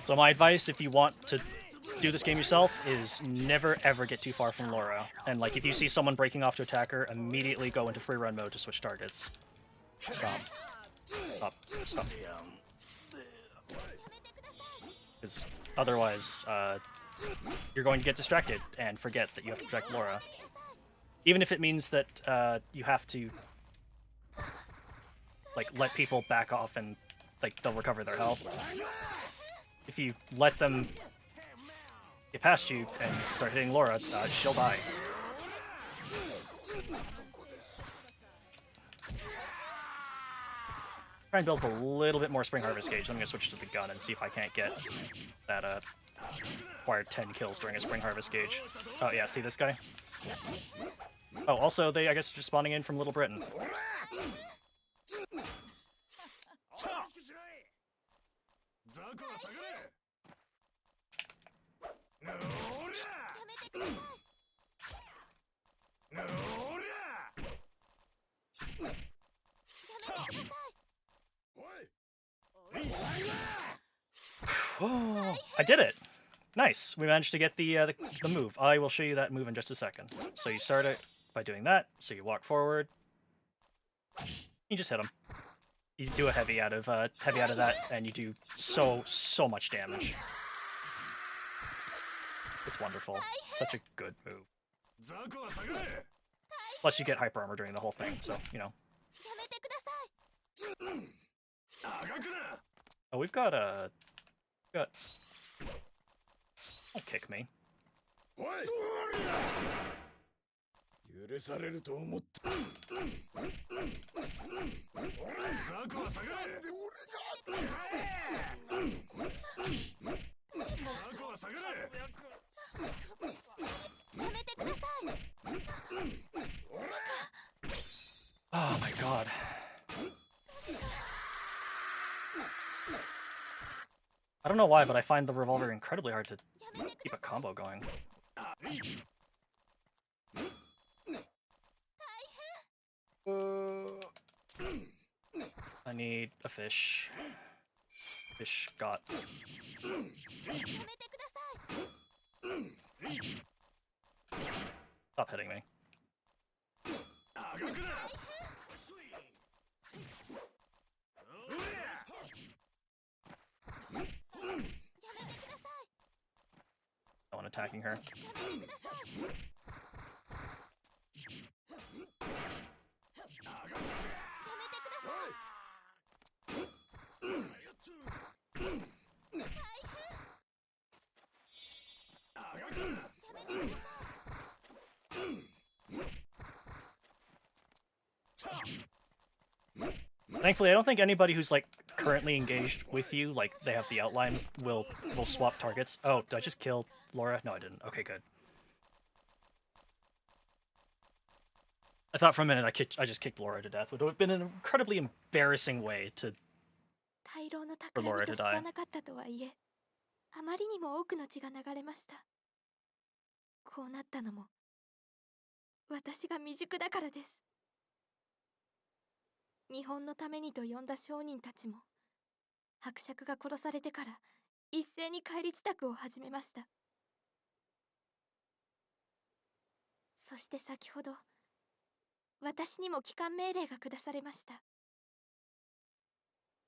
So my advice, if you want to do this game yourself, is never ever get too far from Laura. And like, if you see someone breaking off to attack her, immediately go into free run mode to switch targets. Stop. Stop. Stop. Because otherwise, you're going to get distracted and forget that you have to protect Laura. Even if it means that you have to like let people back off and like they'll recover their health. If you let them get past you and start hitting Laura, she'll die. Try and build a little bit more Spring Harvest gauge. I'm gonna switch to the gun and see if I can't get that required 10 kills during a Spring Harvest gauge. Oh yeah, see this guy? Oh, also they I guess just spawning in from Little Britain. Oh, I did it! Nice. We managed to get the move. I will show you that move in just a second. So you start it by doing that. So you walk forward. You just hit him. You do a heavy out of that, and you do so much damage. It's wonderful. Such a good move. Plus, you get hyper armor during the whole thing, so you know. Oh, we've got a. Don't kick me. 許されると思ったザコは下がれザコは下がれやめてください Oh my god. I don't know why, but I find the revolver incredibly hard to keep a combo going. I need a fish. Fish got. Stop hitting me. No one attacking her. Thankfully, I don't think anybody who's like currently engaged with you, like they have the outline, will swap targets. Oh, did I just kill Laura? No, I didn't. Okay, good. I thought for a minute I just kicked Laura to death. It would have been an incredibly embarrassing way to for Laura to die. あまりにも多くの血が流れました。こうなったのも私が未熟だからです。日本のためにと呼んだ商人たちも伯爵が殺されてから一斉に帰り支度を始めました。そして先ほど私にも帰還命令が下されました。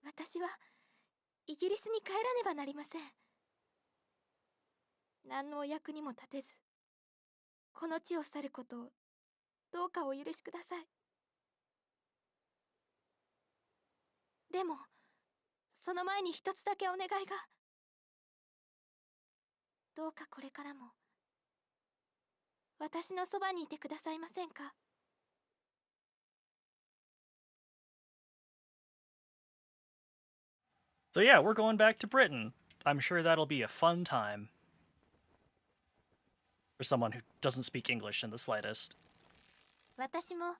私はイギリスに帰らねばなりません。何のお役にも立てず、この地を去ることをどうかお許しください。でも、その前に一つだけお願いが。どうかこれからも私のそばにいてくださいませんか。So yeah, we're going back to Britain. I'm sure that'll be a fun time. For someone who doesn't speak English in the slightest. 私も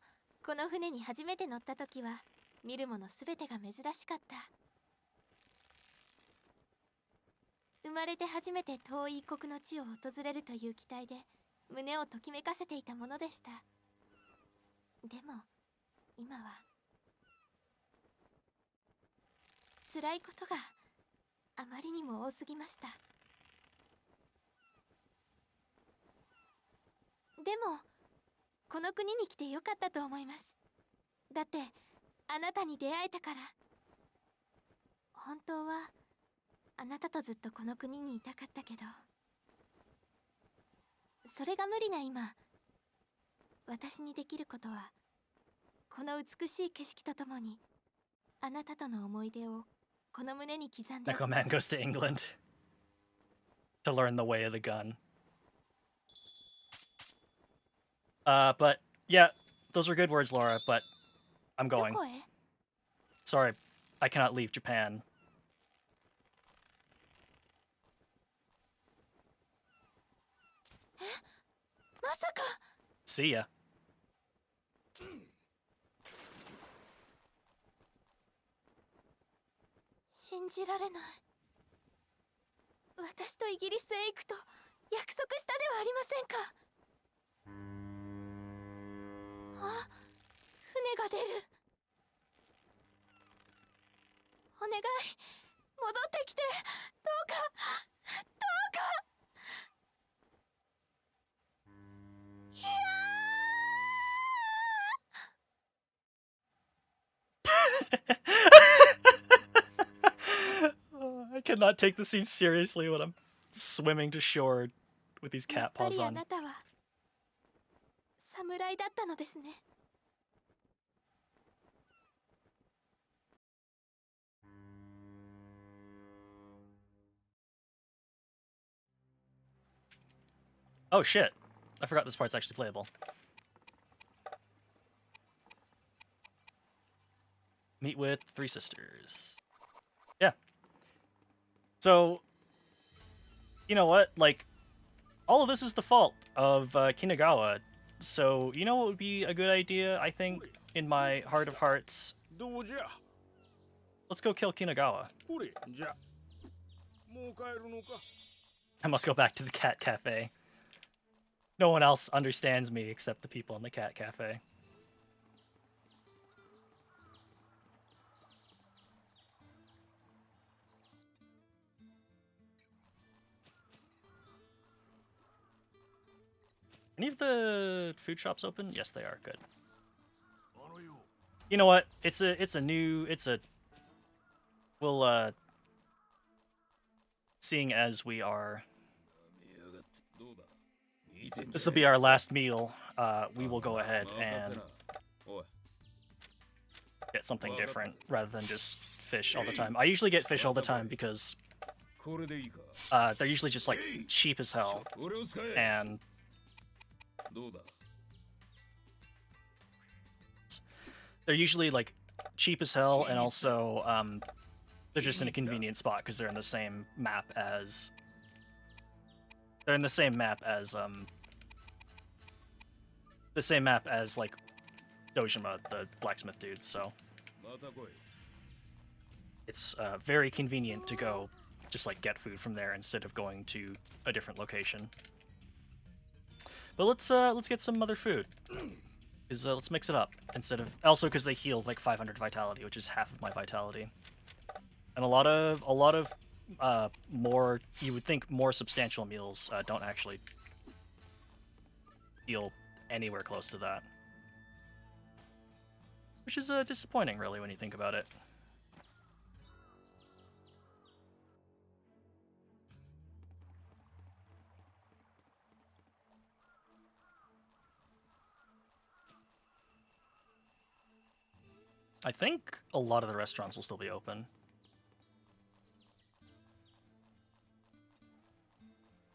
この船に初めて乗った時は見るものすべてが珍しかった。生まれて初めて遠い異国の地を訪れるという期待で胸をときめかせていたものでした。でも今は辛いことがあまりにも多すぎました。でもこの国に来てよかったと思います。だってあなたに出会えたから。本当はあなたとずっとこの国にいたかったけど、それが無理な今、私にできることはこの美しい景色とともにあなたとの思い出をこの胸に刻んで。Echo Man goes to England to learn the way of the gun. But yeah, those were good words, Laura, but I'm going. Sorry, I cannot leave Japan. See ya. 信じられない。私とイギリスへ行くと約束したではありませんか。あ、船が出る。お願い、戻ってきて。どうか、どうか。I cannot take the scene seriously when I'm swimming to shore with these やっ cat ぱ paws りあ on. なたは侍だったのですね。 Oh shit. I forgot this part's actually playable. Meet with three sisters. Yeah. So, you know what? Like, all of this is the fault of Kinagawa. So, you know what would be a good idea, I think, in my heart of hearts? どうじゃ Let's go kill Kinagawa. これじゃもう帰るのか I must go back to the cat cafe. No one else understands me except the people in the cat cafe. Any of the food shops open? Yes, they are. Good. You know what? We'll seeing as we are, this will be our last meal. We will go ahead and get something different rather than just fish all the time. I usually get fish all the time because they're usually just like cheap as hell, and they're usually like cheap as hell, and also they're just in a convenient spot because they're in the same map as like Dojima, the blacksmith dude. So it's very convenient to go just like get food from there instead of going to a different location. But let's get some other food. Let's mix it up instead of because they heal like 500 vitality, which is half of my vitality, and a lot of more, you would think, more substantial meals don't actually heal anywhere close to that, which is disappointing, really, when you think about it. I think a lot of the restaurants will still be open.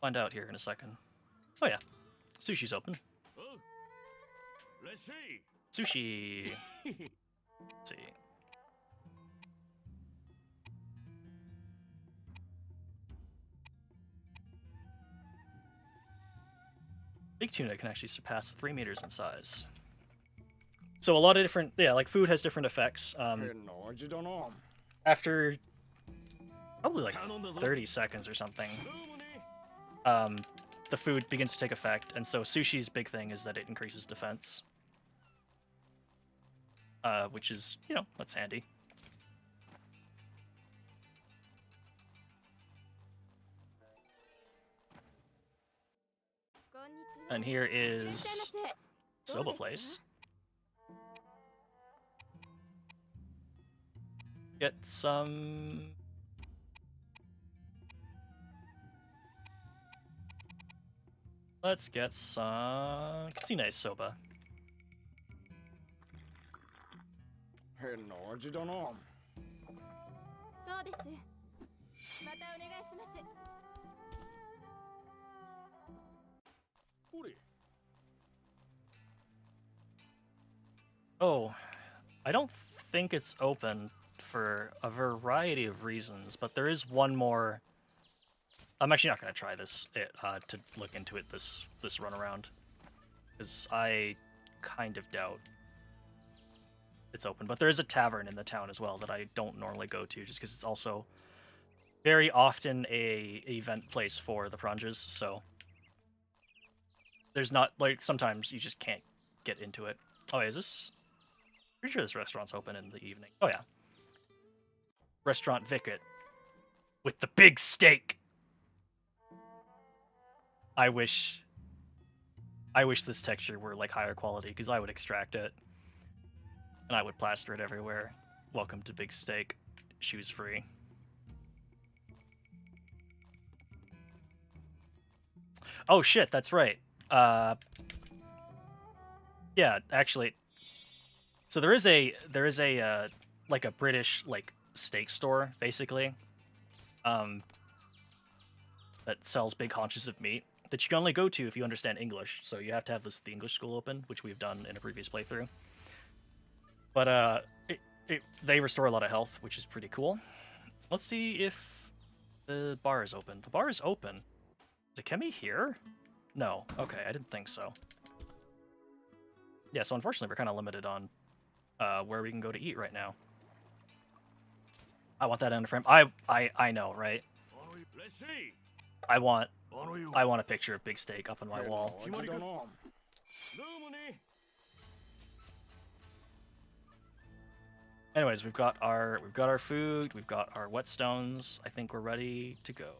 Find out here in a second. Oh yeah, sushi's open. Sushi. Let's see. Big tuna can actually surpass 3 meters in size. So a lot of different, like food has different effects. After probably like 30 seconds or something, the food begins to take effect, and so sushi's big thing is that it increases defense, which is, that's handy. And here is Soba Place. Get some... Let's get some Kasine soba. Oh, I don't think it's open for a variety of reasons, but there is one more. I'm actually not going to try this to look into it this run around, because I kind of doubt it's open. But there is a tavern in the town as well that I don't normally go to, just because it's also very often a event place for the Pranjas. So there's not, like, sometimes you just can't get into it. Oh, wait, is this? Pretty sure this restaurant's open in the evening. Oh yeah, Restaurant Vicket with the big steak. I wish this texture were like higher quality, because I would extract it and I would plaster it everywhere. Welcome to Big Steak. Shoes free. Oh shit, that's right. Yeah, actually. So there is a like a British like steak store basically, that sells big haunches of meat that you can only go to if you understand English. So you have to have the English school open, which we've done in a previous playthrough. But they restore a lot of health, which is pretty cool. Let's see if the bar is open. The bar is open. Is Akemi here? No. Okay, I didn't think so. Yeah, so unfortunately we're kind of limited on where we can go to eat right now. I want that in a frame. I know, right? I want a picture of Big Steak up on my wall. Anyways, we've got our food, we've got our whetstones. I think we're ready to go.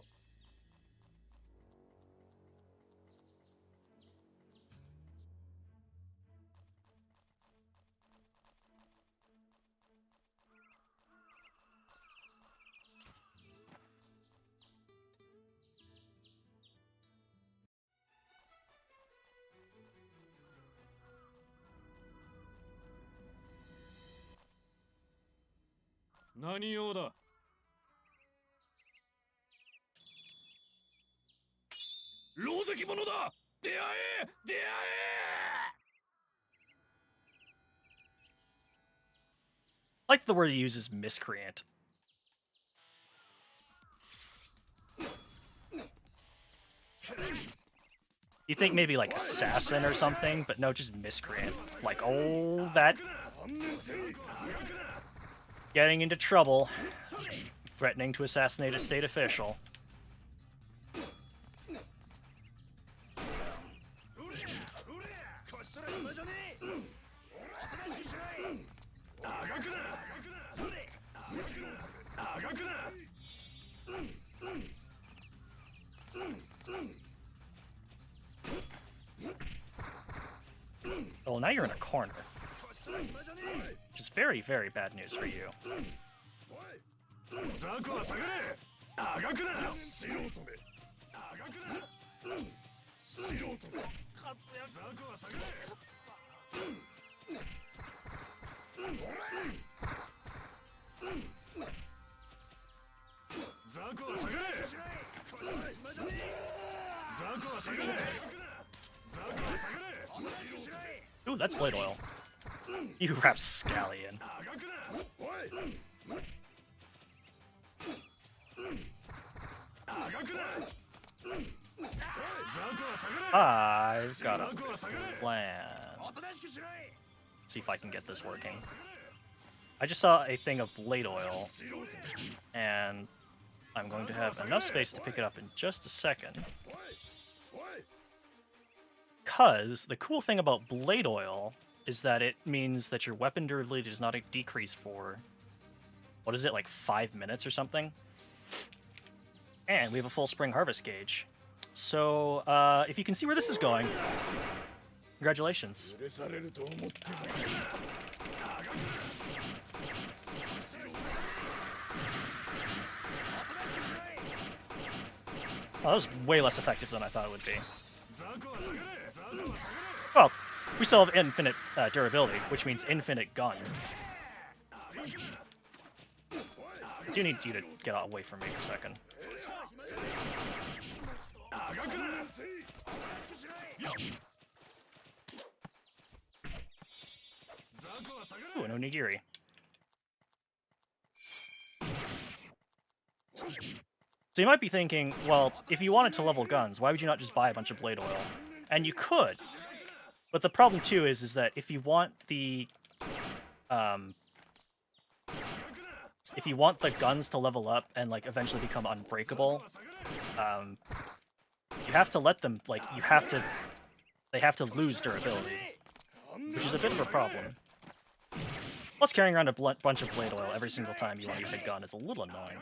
I like the word he uses, miscreant. You think maybe like assassin or something, but no, just miscreant. Like, oh, that... Getting into trouble. Threatening to assassinate a state official. Well, now you're in a corner. Which is very, very bad news for you. Ooh, that's blade oil. You rapscallion. I've got a plan. Let's see if I can get this working. I just saw a thing of blade oil, and I'm going to have enough space to pick it up in just a second. Because the cool thing about blade oil is that it means that your weapon durability does not decrease for, what is it, like 5 minutes or something? And we have a full spring harvest gauge. So, if you can see where this is going, congratulations. Oh, that was way less effective than I thought it would be. Well, we still have infinite durability, which means infinite gun. I do need you to get away from me for a second. Ooh, an onigiri. So you might be thinking, well, if you wanted to level guns, why would you not just buy a bunch of blade oil? And you could. But the problem too is that if you want the guns to level up and like eventually become unbreakable, you have to let them they have to lose durability, which is a bit of a problem. Plus, carrying around a bunch of blade oil every single time you want to use a gun is a little annoying.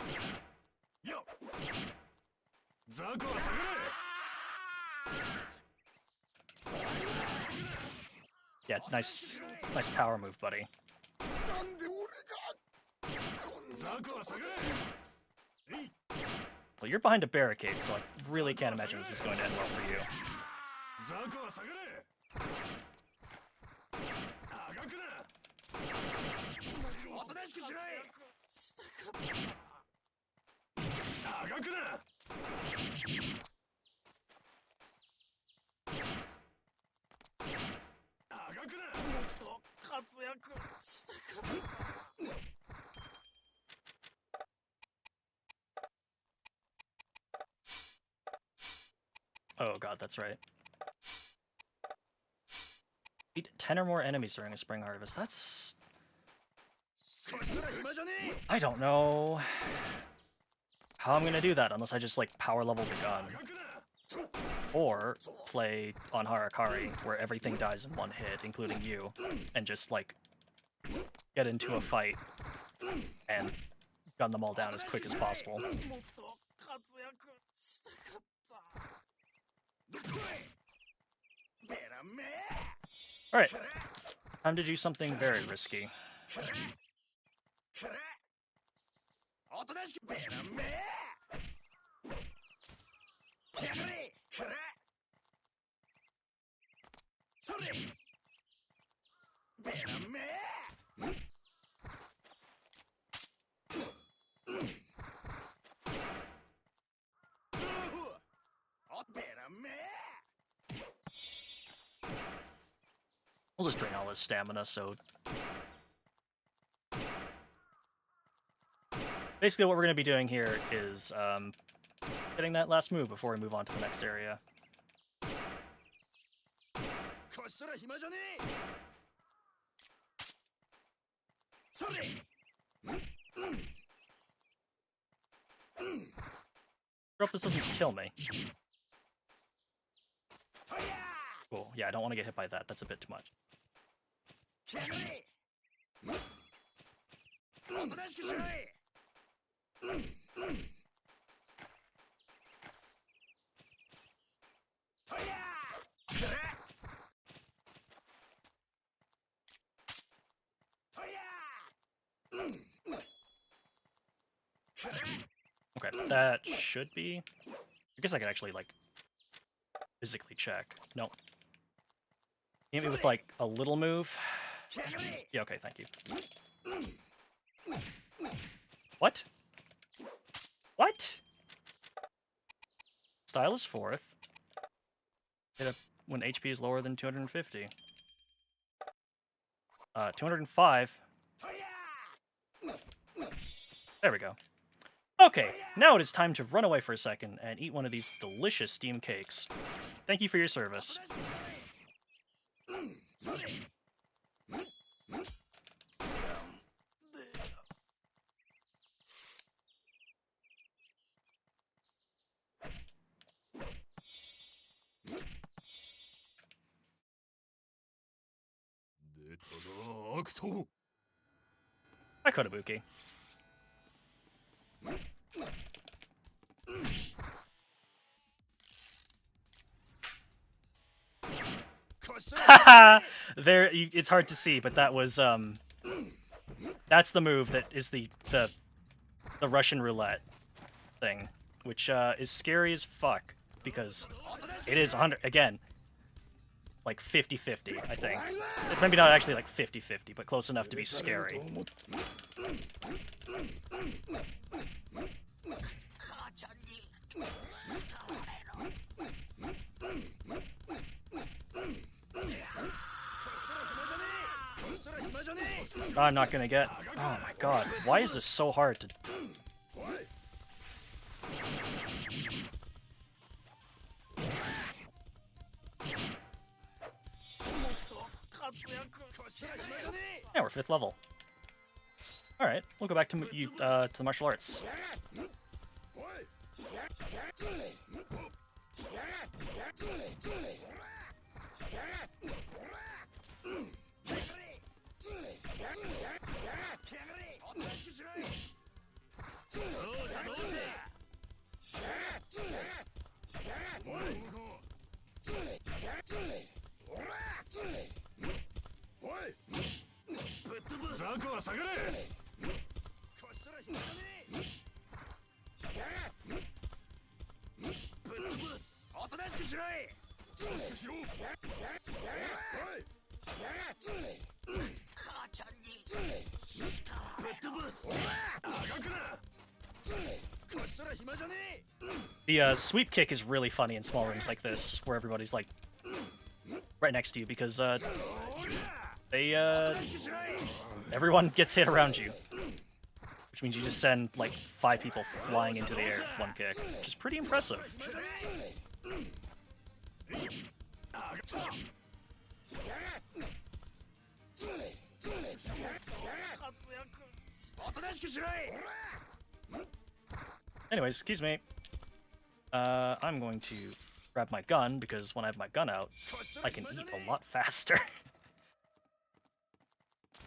Yeah, nice power move, buddy. careful. You're behind a barricade, so I really can't imagine this is going to end well for you. Oh god, that's right. Beat 10 or more enemies during a spring harvest. That's... I don't know how I'm gonna do that unless I just like power level the gun. Or play on Harakari where everything dies in one hit, including you, and just like get into a fight and gun them all down as quick as possible. Alright, time to do something very risky. We'll just drain all his stamina, so... Basically what we're going to be doing here is getting that last move before we move on to the next area. Hope this doesn't kill me. Cool. Yeah, I don't want to get hit by that. That's a bit too much. Okay, that should be... I guess I could actually, like, physically check. Nope. Hit me with, like, a little move. Yeah, okay, thank you. What? What? Style is 4th. Hit up when HP is lower than 250. 205. There we go. Okay, now it is time to run away for a second and eat one of these delicious steamed cakes. Thank you for your service. Hi, Kotobuki. There, it's hard to see, but that was that's the move that is the Russian roulette thing, which is scary as fuck because it is 100 again, like 50-50, I think. It's maybe not actually like 50-50, but close enough to be scary. I'm not gonna get... Oh my god, why is this so hard to... Yeah, we're 5th level. Alright, we'll go back to to the martial arts. The sweep kick is really funny in small rooms like this, where everybody's like right next to you, because everyone gets hit around you, which means you just send like 5 people flying into the air with one kick, which is pretty impressive. Anyways, excuse me. I'm going to grab my gun, because when I have my gun out, I can eat a lot faster.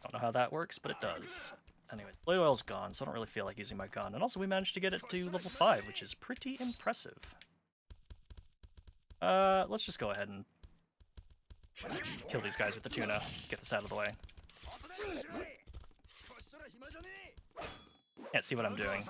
Don't know how that works, but it does. Anyways, blade oil's gone, so I don't really feel like using my gun. And also we managed to get it to level 5, which is pretty impressive. Let's just go ahead and kill these guys with the tuna. Get this out of the way. Can't see what I'm doing.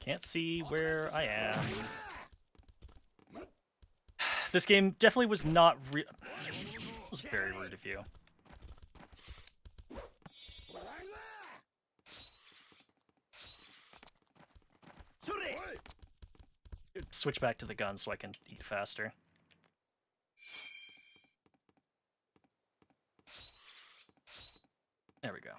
Can't see where I am. This game definitely was not It was very rude of you. Switch back to the gun so I can eat faster. There we go.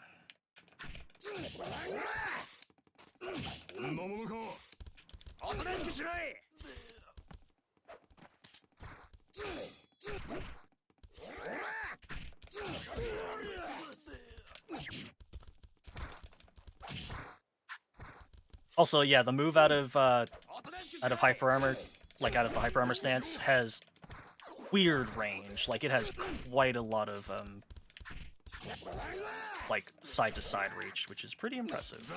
Also, yeah, the move out of hyper armor, like out of the hyper armor stance, has weird range. Like it has quite a lot of like side to side reach, which is pretty impressive.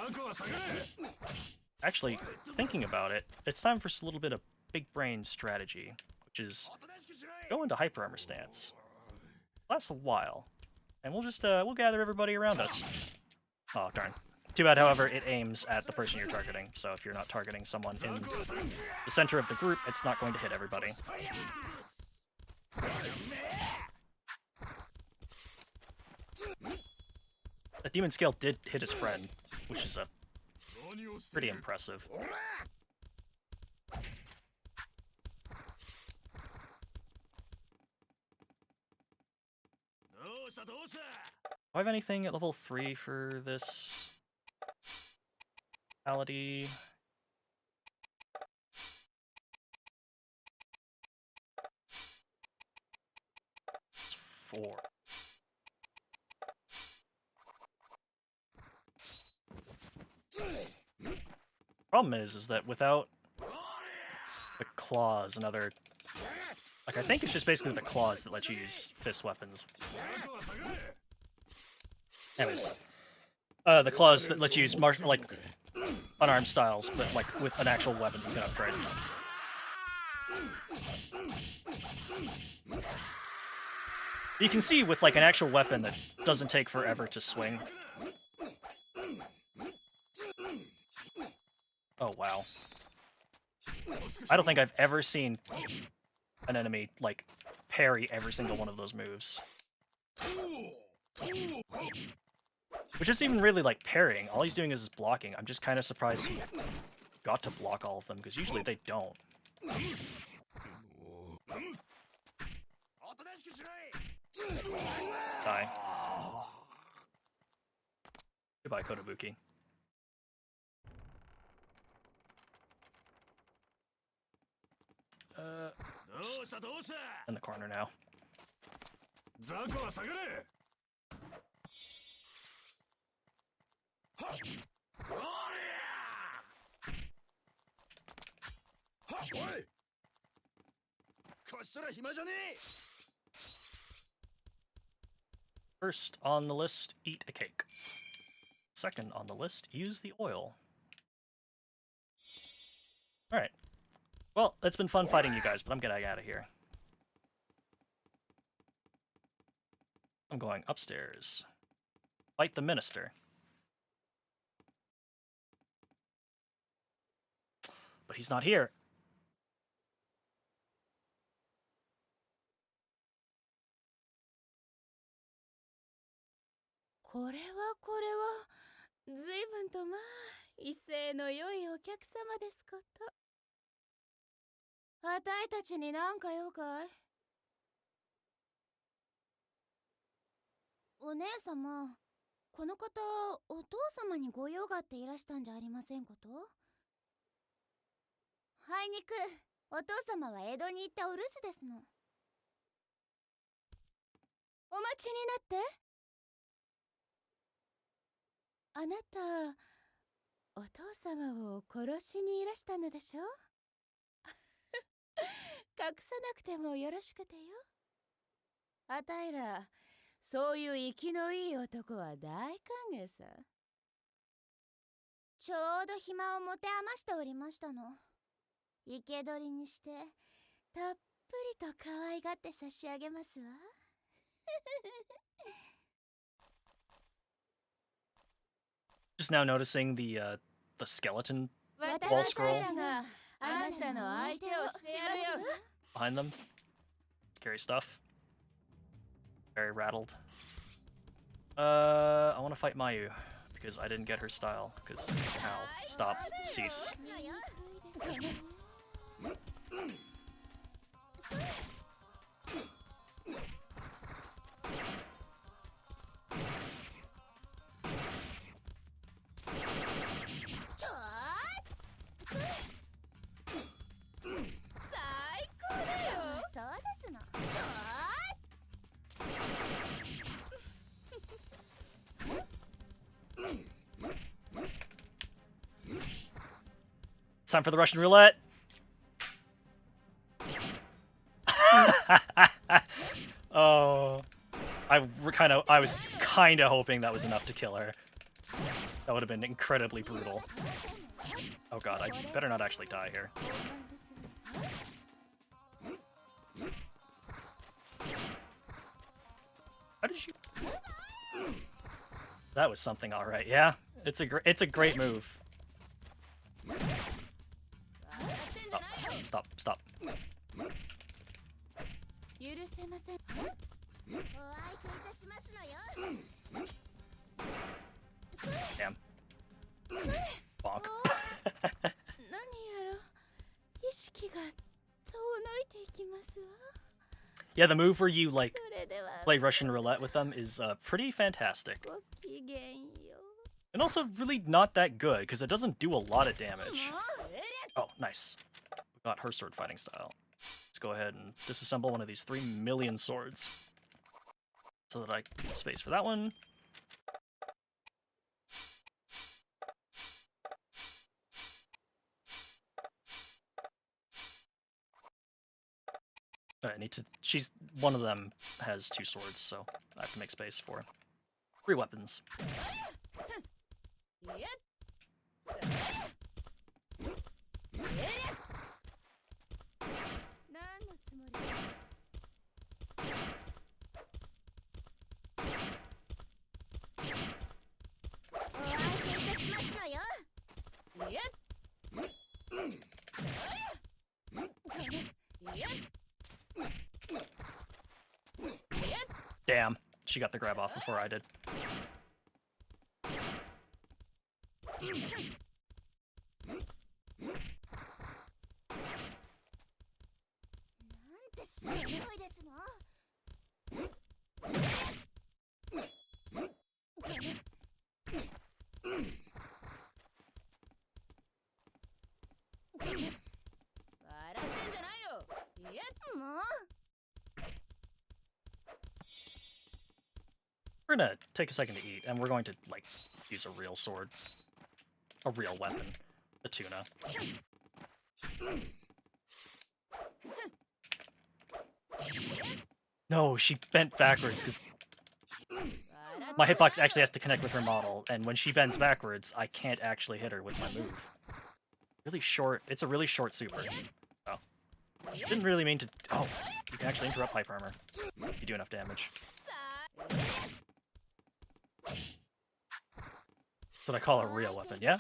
Actually, thinking about it, it's time for a little bit of big brain strategy, which is go into hyper armor stance. Lasts a while, and we'll just we'll gather everybody around us. Oh darn. Too bad, however, it aims at the person you're targeting, so if you're not targeting someone in the center of the group, it's not going to hit everybody. The Demon Scale did hit his friend, which is pretty impressive. Do I have anything at level 3 for this malady? It's 4. Problem is that without the claws, another... Like, I think it's just basically the claws that let you use fist weapons. Anyways. The claws that let you use like unarmed styles, but like with an actual weapon you can upgrade. You can see with like an actual weapon that doesn't take forever to swing. Oh wow. I don't think I've ever seen an enemy like parry every single one of those moves. Which isn't even really like parrying, all he's doing is blocking. I'm just kind of surprised he got to block all of them, because usually they don't. Die. Goodbye, Kotobuki. Oops. In the corner now. ザコは下がれ。はっ。おりゃ。はっ。おい。こしたら暇じゃねえ。 First on the list, eat a cake. Second on the list, use the oil. Alright. Well, it's been fun fighting you guys, but I'm getting out of here. I'm going upstairs. Fight the minister. But he's not here.これは随分とまあ威勢の良いお客様ですこと。あたいたちになんか用かい？お姉様、この方お父様にご用があっていらしたんじゃありませんこと？あいにくお父様は江戸に行ってお留守ですの。お待ちになって。あなた、お父様を殺しにいらしたのでしょ？隠さなくてもよろしくてよ。あたいら、そういう生きのいい男は大歓迎さ。ちょうど暇を持て余しておりましたの。生け捕りにして、たっぷりと可愛がって差し上げますわ。Just now noticing the skeleton wall scroll behind them. Scary stuff. Very rattled. I want to fight Mayu because I didn't get her style. Because ow, stop, cease. It's time for the Russian roulette. Oh, I was kind of hoping that was enough to kill her. That would have been incredibly brutal. Oh god, I better not actually die here. How did you? That was something, all right. Yeah, it's a great move. Stop, stop. Damn. Bonk. Yeah, the move where you, like, play Russian roulette with them is pretty fantastic. And also really not that good, because it doesn't do a lot of damage. Oh, nice. We got her sword fighting style. Let's go ahead and disassemble one of these 3 million swords. So that I keep space for that one. I need to... one of them has 2 swords, so I have to make space for 3 weapons. Damn, she got the grab off before I did. We're gonna take a second to eat, and we're going to, like, use a real sword. A real weapon. The tuna. No, she bent backwards, because my hitbox actually has to connect with her model, and when she bends backwards, I can't actually hit her with my move. Really short. It's a really short super. Oh. Didn't really mean to... Oh, you can actually interrupt pipe armor. You do enough damage. That's what I call a real weapon, yeah?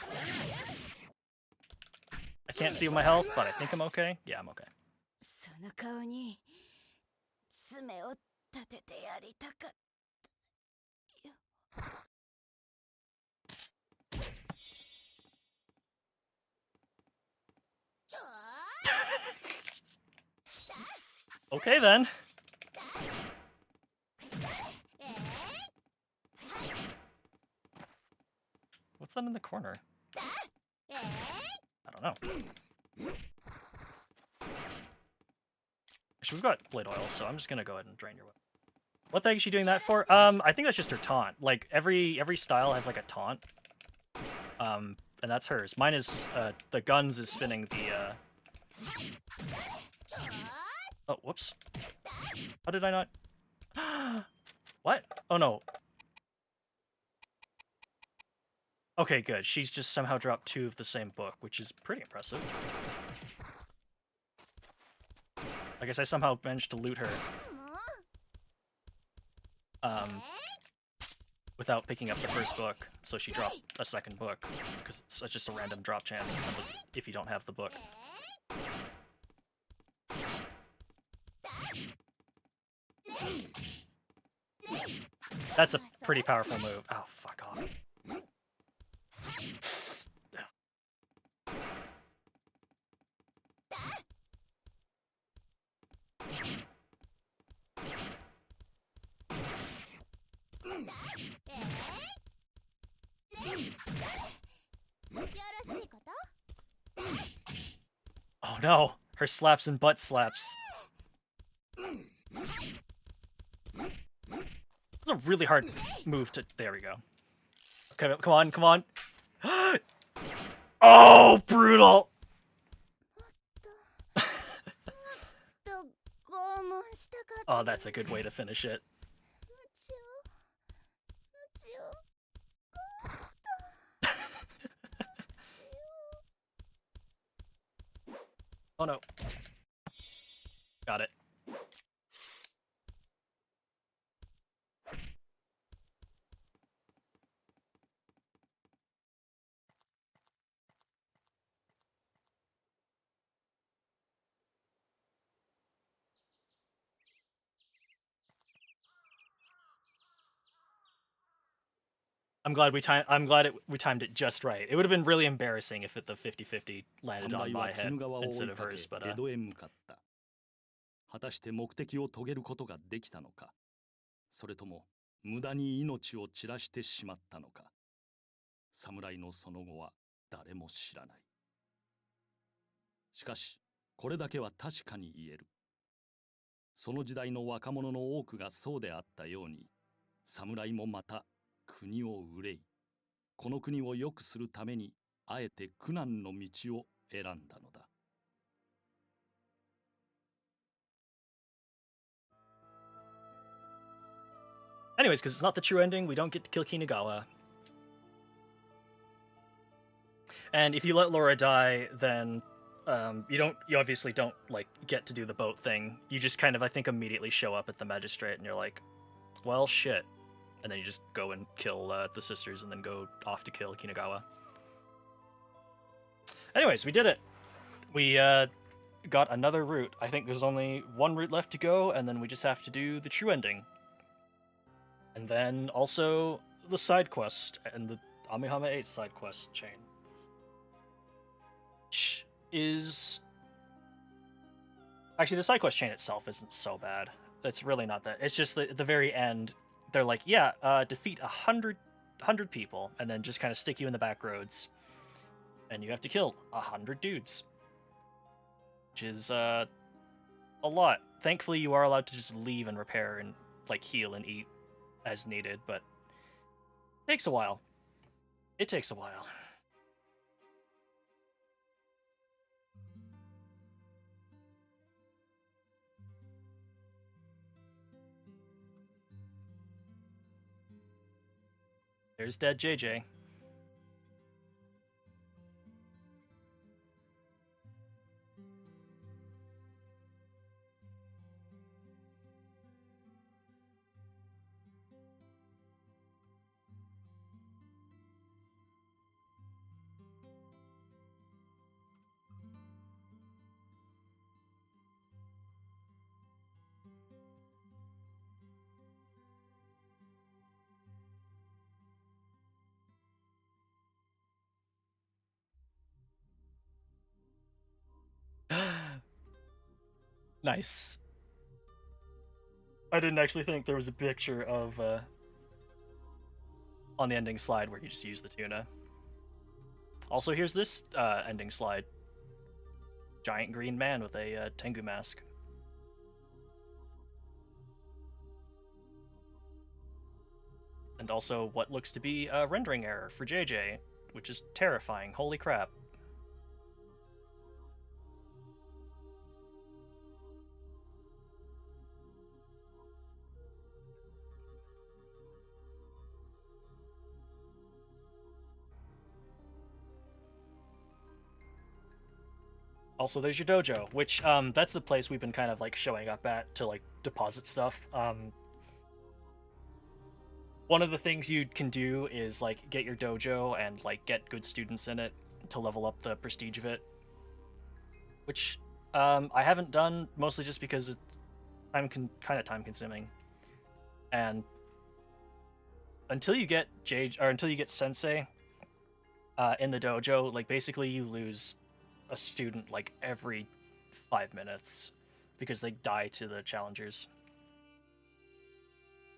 I can't see my health, but I think I'm okay. Yeah, I'm okay. その顔に爪を立ててやりたかったよ。Okay then. What's that in the corner? I don't know. Actually, we've got blade oil, so I'm just gonna go ahead and drain your weapon. What the heck is she doing that for? I think that's just her taunt. Like, every style has, like, a taunt. And that's hers. Mine is, the guns is spinning the, Oh, whoops. How did I not... What? Oh, no. Okay, good. She's just somehow dropped 2 of the same book, which is pretty impressive. I guess I somehow managed to loot her. Without picking up the first book, so she dropped a second book, because it's just a random drop chance if you don't have the book. That's a pretty powerful move. Oh, fuck off. Oh no, her slaps and butt slaps. It's a really hard move to... There we go. Okay, come on, come on. Oh, brutal! Oh, that's a good way to finish it. Oh no. Got it. I'm glad we timed it just right. It would have been really embarrassing if the 50-50 landed on my head instead of hers, but 果たして目的を遂げることができたのか、それとも無駄に命を散らしてしまったのか、侍のその後は誰も知らない。しかし、これだけは確かに言える。その時代の若者の多くがそうであったように、侍もまた国を憂い、この国を良くするためにあえて苦難の道を選んだのだ。Anyways, because it's not the true ending, we don't get to kill Kinagawa. And if you let Laura die, then you obviously don't, like, get to do the boat thing. You just kind of, I think, immediately show up at the magistrate and you're like, well, shit. And then you just go and kill the sisters and then go off to kill Kinagawa. Anyways, we did it. We got another route. I think there's only one route left to go, and then we just have to do the true ending. And then also the side quest and the Amihama 8 side quest chain. Which is... Actually, the side quest chain itself isn't so bad. It's really not that. It's just that at the very end, they're like, yeah, defeat 100 people, and then just kind of stick you in the back roads. And you have to kill 100 dudes. Which is, a lot. Thankfully, you are allowed to just leave and repair and, like, heal and eat as needed, but it takes a while. It takes a while. There's dead JJ. Nice. I didn't actually think there was a picture of on the ending slide where you just use the tuna. Also, here's this ending slide. Giant green man with a Tengu mask. And also what looks to be a rendering error for JJ, which is terrifying. Holy crap. Also, there's your dojo, which that's the place we've been kind of like showing up at to like deposit stuff. One of the things you can do is like get your dojo and like get good students in it to level up the prestige of it, which I haven't done, mostly just because it's kind of time consuming, and until you get sensei in the dojo, like basically you lose a student like every 5 minutes because they die to the challengers,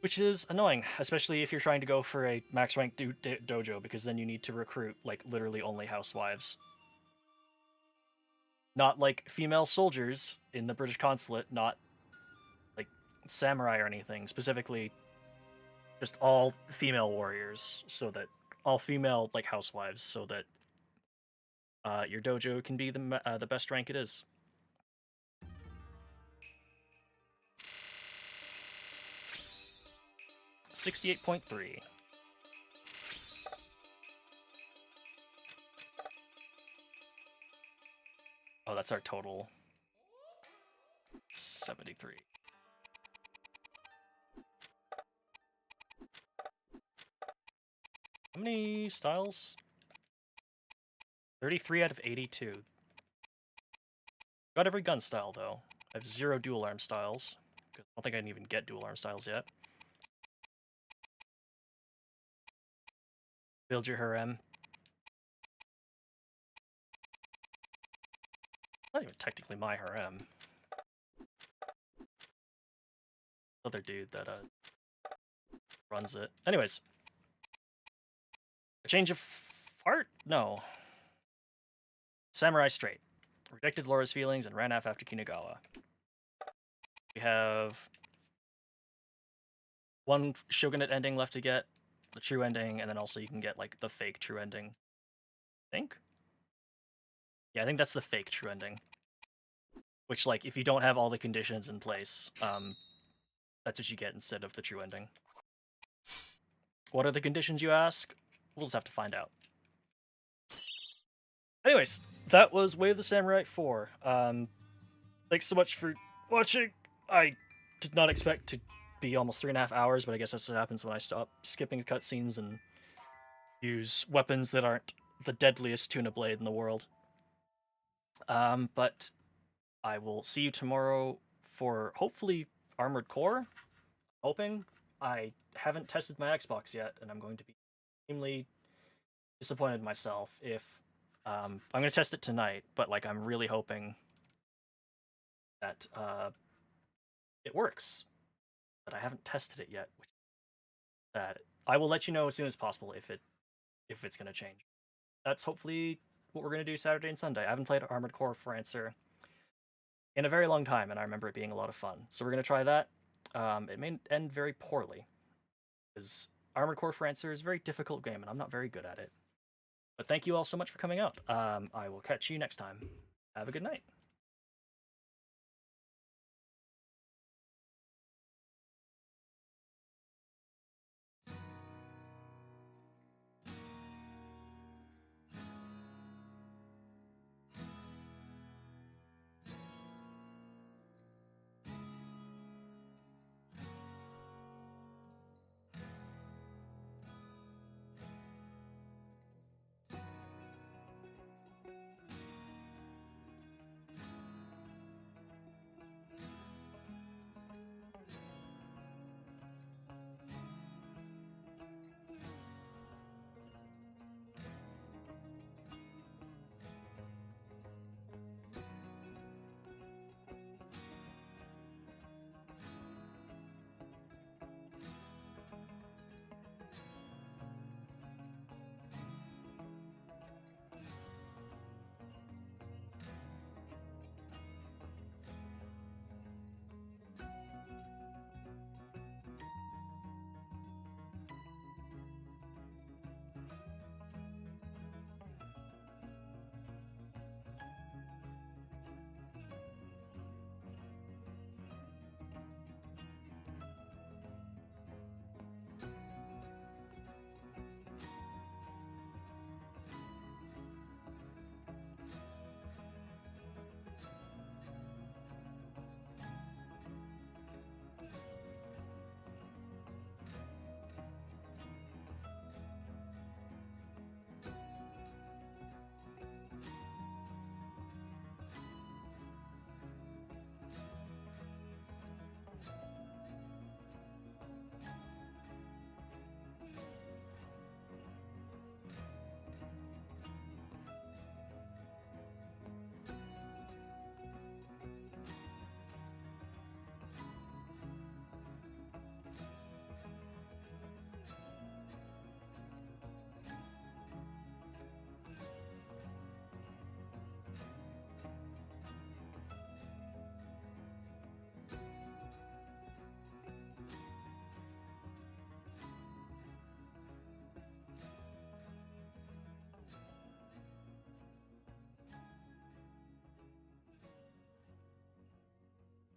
which is annoying, especially if you're trying to go for a max rank dojo, because then you need to recruit like literally only housewives, not like female soldiers in the British consulate, not like samurai or anything, specifically just all female warriors, so that all female like housewives, so that your dojo can be the best rank it is. $68.3. Oh, that's our total. 73. How many styles? 33 out of 82. Got every gun style, though. I have 0 dual arm styles. I don't think I can even get dual arm styles yet. Build your harem. Not even technically my harem. Other dude that runs it. Anyways. A change of heart? No. Samurai straight. Rejected Laura's feelings and ran off after Kinagawa. We have one shogunate ending left to get, the true ending, and then also you can get like the fake true ending. I think? Yeah, I think that's the fake true ending. Which, like, if you don't have all the conditions in place, that's what you get instead of the true ending. What are the conditions, you ask? We'll just have to find out. Anyways, that was Way of the Samurai 4. Thanks so much for watching. I did not expect to be almost 3.5 hours, but I guess that's what happens when I stop skipping cutscenes and use weapons that aren't the deadliest tuna blade in the world. But I will see you tomorrow for hopefully Armored Core. Hoping. I haven't tested my Xbox yet, and I'm going to be extremely disappointed in myself if I'm going to test it tonight, but like I'm really hoping that it works. But I haven't tested it yet, which is sad. I will let you know as soon as possible if it's going to change. That's hopefully what we're going to do Saturday and Sunday. I haven't played Armored Core Francer in a very long time, and I remember it being a lot of fun. So we're going to try that. It may end very poorly. Because Armored Core Francer is a very difficult game, and I'm not very good at it. But thank you all so much for coming out. I will catch you next time. Have a good night.